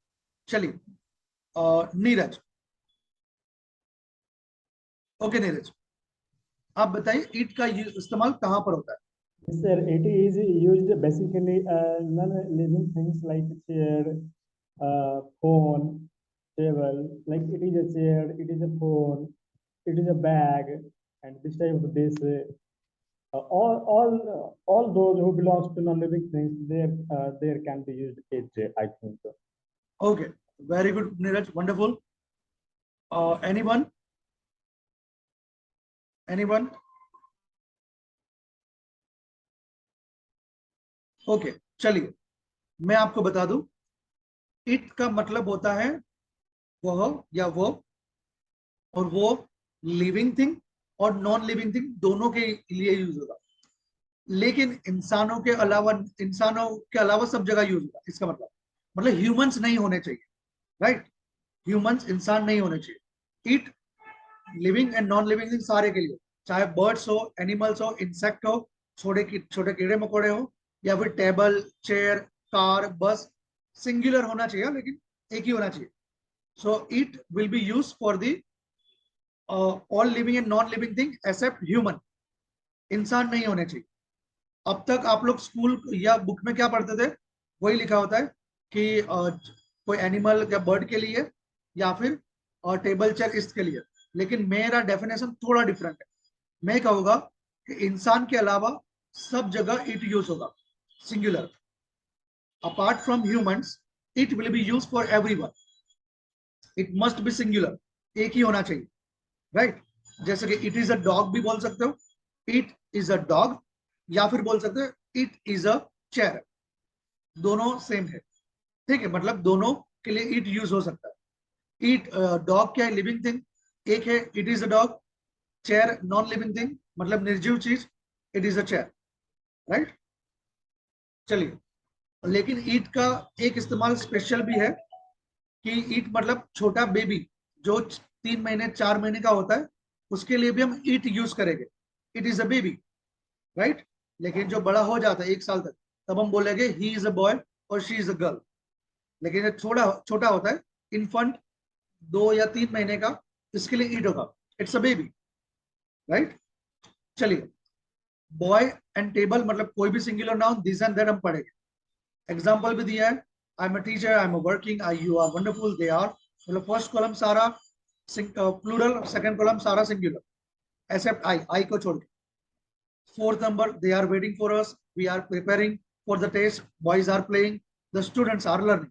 चलिए नीरज, ओके नीरज, आप बताइए इट का इस्तेमाल कहां पर होता है? Yes, sir. It is used basically non-living things like chair, phone, table. Like it is a chair, it is a phone, it is a bag, and this type of this. All those who belongs to non-living things, there can be used it. I think so. Okay, very good Neeraj, wonderful. Anyone, anyone? Okay, चलिए मैं आपको बता दूं, it का मतलब होता है वह या वो, और वो लिविंग थिंग और नॉन लिविंग थिंग दोनों के लिए यूज होगा। लेकिन इंसानों के अलावा सब जगह यूज होगा। इसका मतलब ह्यूमंस नहीं होने चाहिए, राइट? ह्यूमंस, इंसान नहीं होने चाहिए। It living and non living सारे के लिए, चाहे बर्ड्स हो, एनिमल्स हो, इंसेक्ट हो, छोटे कीड़े मकोड़े हो, या फिर table, chair, car, bus, singular होना चाहिए, लेकिन एक ही होना चाहिए। So it will be use for the all living and non living thing except human. इंसान नहीं होने चाहिए। अब तक आप लोग स्कूल या बुक में क्या पढ़ते थे? वही लिखा होता है कि कोई एनिमल या बर्ड के लिए, या फिर टेबल चेयर इसके लिए। लेकिन मेरा डेफिनेशन थोड़ा डिफरेंट है। मैं कहूंगा कि इंसान के अलावा सब जगह इट यूज होगा, singular. Apart from humans, it will be use for everyone. It must be singular, एक ही होना चाहिए, राइट? जैसे कि इट इज अ डॉग भी बोल सकते हो, इट इज अ डॉग, या फिर बोल सकते हो इट इज अ चेयर। दोनों सेम है, ठीक है? मतलब दोनों के लिए इट यूज हो सकता है। इट, डॉग क्या है? लिविंग थिंग, एक है it is a dog. Chair non living thing, मतलब निर्जीव चीज, it is a chair, right? चलिए, लेकिन ईट का एक इस्तेमाल स्पेशल भी है कि ईट मतलब छोटा बेबी जो 3 महीने 4 महीने का होता है, उसके लिए भी हम ईट यूज करेंगे। It is a baby, right? लेकिन जो बड़ा हो जाता है 1 साल तक, तब हम बोलेंगे ही इज अ बॉय और शी इज अ गर्ल। लेकिन जब छोटा छोटा होता है, इन्फेंट 2 या 3 महीने का, इसके लिए ईट होगा, इट्स अ बेबी, राइट? चलिए, बॉय एंड टेबल मतलब कोई भी singular noun, this and that हम पढ़ेंगे। एग्जाम्पल भी दिया है, I am a teacher, I am working, I you are wonderful, they are. मतलब फर्स्ट कॉलम सारा प्लूरल, सेकंड कॉलम सारा सिंगुलर एक्सेप्ट आई को छोड़ के। Fourth number, they are waiting for us, we are preparing for the test, boys are playing, the students are learning.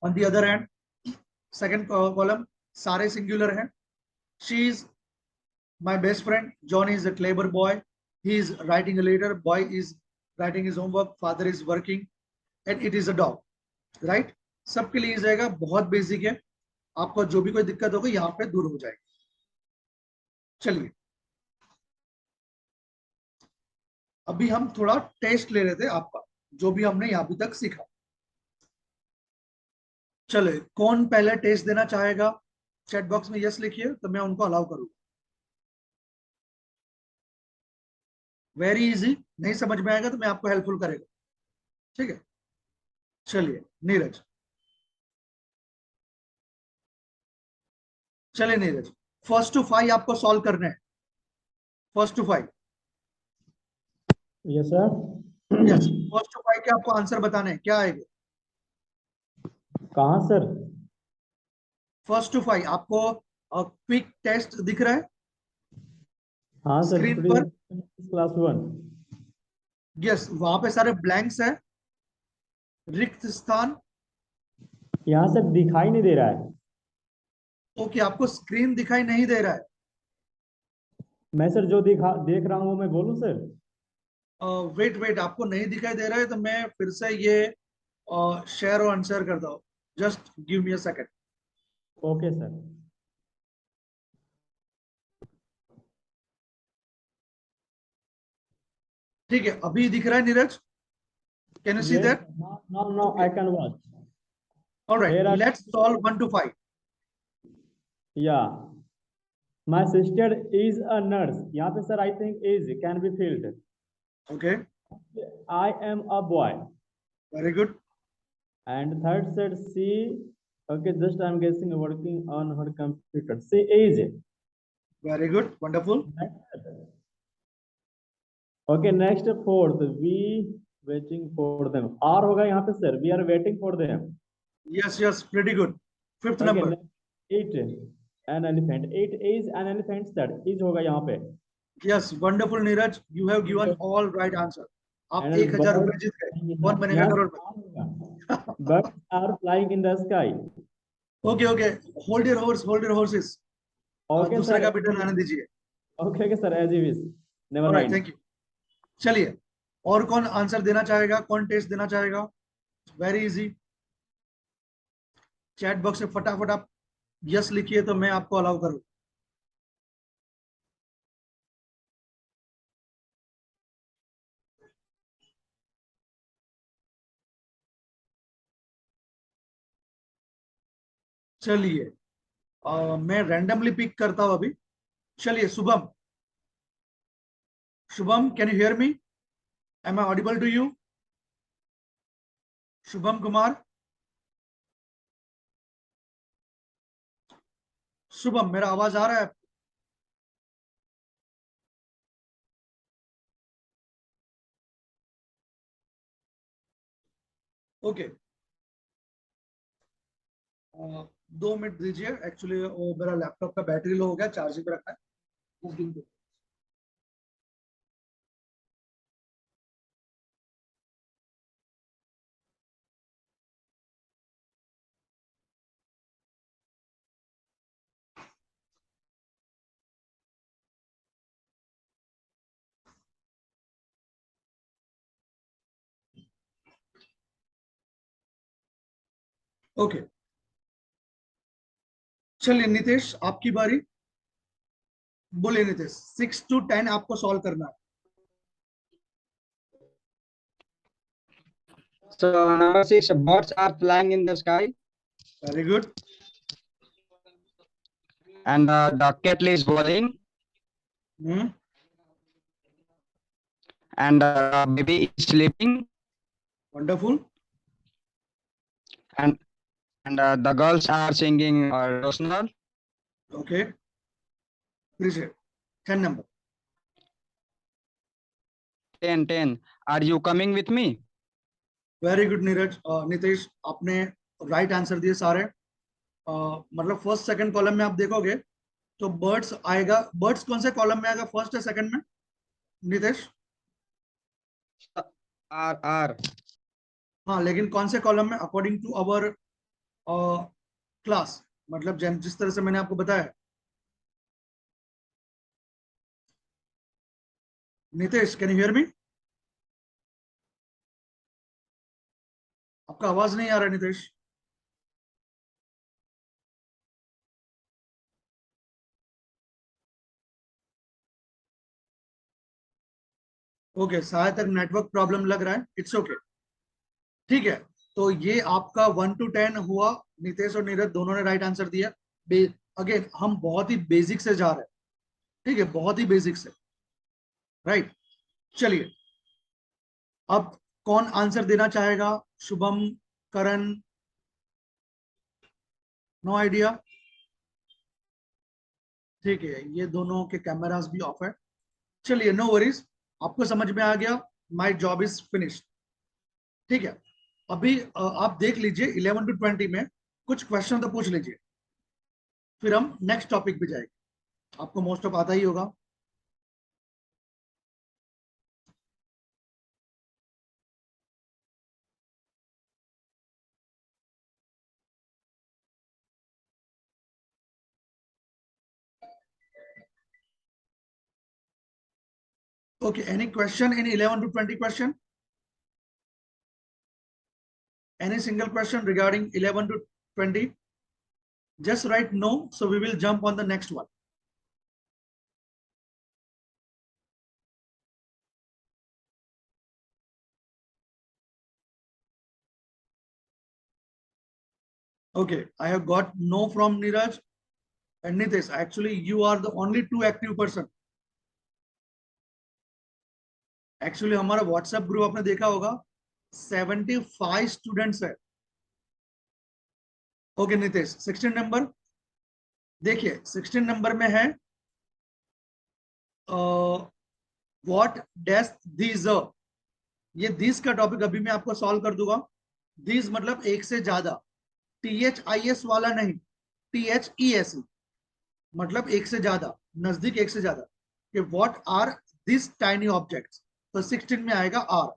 On the other hand, second column सारे singular हैं। She is my best friend, John is a clever boy, he is writing a letter, boy is writing his homework, father is working, and it is a dog, right? सबके लिए जाएगा, बहुत basic है। आपको जो भी कोई दिक्कत होगी यहाँ पे दूर हो जाएगी। चलिए, अभी हम थोड़ा टेस्ट ले रहे थे आपका, जो भी हमने यहाँ अभी तक सीखा। चले, कौन पहले टेस्ट देना चाहेगा? चैट बॉक्स में यस लिखिए तो मैं उनको अलाउ करूंगा। वेरी इजी, नहीं समझ में आएगा तो मैं आपको हेल्पफुल करेगा, ठीक है? चलिए नीरज, चलिए नीरज, 1 to 5 आपको सॉल्व करना है। 1 to 5, yes sir. Yes, 1 to 5 के आपको आंसर बताने हैं, क्या आएगा? कहाँ सर? 1 to 5 आपको क्विक टेस्ट दिख रहा है हाँ सर, स्क्रीन पर? क्लास 1। यस, वहां पे सारे ब्लैंक्स है, रिक्त स्थान। यहाँ सर दिखाई नहीं दे रहा है। ओके, आपको स्क्रीन दिखाई नहीं दे रहा है? मैं सर जो देख रहा हूँ वो मैं बोलूँ सर? वेट वेट, आपको नहीं दिखाई दे रहा है तो मैं फिर से ये शेयर और अनशेयर करता हूँ। Just give me a second. Okay sir. ठीक है, अभी दिख रहा है Neeraj? Can you see Yes, that? now I okay, can watch. Alright, Here are, let's solve 1 to 5। yeah. My sister is a nurse. यहाँ पे sir I think is can be filled. Okay, I am a boy. Very good, And third said she. Okay, just I'm guessing working on her computer. She is. Very good, wonderful. Okay, next fourth. We waiting for them. R होगा यहाँ पे sir. We are waiting for them. Yes yes, pretty good. Fifth Okay, number, next 8. An elephant. 8 is an elephant. Sir is होगा यहाँ पे. Yes, wonderful Neeraj, you have given all right answer. आप And 1000 birds. रुपए जीत गए, कौन बनेगा यहाँ करोड़पति? birds are flying in the sky. Okay okay, hold your horse, hold your horses. Okay, दूसरे sir. का भी टर्न आने दीजिए। Okay, sir. As you wish. Never alright, mind. Thank you. चलिए, और कौन आंसर देना चाहेगा, कौन टेस्ट देना चाहेगा? वेरी इजी, चैट बॉक्स में फटाफट आप यस लिखिए तो मैं आपको अलाउ करूं। चलिए मैं रैंडमली पिक करता हूं अभी। चलिए Shubham, Shubham can you hear me? Am I audible to you? Shubham Kumar, Shubham मेरा आवाज आ रहा है? ओके, 2 मिनट दीजिए, एक्चुअली वो मेरा लैपटॉप का बैटरी लो हो गया, चार्जिंग पे रखना है। Just give me 2 minutes. Okay, चलिए नितेश आपकी बारी। बोलिए नितेश, 6 to 10 आपको सॉल्व करना है। So number 6, birds are flying in the sky, very good, and the kettle is boiling, and baby is sleeping, wonderful, and the girls are singing devotional. Okay, 10 number. 10. Are you coming with me? Very good Neeraj, Nitesh आपने right answer दिए सारे। मतलब first second column में आप देखोगे तो birds आएगा। Birds कौन से कॉलम में आएगा, फर्स्ट या सेकंड में नितेश? R. हाँ, लेकिन कौन से कॉलम में अकॉर्डिंग टू अवर क्लास, मतलब जिस तरह से मैंने आपको बताया। नितेश कैन यू हियर मी? आपका आवाज नहीं आ रहा नितेश। ओके, शायद तक नेटवर्क प्रॉब्लम लग रहा है, इट्स ओके, ठीक है। तो ये आपका 1 to 10 हुआ। नितेश और नीरज दोनों ने राइट आंसर दिया। अगेन हम बहुत ही बेसिक से जा रहे हैं, ठीक है, बहुत ही बेसिक से, राइट। चलिए अब कौन आंसर देना चाहेगा? शुभम, करण? नो आइडिया, ठीक है, ये दोनों के कैमरास भी ऑफ है। चलिए नो वरीज, आपको समझ में आ गया, माय जॉब इज फिनिश्ड, ठीक है। अभी आप देख लीजिए 11 to 20 में कुछ क्वेश्चन तो पूछ लीजिए, फिर हम नेक्स्ट टॉपिक पे जाएंगे। आपको मोस्ट ऑफ आता ही होगा। Okay, any question in 11 to 20 question? Any single question regarding 11 to 20? Just write no, so we will jump on the next one. Okay, I have got no from Neeraj and Nitesh. Actually, you are the only two active person. Actually, हमारा WhatsApp group आपने देखा होगा, 75 students है। Okay Nitesh, 16 number देखिए, 16 number में है what dash these. ये these का टॉपिक अभी मैं आपको सॉल्व कर दूंगा। दीज मतलब एक से ज्यादा, THIS वाला नहीं, THESE मतलब एक से ज्यादा, नजदीक एक से ज्यादा। कि what are this tiny objects, तो 16 में आएगा आर।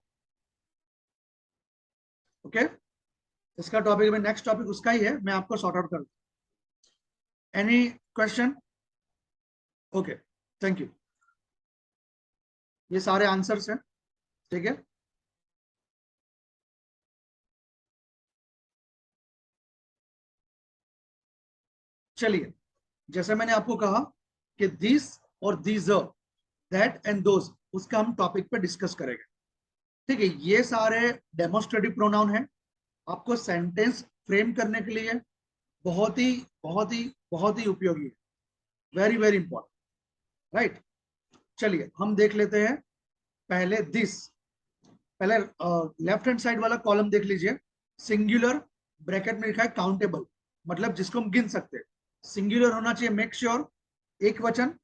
ओके, इसका टॉपिक में नेक्स्ट टॉपिक उसका ही है, मैं आपको सॉर्ट आउट कर दूं। Any question? Okay, thank you. ये सारे आंसर्स हैं, ठीक है। चलिए, जैसे मैंने आपको कहा कि दिस और दीज, दैट एंड दोज, उसका हम टॉपिक पे डिस्कस करेंगे, ठीक है। ये सारे डेमोस्ट्रेटिव प्रोनाउन हैं, आपको सेंटेंस फ्रेम करने के लिए बहुत ही बहुत ही उपयोगी है, वेरी वेरी इंपॉर्टेंट, राइट। चलिए हम देख लेते हैं पहले दिस। पहले लेफ्ट हैंड साइड वाला कॉलम देख लीजिए, सिंगुलर ब्रैकेट में लिखा है काउंटेबल, मतलब जिसको हम गिन सकते हैं। सिंगुलर होना चाहिए, मेक श्योर, एक वचन,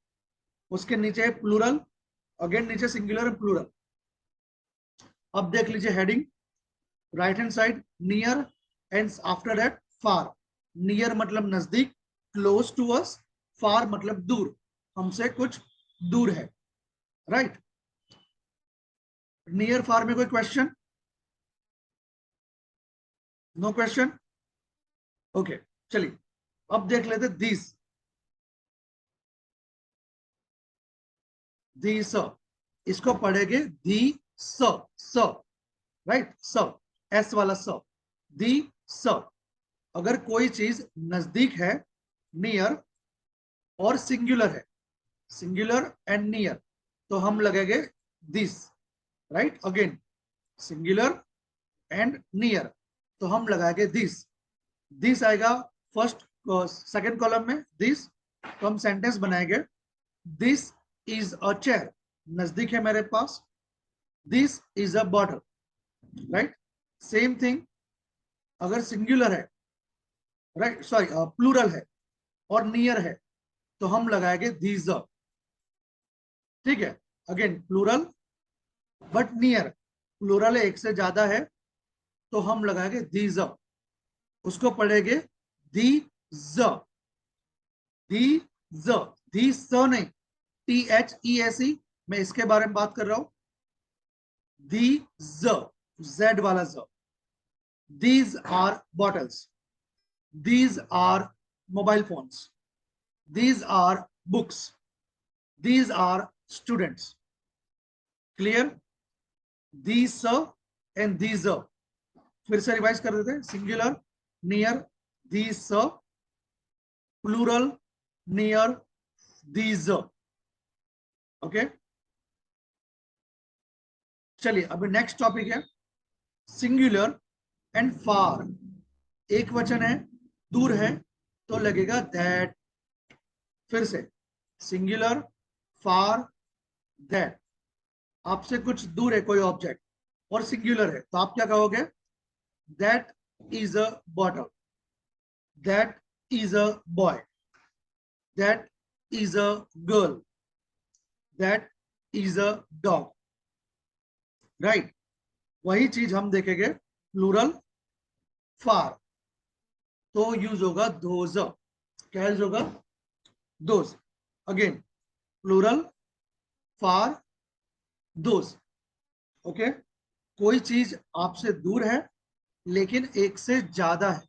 उसके नीचे प्लूरल, अगेन नीचे सिंगुलर एंड प्लूरल। अब देख लीजिए heading, right hand side near and after that far. Near मतलब नजदीक, क्लोज टू अस, फार मतलब दूर, हमसे कुछ दूर है, राइट। नियर फार में कोई क्वेश्चन? No question, okay. चलिए अब देख लेते दिस। दी स, इसको पढ़ेंगे दी स, राइट, स, एस वाला स, दी स। अगर कोई चीज नजदीक है, नियर, और सिंगुलर है, सिंगुलर एंड नियर, तो हम लगेंगे this, right. Again singular and near, तो हम लगाएंगे दिस। दिस आएगा फर्स्ट सेकंड कॉलम में, दिस, तो हम सेंटेंस बनाएंगे, दिस इज अ चेयर, नजदीक है मेरे पास, this is a bottle, right. Same thing अगर सिंगुलर है, राइट, सॉरी प्लूरल है और नियर है, तो हम लगाएंगे दीज, ठीक है। Again plural but near, plural एक से ज्यादा है, तो हम लगाएंगे दीज, उसको पढ़ेंगे दीज, दीज, दीज नहीं, THESE, मैं इसके बारे में बात कर रहा हूं, दीज, जेड वाला ज। These are bottles. These are mobile phones. These are books. These are students. Clear? These and these. फिर से रिवाइज कर देते हैं, singular near, these, plural near, these. Okay, चलिए अभी नेक्स्ट टॉपिक है सिंगुलर एंड फार। एक वचन है, दूर है, तो लगेगा दैट। फिर से सिंगुलर, फार, दैट। आपसे कुछ दूर है कोई ऑब्जेक्ट और सिंगुलर है, तो आप क्या कहोगे? That is a bottle, that is a boy, that is a girl, that is a dog, right. वही चीज हम देखेंगे प्लूरल, फार, तो यूज होगा दोज। क्या यूज होगा? Those. Again plural, far, those, okay. कोई चीज आपसे दूर है लेकिन एक से ज्यादा है,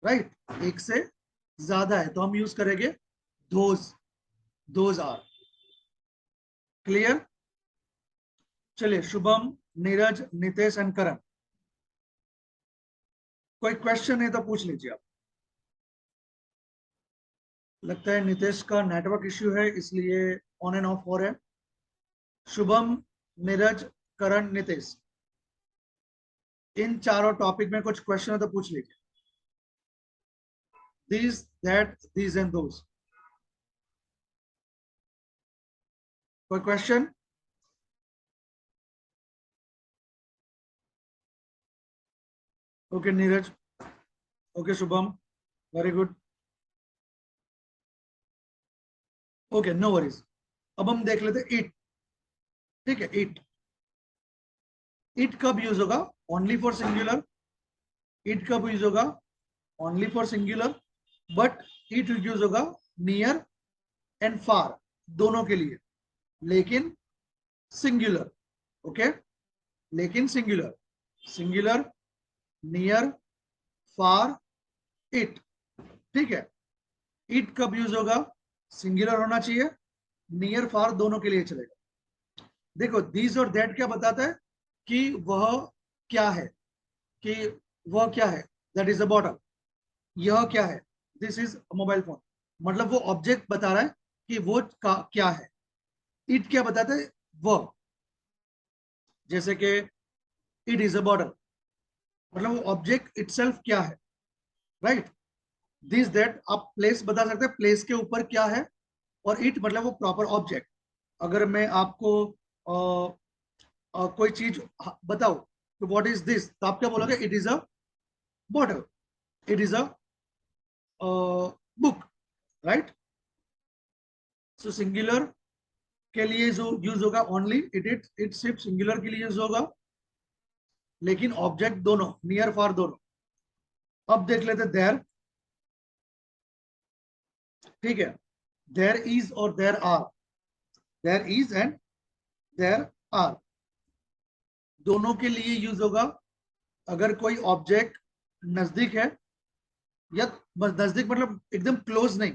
राइट, एक से ज्यादा है, तो हम यूज करेंगे दोज, दोज आर। क्लियर? चलिए शुभम, नीरज, नितेश एंड करण, कोई क्वेश्चन है तो पूछ लीजिए आप। लगता है नितेश का नेटवर्क इश्यू है, इसलिए ऑन एंड ऑफ हो रहा है। शुभम, नीरज, करण, नितेश, इन चारों टॉपिक में कुछ क्वेश्चन है तो पूछ लीजिए। These, that, these and those. कोई question? Okay Neeraj, okay Shubham, very good, okay no worries. अब हम देख लेते इट, ठीक है। इट, इट कब यूज होगा? Only for singular. इट कब यूज होगा? Only for singular, but it use होगा नियर एंड फार, दोनों के लिए, लेकिन सिंगुलर, ओके, लेकिन singular, singular, near, far, it, ठीक है। इट कब यूज होगा? सिंगुलर होना चाहिए, नियर फार दोनों के लिए चलेगा। देखो दीज और दैट क्या बताता है कि वह क्या है, कि वह क्या है, दैट इज अ बॉटल। यह क्या है? This is mobile phone. मतलब वो ऑब्जेक्ट बता रहा है कि वो क्या है। इट क्या बताता है? वह, जैसे कि इट इज अ बॉटल, मतलब वो ऑब्जेक्ट इटसेल्फ क्या है, राइट। दिस दैट, आप प्लेस बता सकते हैं, प्लेस के ऊपर क्या है, और इट मतलब वो प्रॉपर ऑब्जेक्ट। अगर मैं आपको कोई चीज बताओ तो व्हाट इज दिस, तो आप क्या बोलोगे, it is a bottle, it is a book, right. So singular के लिए जो यूज होगा ओनली, इट सिर्फ सिंगुलर के लिए यूज होगा, लेकिन ऑब्जेक्ट दोनों, नियर फार दोनों। अब देख लेते देयर, ठीक है, देयर इज और there are, there is and there are दोनों के लिए यूज होगा अगर कोई ऑब्जेक्ट नजदीक है, या बस नजदीक मतलब एकदम क्लोज नहीं,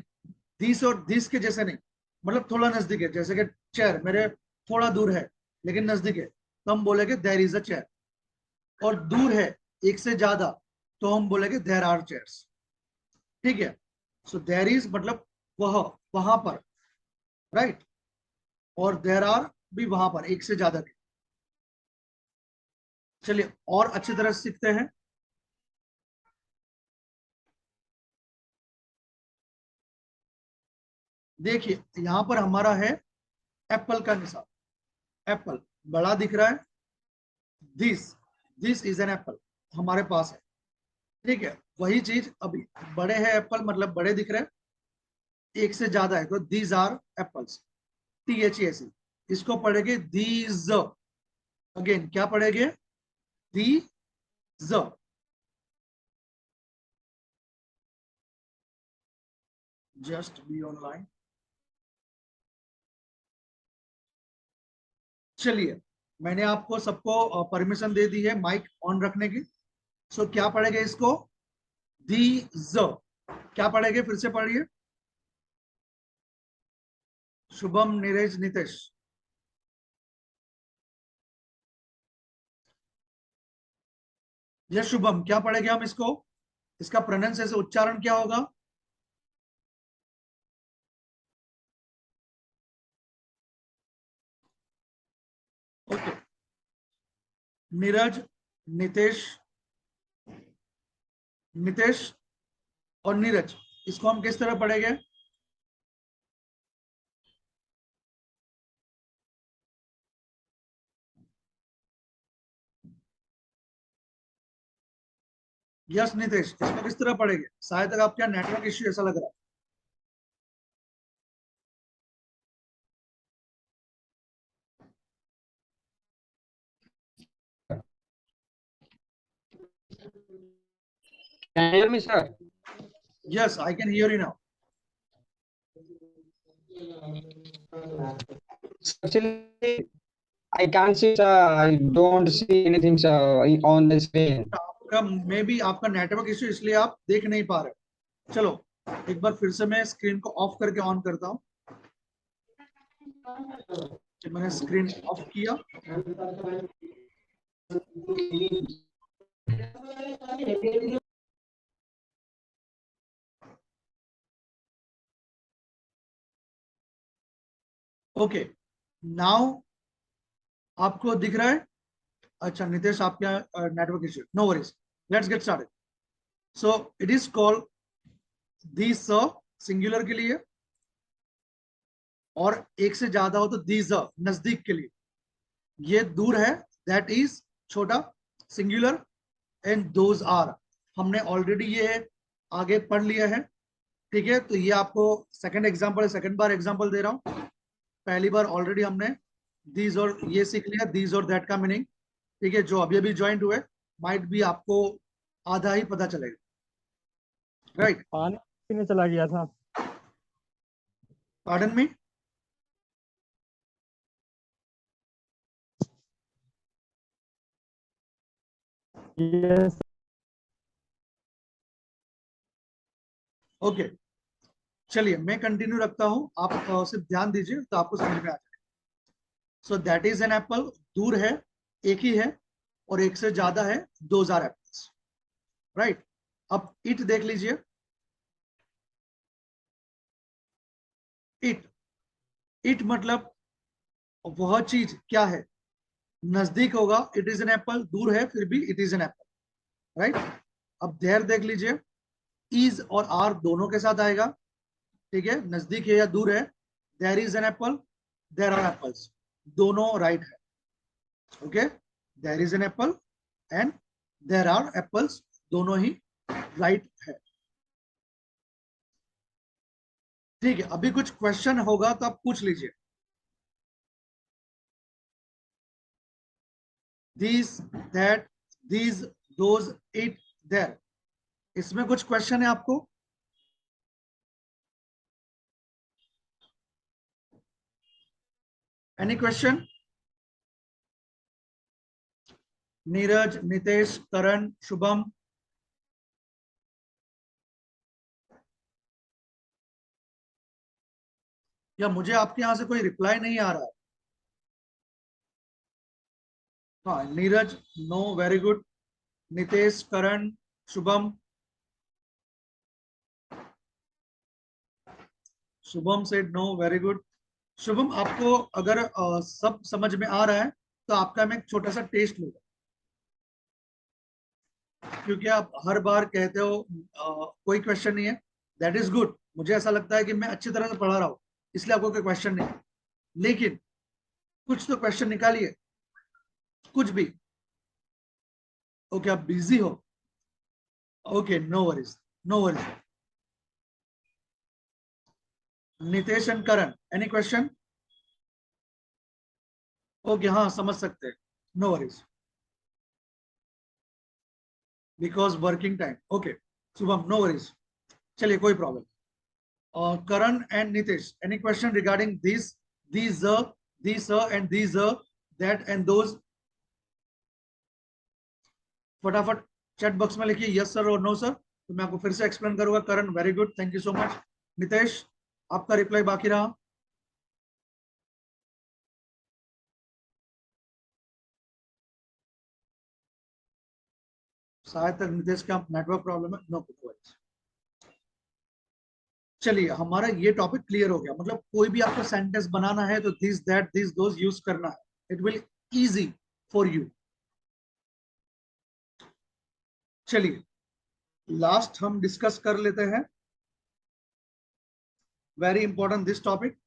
दिस और दिस के जैसे नहीं, मतलब थोड़ा नजदीक है, जैसे कि चेयर मेरे थोड़ा दूर है लेकिन नजदीक है, तो हम बोलेंगे देयर इज अ चेयर। और दूर है एक से ज्यादा, तो हम बोलेंगे देयर आर चेयर्स, ठीक है। सो देयर इज मतलब वह, वहां पर, राइट, और देयर आर भी वहां पर, एक से ज्यादा के। चलिए और अच्छी तरह से सीखते हैं। देखिए यहां पर हमारा है एप्पल का निशान, एप्पल बड़ा दिख रहा है, this this is an Apple हमारे पास है, ठीक है। वही चीज अभी बड़े हैं एप्पल, मतलब बड़े दिख रहे हैं, एक से ज्यादा है तो दीज आर एप्पल्स, THEC, इसको पढ़ेंगे दीज, अगेन क्या पढ़ेंगे, दीज। Just be online. चलिए मैंने आपको सबको परमिशन दे दी है माइक ऑन रखने की। सो क्या पढ़ेंगे इसको, दीज, क्या पढ़ेंगे, फिर से पढ़िए, शुभम, नीरज, नितेश। ये शुभम, क्या पढ़ेंगे हम इसको, इसका प्रोनाउंसिएशन उच्चारण क्या होगा, ओके। नीरज, नितेश, नितेश और नीरज, इसको हम किस तरह पढ़ेंगे, यस नितेश, इसको किस तरह पढ़ेंगे, शायद तक आपका नेटवर्क इश्यू ऐसा लग रहा है। Can you hear me, sir? Yes I can hear you now. Actually, I can't see, sir. I don't see anything, sir, on the screen. आपका मे बी आपका नेटवर्क इश्यू, इसलिए आप देख नहीं पा रहे। चलो एक बार फिर से मैं स्क्रीन को ऑफ करके ऑन करता हूँ। मैंने स्क्रीन ऑफ किया, ओके नाउ आपको दिख रहा है। अच्छा नितेश, आपका network issue, no worries, let's get started. So it is called this, singular के लिए, और एक से ज्यादा हो तो दीज, नजदीक के लिए। ये दूर है, दैट इज छोटा, सिंगुलर, एंड दोज आर, हमने ऑलरेडी ये आगे पढ़ लिया है, ठीक है। तो ये आपको सेकंड एग्जांपल है, सेकंड बार एग्जांपल दे रहा हूं। पहली बार ऑलरेडी हमने दीज और ये सीख लिया, दीज और दैट का मीनिंग, ठीक है। जो अभी अभी ज्वाइंट हुए माइट भी आपको आधा ही पता चलेगा, राइट। पानी पीने चला गया था। Pardon me, yes okay. चलिए मैं कंटिन्यू रखता हूं, आप सिर्फ ध्यान दीजिए तो आपको समझ में आ जाएगा। So that is an Apple, दूर है, एक ही है, और एक से ज्यादा है, दोज आर एप्पल्स, राइट। अब इट देख लीजिए, इट, इट मतलब वह चीज क्या है, नजदीक होगा इट इज एन एप्पल, दूर है फिर भी it is an Apple, right. अब देयर देख लीजिए, इज और आर दोनों के साथ आएगा, ठीक है, नजदीक है या दूर है. There is an apple, there are apples, दोनों राइट है. Okay, there is an apple and there are apples, दोनों ही राइट है. ठीक है, अभी कुछ क्वेश्चन होगा तो आप पूछ लीजिए. These, that, these, those, it, there, इसमें कुछ क्वेश्चन है आपको? Any question? नीरज, नितेश, करण, शुभम? या मुझे आपके यहां से कोई रिप्लाई नहीं आ रहा है? हाँ, Neeraj no, very good. Nitesh, Karan, Shubham? Shubham से नो, वेरी गुड. शुभम, आपको अगर सब समझ में आ रहा है तो आपका मैं एक छोटा सा टेस्ट लूंगा, क्योंकि आप हर बार कहते हो कोई क्वेश्चन नहीं है. दैट इज गुड, मुझे ऐसा लगता है कि मैं अच्छी तरह से पढ़ा रहा हूं, इसलिए आपको कोई क्वेश्चन नहीं है. लेकिन कुछ तो क्वेश्चन निकालिए, कुछ भी. ओके, आप बिजी हो? Okay, no worries, no worries. Nitesh and Karan, any question? Okay, हाँ समझ सकते हैं, no worries, because working time. Okay Shubham, no worries, चलिए कोई problem. Karan and Nitesh, any question regarding these, and these, that and those? फटाफट chat box में लिखिए yes sir और नो सर, तो मैं आपको फिर से एक्सप्लेन करूंगा. Karan, very good, thank you so much. Nitesh, आपका रिप्लाई बाकी रहा. शायद तक नितेश का नेटवर्क प्रॉब्लम है. नो कुछ. चलिए, हमारा ये टॉपिक क्लियर हो गया. मतलब कोई भी आपको सेंटेंस बनाना है तो this, that, this, those use करना है. It will easy for you. चलिए, लास्ट हम डिस्कस कर लेते हैं. Very important this topic.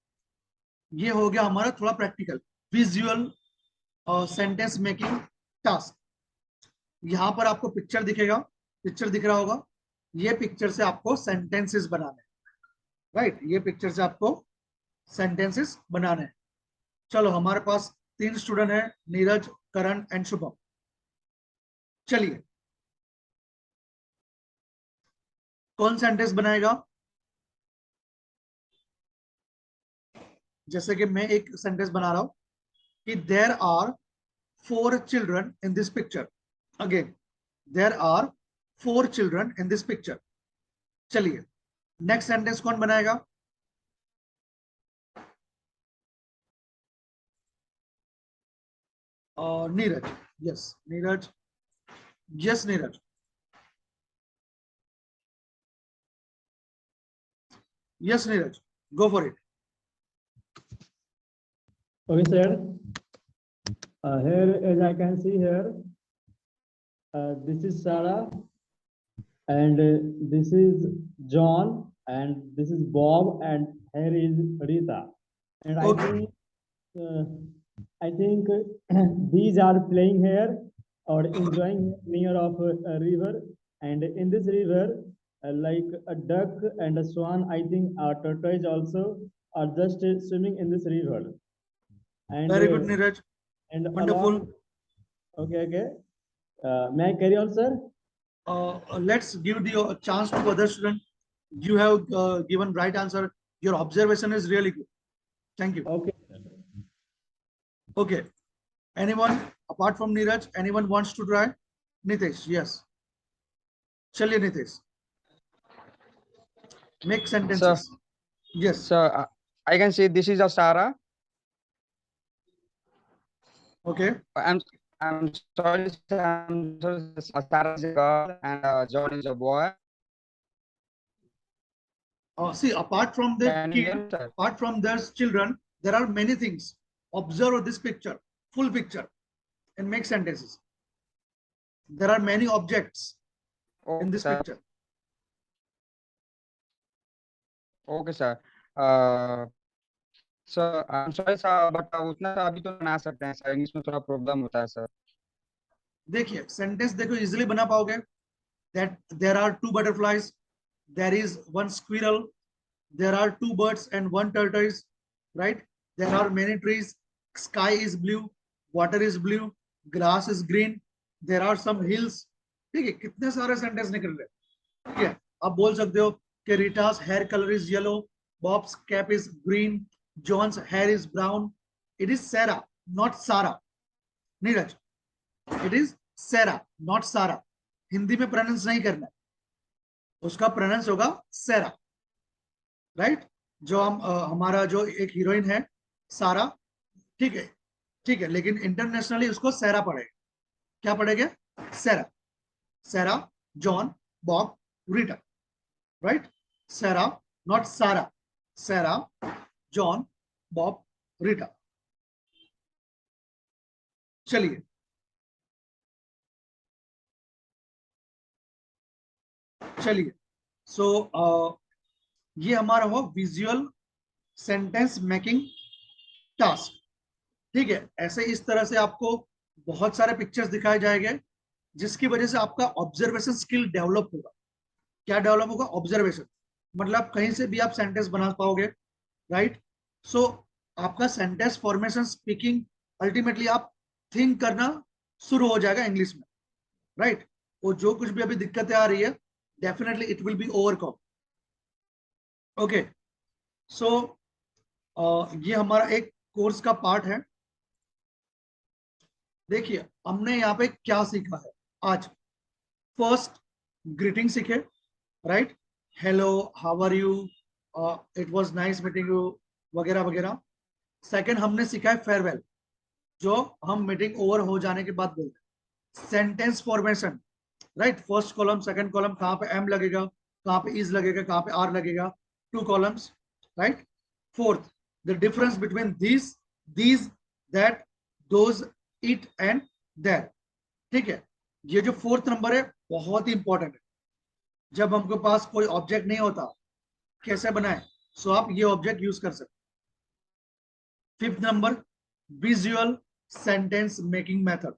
ये हो गया हमारा थोड़ा practical, visual sentence making task. यहां पर आपको पिक्चर दिखेगा, पिक्चर दिख रहा होगा. ये पिक्चर से आपको सेंटेंसेस बनाने हैं, राइट. ये पिक्चर से आपको सेंटेंसेस बनाने हैं. चलो, हमारे पास 3 स्टूडेंट हैं, नीरज, करण एंड शुभम. चलिए, कौन सेंटेंस बनाएगा? जैसे कि मैं एक सेंटेंस बना रहा हूं कि there are 4 children in this picture. Again, there are 4 children in this picture. चलिए, नेक्स्ट सेंटेंस कौन बनाएगा? Neeraj. Yes Neeraj, yes Neeraj, yes Neeraj, go for it. Okay, sir. Here, as I can see here, this is Sarah, and this is John, and this is Bob, and here is Rita. And Okay. I think these are playing here or enjoying near of a river, and in this river, like a duck and a swan, I think a tortoise also are just swimming in this river. And Very good, Neeraj. and Wonderful. along, okay. May I carry on, sir? Let's give the chance to other student. You have given right answer. Your observation is really good. Thank you. Okay. Okay. Anyone apart from Neeraj? Anyone wants to try? Nitesh, yes. Chaliye Nitesh. Make sentences. Yes. So I can see this is a Sarah. Okay. I'm sorry, Sarah is a girl and John is a boy. See, apart from the Can you hear kid, me, sir? apart from their children, there are many things. Observe this picture, full picture, and make sentences. There are many objects in Okay, this sir. picture. Okay sir. Sir I am sorry sir, but उतना सा अभी तो बना सकते हैं sir, English में थोड़ा problem होता है सर। देखिए सेंटेंस देखो इजिली बना पाओगे। That there are two butterflies, there is one squirrel, there are two birds and one tortoise, right? There are many trees, sky is blue, water is blue, grass is green, there are some hills। ठीक है, कितने सारे sentence निकल रहे हैं। ठीक है, आप बोल सकते हो कि रीटा's hair color is yellow, Bob's cap is green, John's hair is brown। it is Sarah, not Sarah। Neeraj, it is Sarah, not Sarah। Hindi में प्रोनाउंस नहीं करना है, उसका प्रोनाउंस होगा Sarah, राइट? जो हम हमारा जो एक हीरोइन है सारा, ठीक है, ठीक है, लेकिन इंटरनेशनली उसको सैरा पढ़ेगा। क्या पढ़ेगा? Saira. Saira, John, Bob, Rita, right? Saira, not Sara. Saira, John, Bob, Rita. चलिए, चलिए, सो ये हमारा हो विजुअल सेंटेंस मेकिंग टास्क। ठीक है, ऐसे इस तरह से आपको बहुत सारे पिक्चर्स दिखाए जाएंगे, जिसकी वजह से आपका ऑब्जर्वेशन स्किल डेवलप होगा। क्या डेवलप होगा? ऑब्जर्वेशन। मतलब कहीं से भी आप सेंटेंस बना पाओगे, राइट? सो आपका सेंटेंस फॉर्मेशन, स्पीकिंग, अल्टीमेटली आप थिंक करना शुरू हो जाएगा इंग्लिश में, राइट? और जो कुछ भी अभी दिक्कतें आ रही है, definitely it will be overcome. Okay, so ये हमारा एक कोर्स का पार्ट है। देखिए हमने यहाँ पे क्या सीखा है आज। फर्स्ट, ग्रीटिंग सीखे, right? Hello, how are you, it was nice meeting you, वगैरह वगैरह। सेकंड, हमने सीखा है फेयरवेल, जो हम मीटिंग ओवर हो जाने के बाद बोलते हैं। Sentence formation, right? First column, second column, कहाँ पे एम लगेगा, कहाँ पे इज लगेगा, कहाँ पे आर लगेगा, two columns, right? Fourth, the difference between these, that, those, it and there. ठीक है, ये जो फोर्थ नंबर है बहुत ही इंपॉर्टेंट है। जब हमके पास कोई ऑब्जेक्ट नहीं होता, कैसे बनाए? सो आप ये ऑब्जेक्ट यूज कर सकते। Fifth number, visual sentence making method,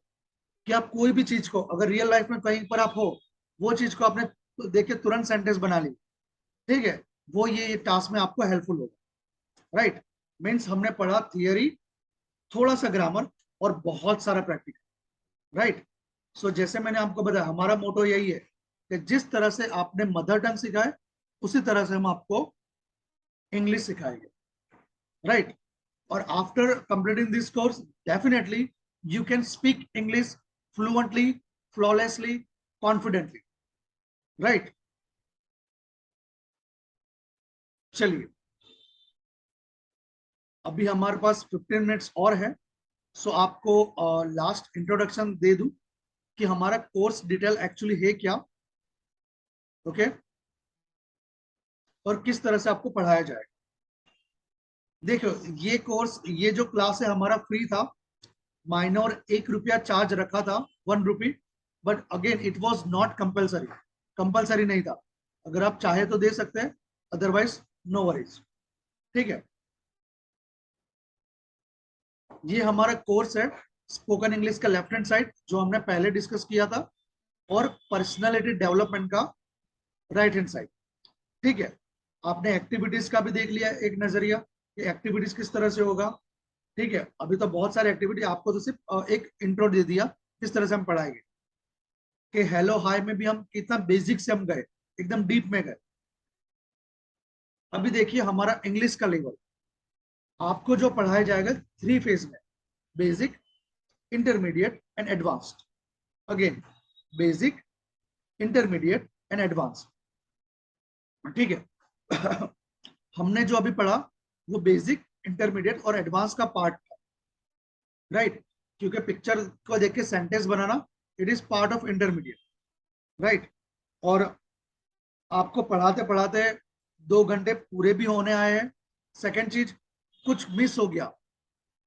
कि आप कोई भी चीज को, अगर रियल लाइफ में कहीं पर आप हो, वो चीज को आपने देख के तुरंत सेंटेंस बना ली। ठीक है, वो ये टास्क में आपको हेल्पफुल होगा, राइट? मीन्स हमने पढ़ा थियरी, थोड़ा सा ग्रामर और बहुत सारा प्रैक्टिकल, राइट? सो जैसे मैंने आपको बताया, हमारा मोटो यही है कि जिस तरह से आपने मदर टंग सिखाए, उसी तरह से हम आपको इंग्लिश सिखाएंगे, राइट? और after completing this course, definitely you can speak English fluently, flawlessly, confidently, right? चलिए, अभी हमारे पास 15 मिनट्स और है। सो आपको लास्ट इंट्रोडक्शन दे दूं कि हमारा कोर्स डिटेल एक्चुअली है क्या, ओके? और किस तरह से आपको पढ़ाया जाएगा। देखो, ये कोर्स, ये जो क्लास है हमारा फ्री था। माइनर 1 रुपया चार्ज रखा था, 1 rupee, but again it was not compulsory. Compulsory नहीं था, अगर आप चाहे तो दे सकते हैं, अदरवाइज नो वरीज। ठीक है, ये हमारा कोर्स है स्पोकन इंग्लिश का लेफ्ट हैंड साइड, जो हमने पहले डिस्कस किया था, और पर्सनालिटी डेवलपमेंट का राइट हैंड साइड। ठीक है, आपने एक्टिविटीज का भी देख लिया एक नजरिया कि एक्टिविटीज किस तरह से होगा। ठीक है, अभी तो बहुत सारे एक्टिविटी, आपको तो सिर्फ एक इंट्रो दे दिया किस तरह से हम पढ़ाएंगे। कि हेलो हाय में भी हम कितना बेसिक से हम गए, एकदम डीप में गए। अभी देखिए हमारा इंग्लिश का लेवल, आपको जो पढ़ाया जाएगा 3 फेज में, basic, intermediate and advanced. Again basic, intermediate and advanced. ठीक है हमने जो अभी पढ़ा वो बेसिक, इंटरमीडिएट और एडवांस का पार्ट था, राइट? क्योंकि पिक्चर को देख के sentence banana, it is part of intermediate, right? और आपको पढ़ाते पढ़ाते 2 घंटे पूरे भी होने आए हैं। सेकेंड चीज, कुछ मिस हो गया,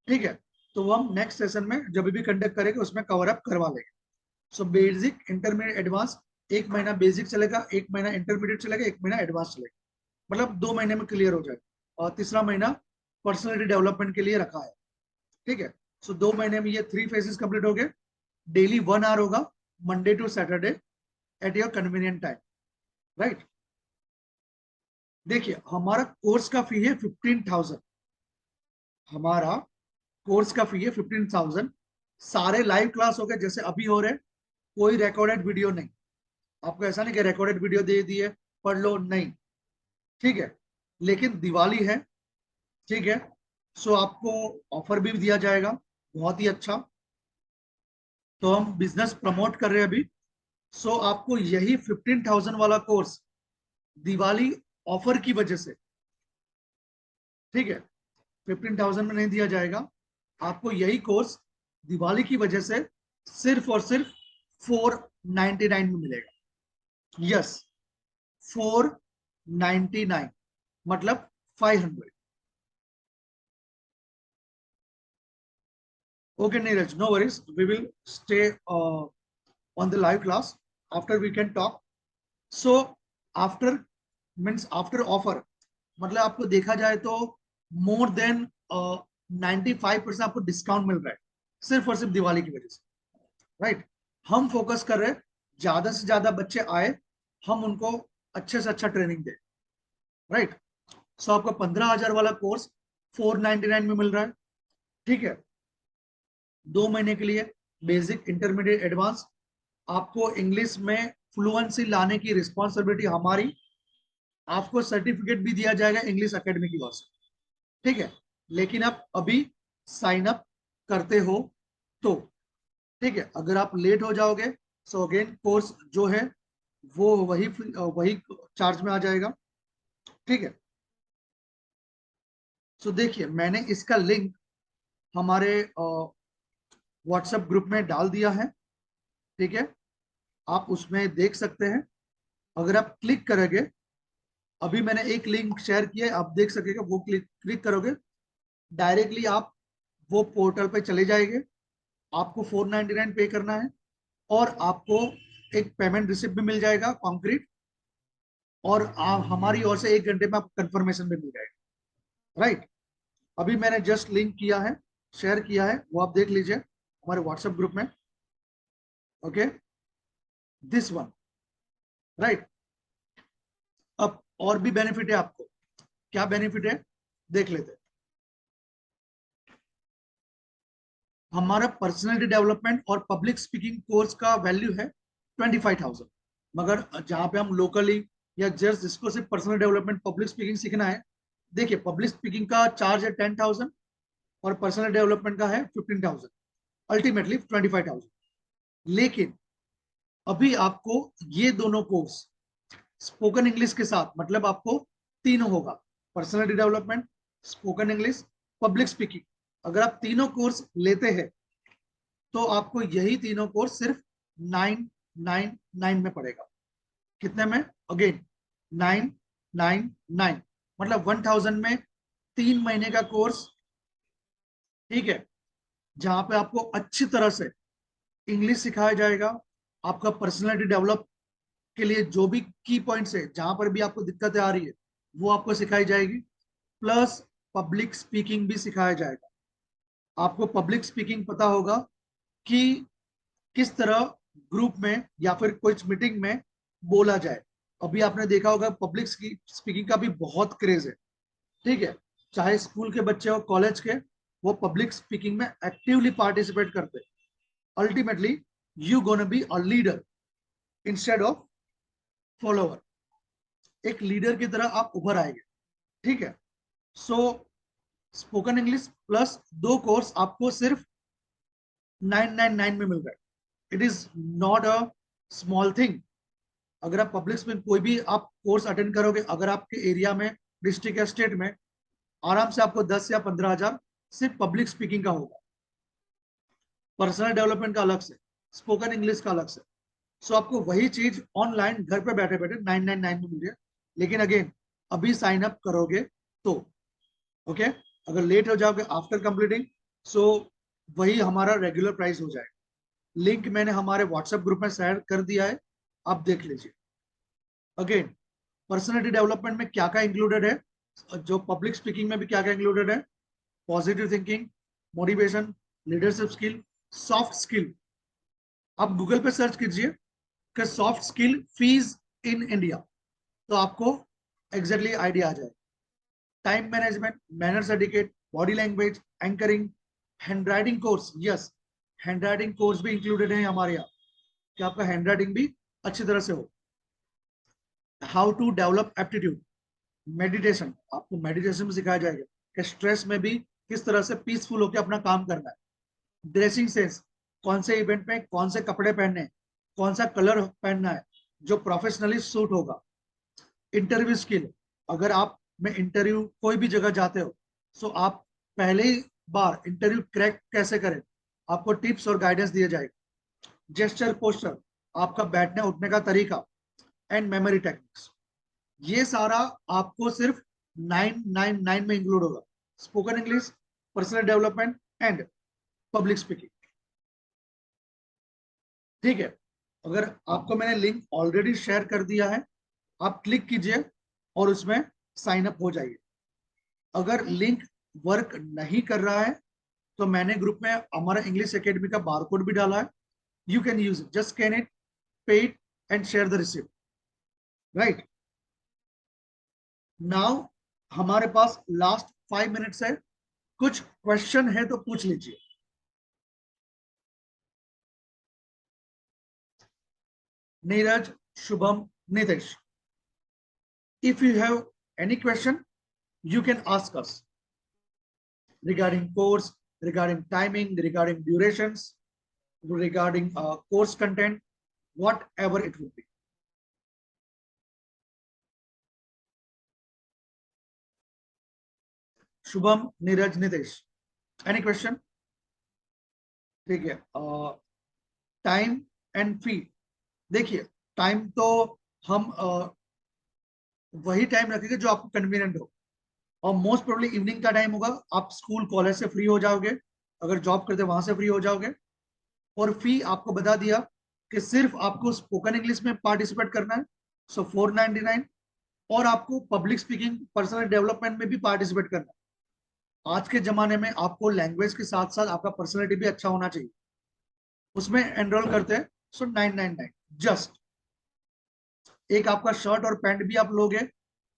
ठीक है, तो वो हम नेक्स्ट सेशन में जब भी कंडक्ट करेंगे उसमें कवर अप करवा लेंगे। सो बेसिक, इंटरमीडिएट, एडवांस, 1 महीना बेसिक चलेगा, 1 महीना इंटरमीडिएट चलेगा, 1 महीना एडवांस चलेगा। मतलब 2 महीने में क्लियर हो जाएगा, और तीसरा महीना पर्सनैलिटी डेवलपमेंट के लिए रखा है, ठीक है। सो 2 महीने में ये 3 फेजेस कंप्लीट हो गए। डेली 1 आवर होगा, Monday to Saturday at your convenient time, right. देखिए हमारा कोर्स का फी है 15,000, हमारा कोर्स का फी है 15,000। सारे लाइव क्लास हो गए जैसे अभी हो रहे, कोई रिकॉर्डेड वीडियो नहीं। आपको ऐसा नहीं कि रिकॉर्डेड वीडियो दे दिए पढ़ लो, नहीं, ठीक है। लेकिन दिवाली है, ठीक है, सो आपको ऑफर भी दिया जाएगा बहुत ही अच्छा। तो हम बिजनेस प्रमोट कर रहे हैं अभी। सो आपको यही 15,000 वाला कोर्स दिवाली ऑफर की वजह से, ठीक है, 15,000 में नहीं दिया जाएगा आपको। यही कोर्स दिवाली की वजह से सिर्फ और सिर्फ 499 में मिलेगा। यस, 499 मतलब 500। Okay, Neeraj, no worries. We will stay on the live class. After we can talk. So after means after offer, मतलब आपको देखा जाए तो मोर देन 95% आपको डिस्काउंट मिल रहा है सिर्फ और सिर्फ दिवाली की वजह से, राइट। हम फोकस कर रहे हैं ज्यादा से ज्यादा बच्चे आए, हम उनको अच्छे से अच्छा ट्रेनिंग दें, राइट। सो आपका 15,000 वाला कोर्स 499 में मिल रहा है, ठीक है। 2 महीने के लिए बेसिक, इंटरमीडिएट, एडवांस। आपको इंग्लिश में फ्लुएंसी लाने की रिस्पॉन्सिबिलिटी हमारी। आपको सर्टिफिकेट भी दिया जाएगा इंग्लिश एकेडमी की ओर से, ठीक है। लेकिन आप अभी साइन अप करते हो तो, ठीक है। अगर आप लेट हो जाओगे सो अगेन कोर्स जो है वो वही चार्ज में आ जाएगा, ठीक है। सो देखिए मैंने इसका लिंक हमारे व्हाट्सएप ग्रुप में डाल दिया है, ठीक है। आप उसमें देख सकते हैं। अगर आप क्लिक करोगे, अभी मैंने एक लिंक शेयर किया है, आप देख सकेगा, वो क्लिक करोगे डायरेक्टली आप वो पोर्टल पे चले जाएंगे। आपको 499 पे करना है और आपको एक पेमेंट रिसिप्ट भी मिल जाएगा कॉन्क्रीट, और आप हमारी ओर से 1 घंटे में आपको कंफर्मेशन भी मिल जाएगा, राइट। अभी मैंने जस्ट लिंक किया है, शेयर किया है, वो आप देख लीजिए हमारे व्हाट्सएप ग्रुप में। Okay, this one, right. अब और भी बेनिफिट है आपको। क्या बेनिफिट है देख लेते हैं। हमारा पर्सनालिटी डेवलपमेंट और पब्लिक स्पीकिंग कोर्स का वैल्यू है 25,000, मगर जहां पे हम लोकली या जस्ट जिसको सिर्फ पर्सनल डेवलपमेंट पब्लिक स्पीकिंग सीखना है, देखिए पब्लिक स्पीकिंग का चार्ज है 10,000 और पर्सनल डेवलपमेंट का है 15,000, अल्टीमेटली 25,000। लेकिन अभी आपको ये दोनों कोर्स स्पोकन इंग्लिश के साथ, मतलब आपको तीनों होगा, personality development, spoken English, public speaking. अगर आप तीनों कोर्स लेते हैं तो आपको यही तीनों कोर्स सिर्फ 999 में पड़ेगा। कितने में? अगेन 999, मतलब 1000 में 3 महीने का कोर्स, ठीक है, जहां पे आपको अच्छी तरह से इंग्लिश सिखाया जाएगा। आपका पर्सनैलिटी डेवलप के लिए जो भी की पॉइंट्स है, जहां पर भी आपको दिक्कतें आ रही है, वो आपको सिखाई जाएगी। प्लस पब्लिक स्पीकिंग भी सिखाया जाएगा। आपको पब्लिक स्पीकिंग पता होगा कि किस तरह ग्रुप में या फिर कुछ मीटिंग में बोला जाए। अभी आपने देखा होगा पब्लिक स्पीकिंग का भी बहुत क्रेज है, ठीक है। चाहे स्कूल के बच्चे हो, कॉलेज के, वो पब्लिक स्पीकिंग में एक्टिवली पार्टिसिपेट करते हैं। Ultimately you gonna be a leader instead of follower. एक लीडर की तरह आप उभर आएंगे, ठीक है। सो स्पोकन इंग्लिश प्लस 2 कोर्स आपको सिर्फ 999 में मिल रहा है। It is not a small thing. अगर आप पब्लिक में कोई भी आप कोर्स अटेंड करोगे, अगर आपके एरिया में, डिस्ट्रिक्ट या स्टेट में, आराम से आपको 10 या 15,000 सिर्फ पब्लिक स्पीकिंग का होगा। पर्सनल डेवलपमेंट का अलग से, स्पोकन इंग्लिश का अलग से। सो आपको वही चीज ऑनलाइन घर पे बैठे बैठे 999 में मिल रही है। लेकिन अगेन अभी साइन अप करोगे तो, ओके। अगर लेट हो जाओगे आफ्टर कंप्लीटिंग, सो वही हमारा रेगुलर प्राइस हो जाएगा। लिंक मैंने हमारे व्हाट्सएप ग्रुप में शेयर कर दिया है, आप देख लीजिए। अगेन पर्सनालिटी डेवलपमेंट में क्या क्या इंक्लूडेड है, जो पब्लिक स्पीकिंग में भी क्या क्या इंक्लूडेड है, positive thinking, motivation, leadership skill, soft skill. आप गूगल पे सर्च कीजिए कि soft skill fees in India, तो आपको एग्जैक्टली आइडिया आ जाए। Time management, manners etiquette, body language, anchoring, handwriting course, yes handwriting course भी इंक्लूडेड है हमारे यहाँ, कि आपका हैंडराइटिंग भी अच्छी तरह से हो। How to develop aptitude, meditation, आपको मेडिटेशन में सिखाया जाएगा कि स्ट्रेस में भी किस तरह से पीसफुल होकर अपना काम करना है। ड्रेसिंग सेंस, कौन से इवेंट में कौन से कपड़े पहनने हैं, कौन सा कलर पहनना है जो प्रोफेशनली सूट होगा। इंटरव्यू स्किल, अगर आप में इंटरव्यू कोई भी जगह जाते हो, सो आप पहले ही बार इंटरव्यू क्रैक कैसे करें, आपको टिप्स और गाइडेंस दिए जाएगा। जेस्चर, पोस्चर, आपका बैठने उठने का तरीका, एंड मेमोरी टेक्निक्स, ये सारा आपको सिर्फ 999 में इंक्लूड होगा। Spoken English, personal development and public speaking. ठीक है, अगर आपको मैंने लिंक ऑलरेडी शेयर कर दिया है, आप क्लिक कीजिए और उसमें साइन अप हो जाइए। अगर लिंक वर्क नहीं कर रहा है तो मैंने ग्रुप में हमारा इंग्लिश एकेडमी का बारकोड भी डाला है, you can use it, just scan it, pay it and share the receipt, right. Now हमारे पास लास्ट 5 मिनट्स है, कुछ क्वेश्चन है तो पूछ लीजिए। Neeraj, Shubham, Nitesh, if you have any question you can ask us regarding course, regarding timing, regarding durations, regarding course content, whatever it would be. Shubham, Neeraj, Nitesh, any question? ठीक है, टाइम एंड फी, देखिए time तो हम वही time रखेंगे जो आपको convenient हो, और मोस्ट प्रोबेबली इवनिंग का टाइम होगा, आप स्कूल कॉलेज से फ्री हो जाओगे, अगर जॉब करते वहां से फ्री हो जाओगे। और फी आपको बता दिया कि सिर्फ आपको स्पोकन इंग्लिश में पार्टिसिपेट करना है, सो 499, और आपको पब्लिक स्पीकिंग, पर्सनल डेवलपमेंट में भी पार्टिसिपेट करना है। आज के जमाने में आपको लैंग्वेज के साथ साथ आपका पर्सनैलिटी भी अच्छा होना चाहिए, उसमें एनरोल करते हैं, सो 999 जस्ट। एक आपका शर्ट और पैंट भी आप लोगे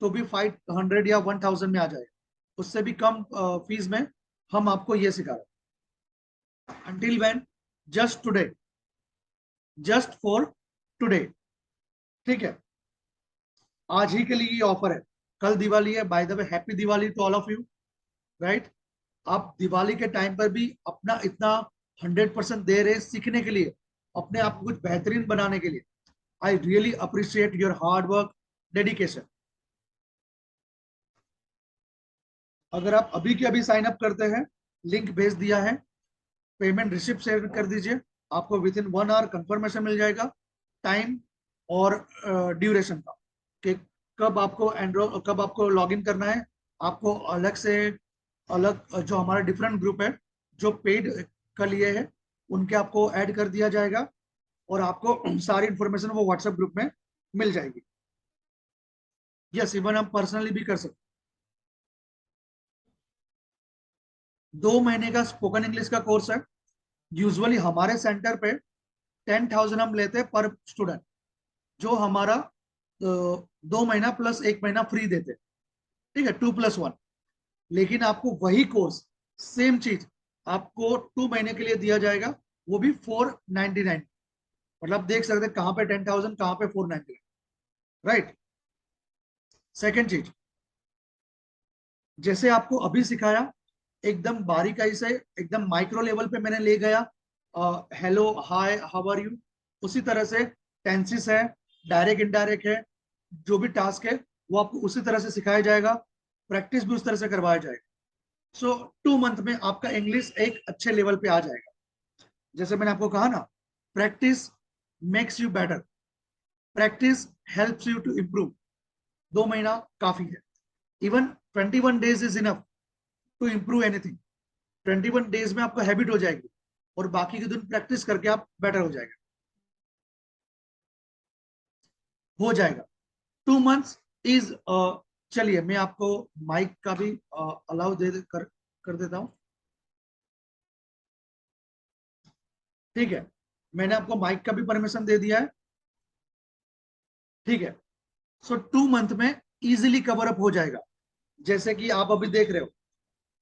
तो भी 500 या 1000 में आ जाएगा, उससे भी कम फीस में हम आपको ये सिखा रहे हैं। Until when, just today, just for today, ठीक है, आज ही के लिए ये ऑफर है, कल दिवाली है, by the way happy Diwali to all of you, right. आप दिवाली के टाइम पर भी अपना इतना 100% दे रहे सीखने के लिए, अपने आप को कुछ बेहतरीन बनाने के लिए। I really appreciate your hard work, dedication. अगर आप अभी के अभी साइन अप करते हैं, लिंक भेज दिया है, पेमेंट रिसिप्ट शेयर कर दीजिए, आपको विद इन 1 आवर कंफर्मेशन मिल जाएगा, टाइम और ड्यूरेशन का, कि कब आपको एनरोल, कब आपको लॉगिन करना है। आपको अलग से, अलग जो हमारा डिफरेंट ग्रुप है जो पेड का लिए है, उनके आपको ऐड कर दिया जाएगा, और आपको सारी इंफॉर्मेशन वो व्हाट्सएप ग्रुप में मिल जाएगी। यस, इवन हम पर्सनली भी कर सकते। 2 महीने का स्पोकन इंग्लिश का कोर्स है, यूजुअली हमारे सेंटर पे 10,000 हम लेते हैं पर स्टूडेंट, जो हमारा 2 महीना प्लस 1 महीना फ्री देते, ठीक है, 2+1। लेकिन आपको वही कोर्स, सेम चीज आपको 2 महीने के लिए दिया जाएगा, वो भी 499। मतलब देख सकते हैं कहां पे 10,000, कहां पे 499, राइट। सेकेंड चीज, जैसे आपको अभी सिखाया, एकदम बारीकाई से, एकदम माइक्रो लेवल पे मैंने ले गया, hello, hi, how are you, उसी तरह से टेंसेस है, डायरेक्ट इनडायरेक्ट है, जो भी टास्क है वो आपको उसी तरह से सिखाया जाएगा, प्रैक्टिस भी उस तरह से करवाया जाएगा। सो 2 मंथ में आपका इंग्लिश एक अच्छे लेवल पे आ जाएगा। जैसे मैंने आपको कहा ना, practice makes you better, practice helps you to improve. 2 महीना काफी है, even 21 days is enough to improve anything. 21 days में आपको हैबिट हो जाएगी, और बाकी के दिन प्रैक्टिस करके आप बेटर हो जाएगा। 2 मंथ्स इज चलिए मैं आपको माइक का भी अलाउ कर देता हूं। ठीक है, मैंने आपको माइक का भी परमिशन दे दिया है। ठीक है, सो 2 मंथ में इजीली कवर अप हो जाएगा। जैसे कि आप अभी देख रहे हो,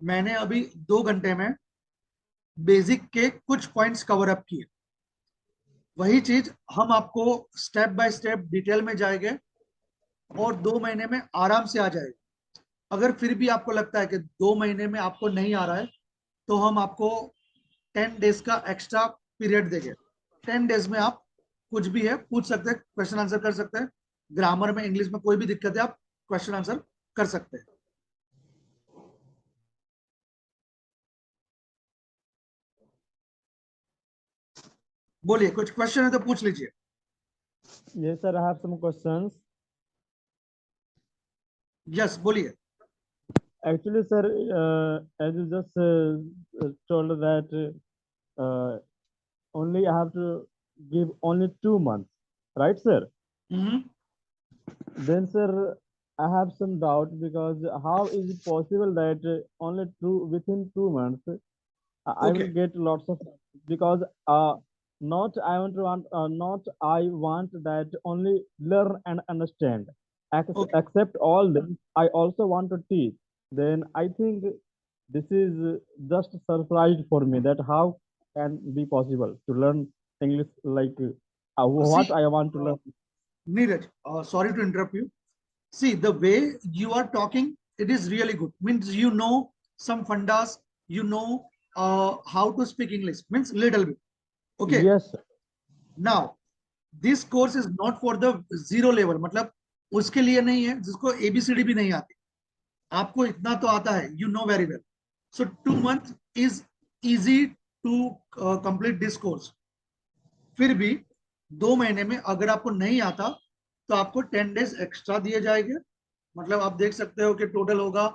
मैंने अभी 2 घंटे में बेसिक के कुछ पॉइंट्स कवर अप किए। वही चीज हम आपको स्टेप बाय स्टेप डिटेल में जाएंगे और 2 महीने में आराम से आ जाएगा। अगर फिर भी आपको लगता है कि 2 महीने में आपको नहीं आ रहा है, तो हम आपको 10 डेज का एक्स्ट्रा पीरियड देंगे। 10 डेज में आप कुछ भी है पूछ सकते हैं, क्वेश्चन आंसर कर सकते हैं। ग्रामर में, इंग्लिश में कोई भी दिक्कत है, आप क्वेश्चन आंसर कर सकते हैं। बोलिए, कुछ क्वेश्चन है तो पूछ लीजिए। Yes, sir. I have some questions. Yes, बोलिए। Actually, sir, as you just told that only I have to give only 2 months, right, sir? Hmm, Then, sir, I have some doubt because how is it possible that only within 2 months I Okay. will get lots of, because not I not I want that only learn and understand. Okay. Accept all this. I also want to teach. Then I think this is just surprised for me that how can be possible to learn English like what See, I want to learn. Neeraj, sorry to interrupt you. See, the way you are talking, it is really good. Means you know some fundas, you know how to speak English. Means little bit. Okay. Yes, sir. Now, this course is not for the zero level. मतलब उसके लिए नहीं है जिसको ABCD भी नहीं आती। आपको इतना तो आता है, you know very well. So 2 months is easy to complete this course. फिर भी 2 महीने में अगर आपको नहीं आता तो आपको 10 डेज एक्स्ट्रा दिए जाएंगे। मतलब आप देख सकते हो कि टोटल होगा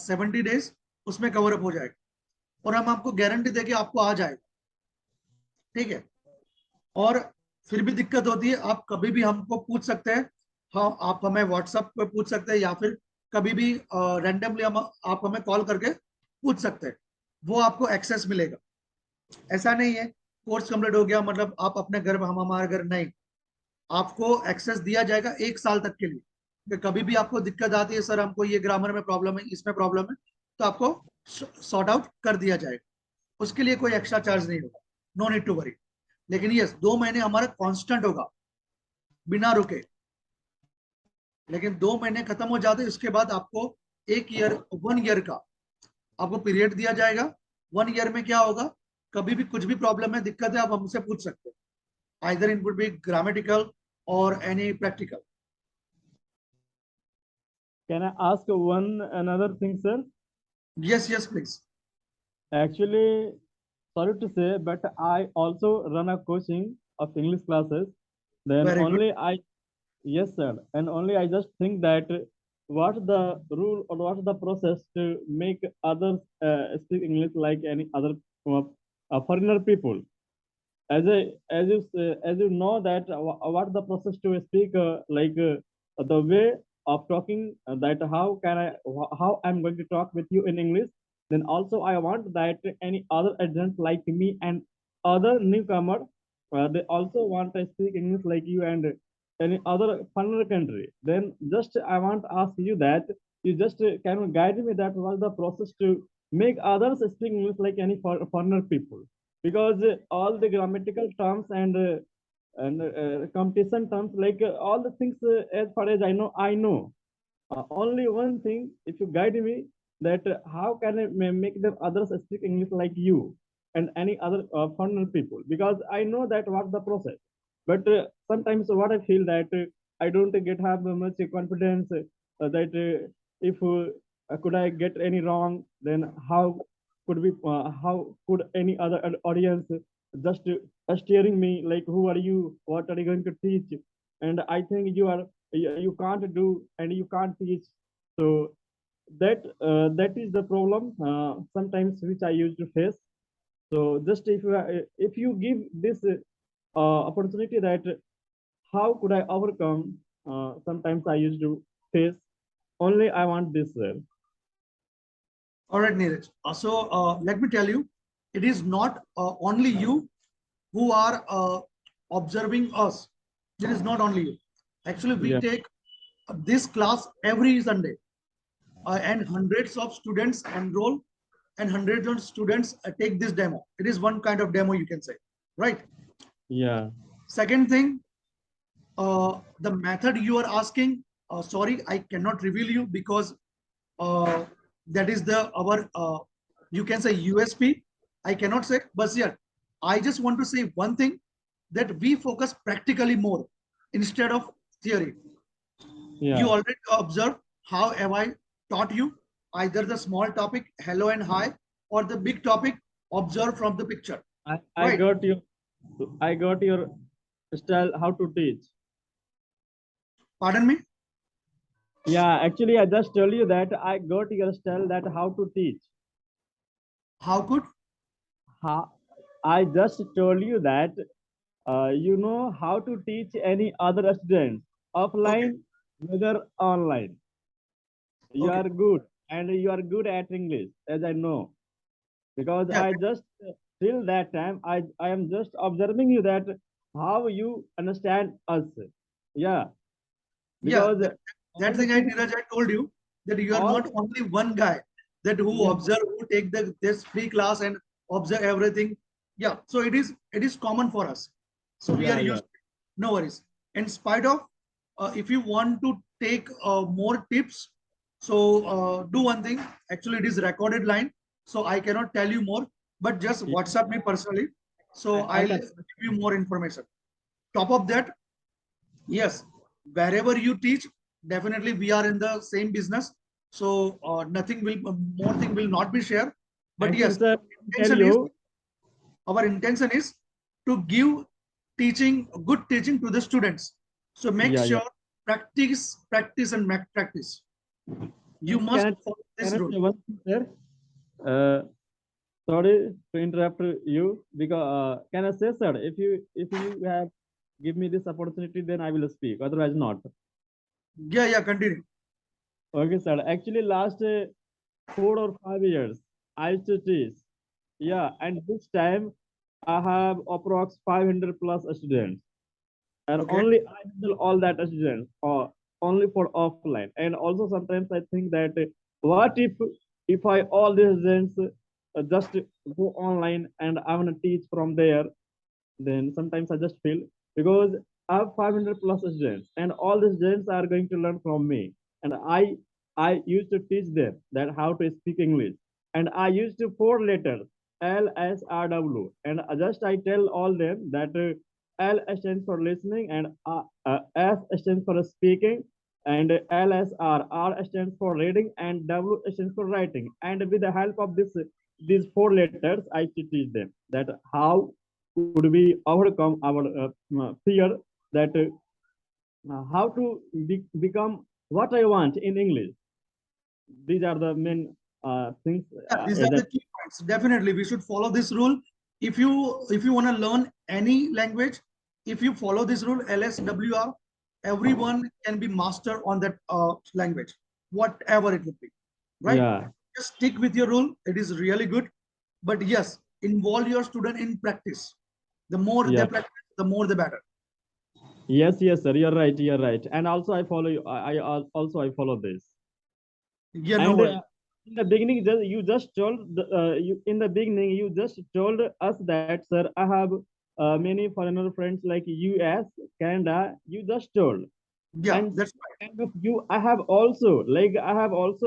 70 डेज, उसमें कवर अप हो जाएगा और हम आपको गारंटी देके आपको आ जाएगा। ठीक है, और फिर भी दिक्कत होती है, आप कभी भी हमको पूछ सकते हैं। हाँ, आप हमें व्हाट्सएप पे पूछ सकते हैं या फिर कभी भी रैंडमली हम आप हमें कॉल करके पूछ सकते हैं, वो आपको एक्सेस मिलेगा। ऐसा नहीं है कोर्स कंप्लीट हो गया मतलब आप अपने घर में, हम हमारे घर नहीं। आपको एक्सेस दिया जाएगा 1 साल तक के लिए कि कभी भी आपको दिक्कत आती है, सर हमको ये ग्रामर में प्रॉब्लम है, इसमें प्रॉब्लम है, तो आपको सॉर्ट आउट कर दिया जाएगा। उसके लिए कोई एक्स्ट्रा चार्ज नहीं होगा, नो नीड टू वरी। लेकिन यस, 2 महीने हमारा कांस्टेंट होगा बिना रुके। लेकिन 2 महीने खत्म हो जाते, उसके बाद आपको 1 ईयर 1 ईयर का आपको पीरियड दिया जाएगा। 1 ईयर में क्या होगा, कभी भी कुछ भी प्रॉब्लम है, दिक्कत है, आप हमसे पूछ सकते हैं। either it would be grammatical or any practical. Can I ask one another thing, sir? Yes, yes, please. Actually, sorry to say, but I also run a coaching of English classes. Then Very good. only I, yes, sir, and only I just think that what the rule or what the process to make others speak English like any other foreigner people. As you know that what the process to speak the way of talking that how I'm going to talk with you in English. Then also I want that any other agents like me and other newcomer they also want to speak English like you and any other foreign country. Then just I want to ask you that you just can guide me that was the process to make others speak English like any foreigner people, because all the grammatical terms and competition terms like all the things as far as I know only one thing, if you guide me that how can I make them others speak English like you and any other foreigner people, because I know that what the process, but sometimes what I feel that I don't get have much confidence that if could I get any wrong, then how could any other audience just steering me like who are you, what are you going to teach, and I think you can't do and you can't teach. So that is the problem sometimes which I used to face. So just if you give this opportunity that how could I overcome, sometimes I used to face. Only I want this, sir. All right, Neeraj. Let me tell you, it is not only you who are observing us. It is not only you. Actually, we Yeah. take this class every Sunday, and hundreds of students enroll, and hundreds of students take this demo. It is one kind of demo, you can say, right? Yeah. Second thing, the method you are asking, sorry, I cannot reveal you because that is our you can say USP. I cannot say, but yeah, I just want to say one thing, that we focus practically more instead of theory. Yeah. You already observed how have I taught you either the small topic hello and hi, or the big topic observe from the picture, I right? got your style how to teach. Pardon me. Yeah, actually, I just tell you that I got your style that how to teach. How could? How I just told you that you know how to teach any other student Okay. offline, whether online. You Okay. are good and you are good at English, as I know, because Yeah. I just till that time I am just observing you that how you understand us. Yeah, Yeah. because That all the thing things, Neeraj, I told you that you are all not only one guy that who yeah, observe, who take this free class and observe everything. Yeah. So it is common for us. So we are yeah, used to it. No worries. In spite of, if you want to take more tips, so do one thing. Actually, it is recorded line, so I cannot tell you more. But just yeah. WhatsApp me personally, so I I'll can. give you more information. Top of that, yes, wherever you teach, definitely we are in the same business. So nothing will, more thing will not be shared. But Actually, yes, sir, tell intention is, you. our intention is to give teaching, good teaching to the students. So make Yeah, yeah. sure practice, practice, and make practice. You must follow Can this I rule. say one thing, sir? Uh, Sorry to interrupt you because can I say, sir, if you have give me this opportunity, then I will speak. Otherwise, not. Yeah, yeah, continue. Okay, sir. Actually, last 4 or 5 years, I used to teach. Yeah, and this time I have approx 500 plus students, and Okay. only I handle all that students, or only for offline. And also sometimes I think that what if I all these students just go online and I want to teach from there, then sometimes I just feel because I have 500 plus students and all the students are going to learn from me. And I used to teach them that how to speak English. And I used to 4 letters LSRW. And just I tell all them that L stands for listening and S stands for speaking and LSR stands for reading and W stands for writing. And with the help of these 4 letters, I teach them that how could we overcome our fear that how to become what I want in English. These are the main things Yeah, these are that the key points. Definitely, we should follow this rule. If you want to learn any language, if you follow this rule, LSWR, everyone can be master on that language, whatever it would be, right? yeah. Just stick with your rule. It is really good. But yes, involve your student in practice. The more they Yeah. practice, the more the better. Yes, sir, you're right, and also I follow you. Also I follow this. Yeah, no And worry. in the beginning, you just told in the beginning you just told us that, sir, I have many foreigner friends like US, Canada. You just told, Yeah, and that's right. kind of you, I have also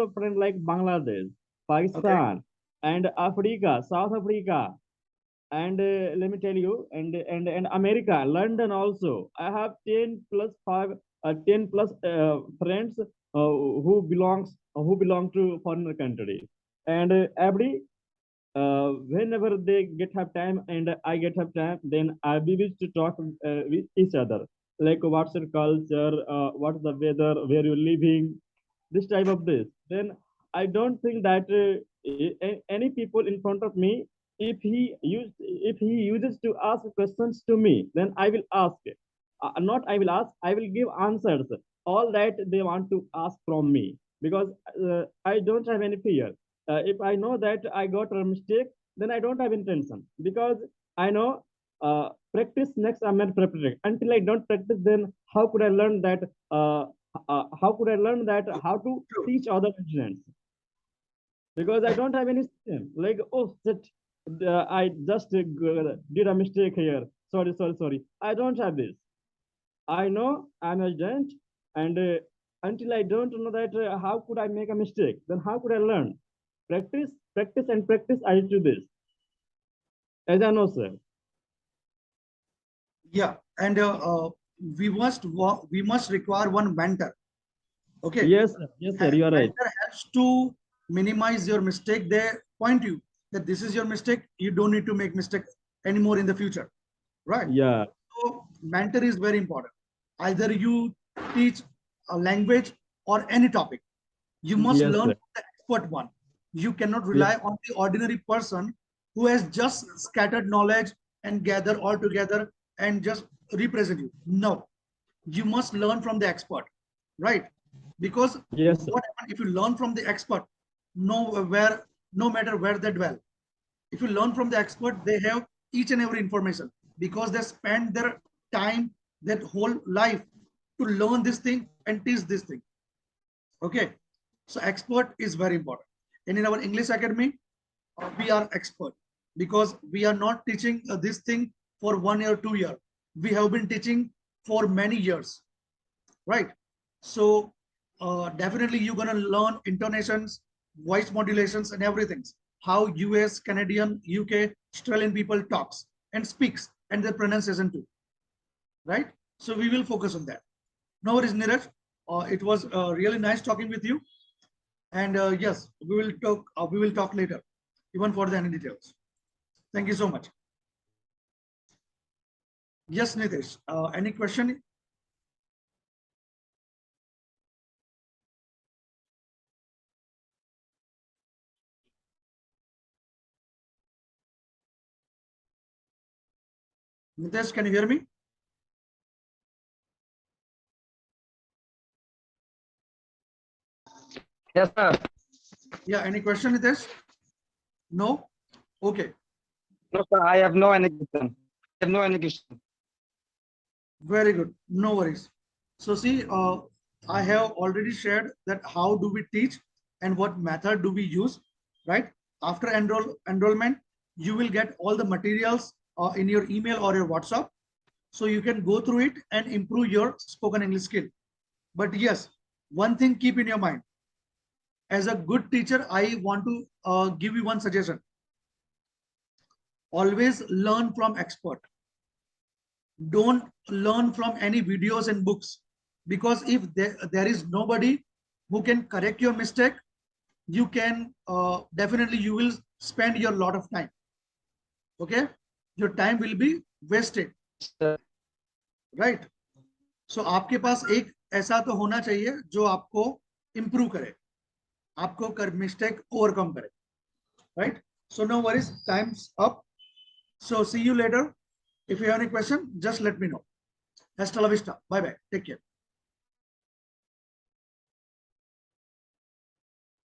a friend like Bangladesh, Okay. Pakistan, and Africa, South Africa, and let me tell you, and America, London also. I have 10 plus friends who belong to foreign country, and every whenever they get have time and I get have time, then we wish to talk with each other, like what's your culture, what's the weather, where you're living, this type of this. Then I don't think that any people in front of me, if he uses to ask questions to me, then I will ask. Not I will ask, I will give answers. all that they want to ask from me, because I don't have any fear. If I know that I got a mistake, then I don't have any tension, because I know practice next I'm not prepared. Until I don't practice, then how could I learn that? How could I learn that how to True. teach other students? Because I don't have any system. Like, oh, shit, I just did a mistake here. Sorry, sorry, sorry. I don't have this. I know I'm a student, and until I don't know that, how could I make a mistake? Then how could I learn? Practice, practice, and practice. I do this. As I know, sir. Yeah, and we must require one mentor. Okay. Yes, sir. Yes, sir. You are right. Mentor helps to minimize your mistake. They point you that this is your mistake. You don't need to make mistake anymore in the future, right? Yeah. So mentor is very important. Either you teach a language or any topic, you must Yes, learn sir. from the expert one. You cannot rely on the ordinary person who has just scattered knowledge and gather all together and just represent you. No, you must learn from the expert, right? Because Yes, sir. what happens if you learn from the expert, no matter where they dwell, if you learn from the expert, they have each and every information because they spend their time, that whole life to learn this thing and teach this thing. Okay, so expert is very important. And in our English Academy, we are expert because we are not teaching this thing for 1 year, 2 year. We have been teaching for many years, right? So definitely you're gonna learn intonations, voice modulations, and everything. How US, Canadian, UK, Australian people talks and speaks, and their pronunciation too, right? So we will focus on that. No worries, Neeraj. It was really nice talking with you. And yes, we will talk. We will talk later, even for the any details. Thank you so much. Yes, Nitesh. Any question? Nitesh, can you hear me? Yes, sir. Yeah. Any question, Nitesh? No. Okay. No, sir. I have no any question. I have no any question. Very good. No worries. So see, I have already shared that how do we teach and what method do we use, right? After enrollment, you will get all the materials in your email or your WhatsApp. So you can go through it and improve your spoken English skill. But yes, one thing keep in your mind. As a good teacher, I want to give you one suggestion. Always learn from expert. Don't learn from any videos and books, because if there is nobody who can correct your mistake, you can definitely you will spend your lot of time. Okay, your time will be wasted, Sir. right? So आपके पास एक ऐसा तो होना चाहिए जो आपको improve करे, आपको कर मिस्टेक ओवरकम करे, right? So no worries, time's up. So see you later. If you have any question, just let me know. Hasta la vista. Bye bye. Take care.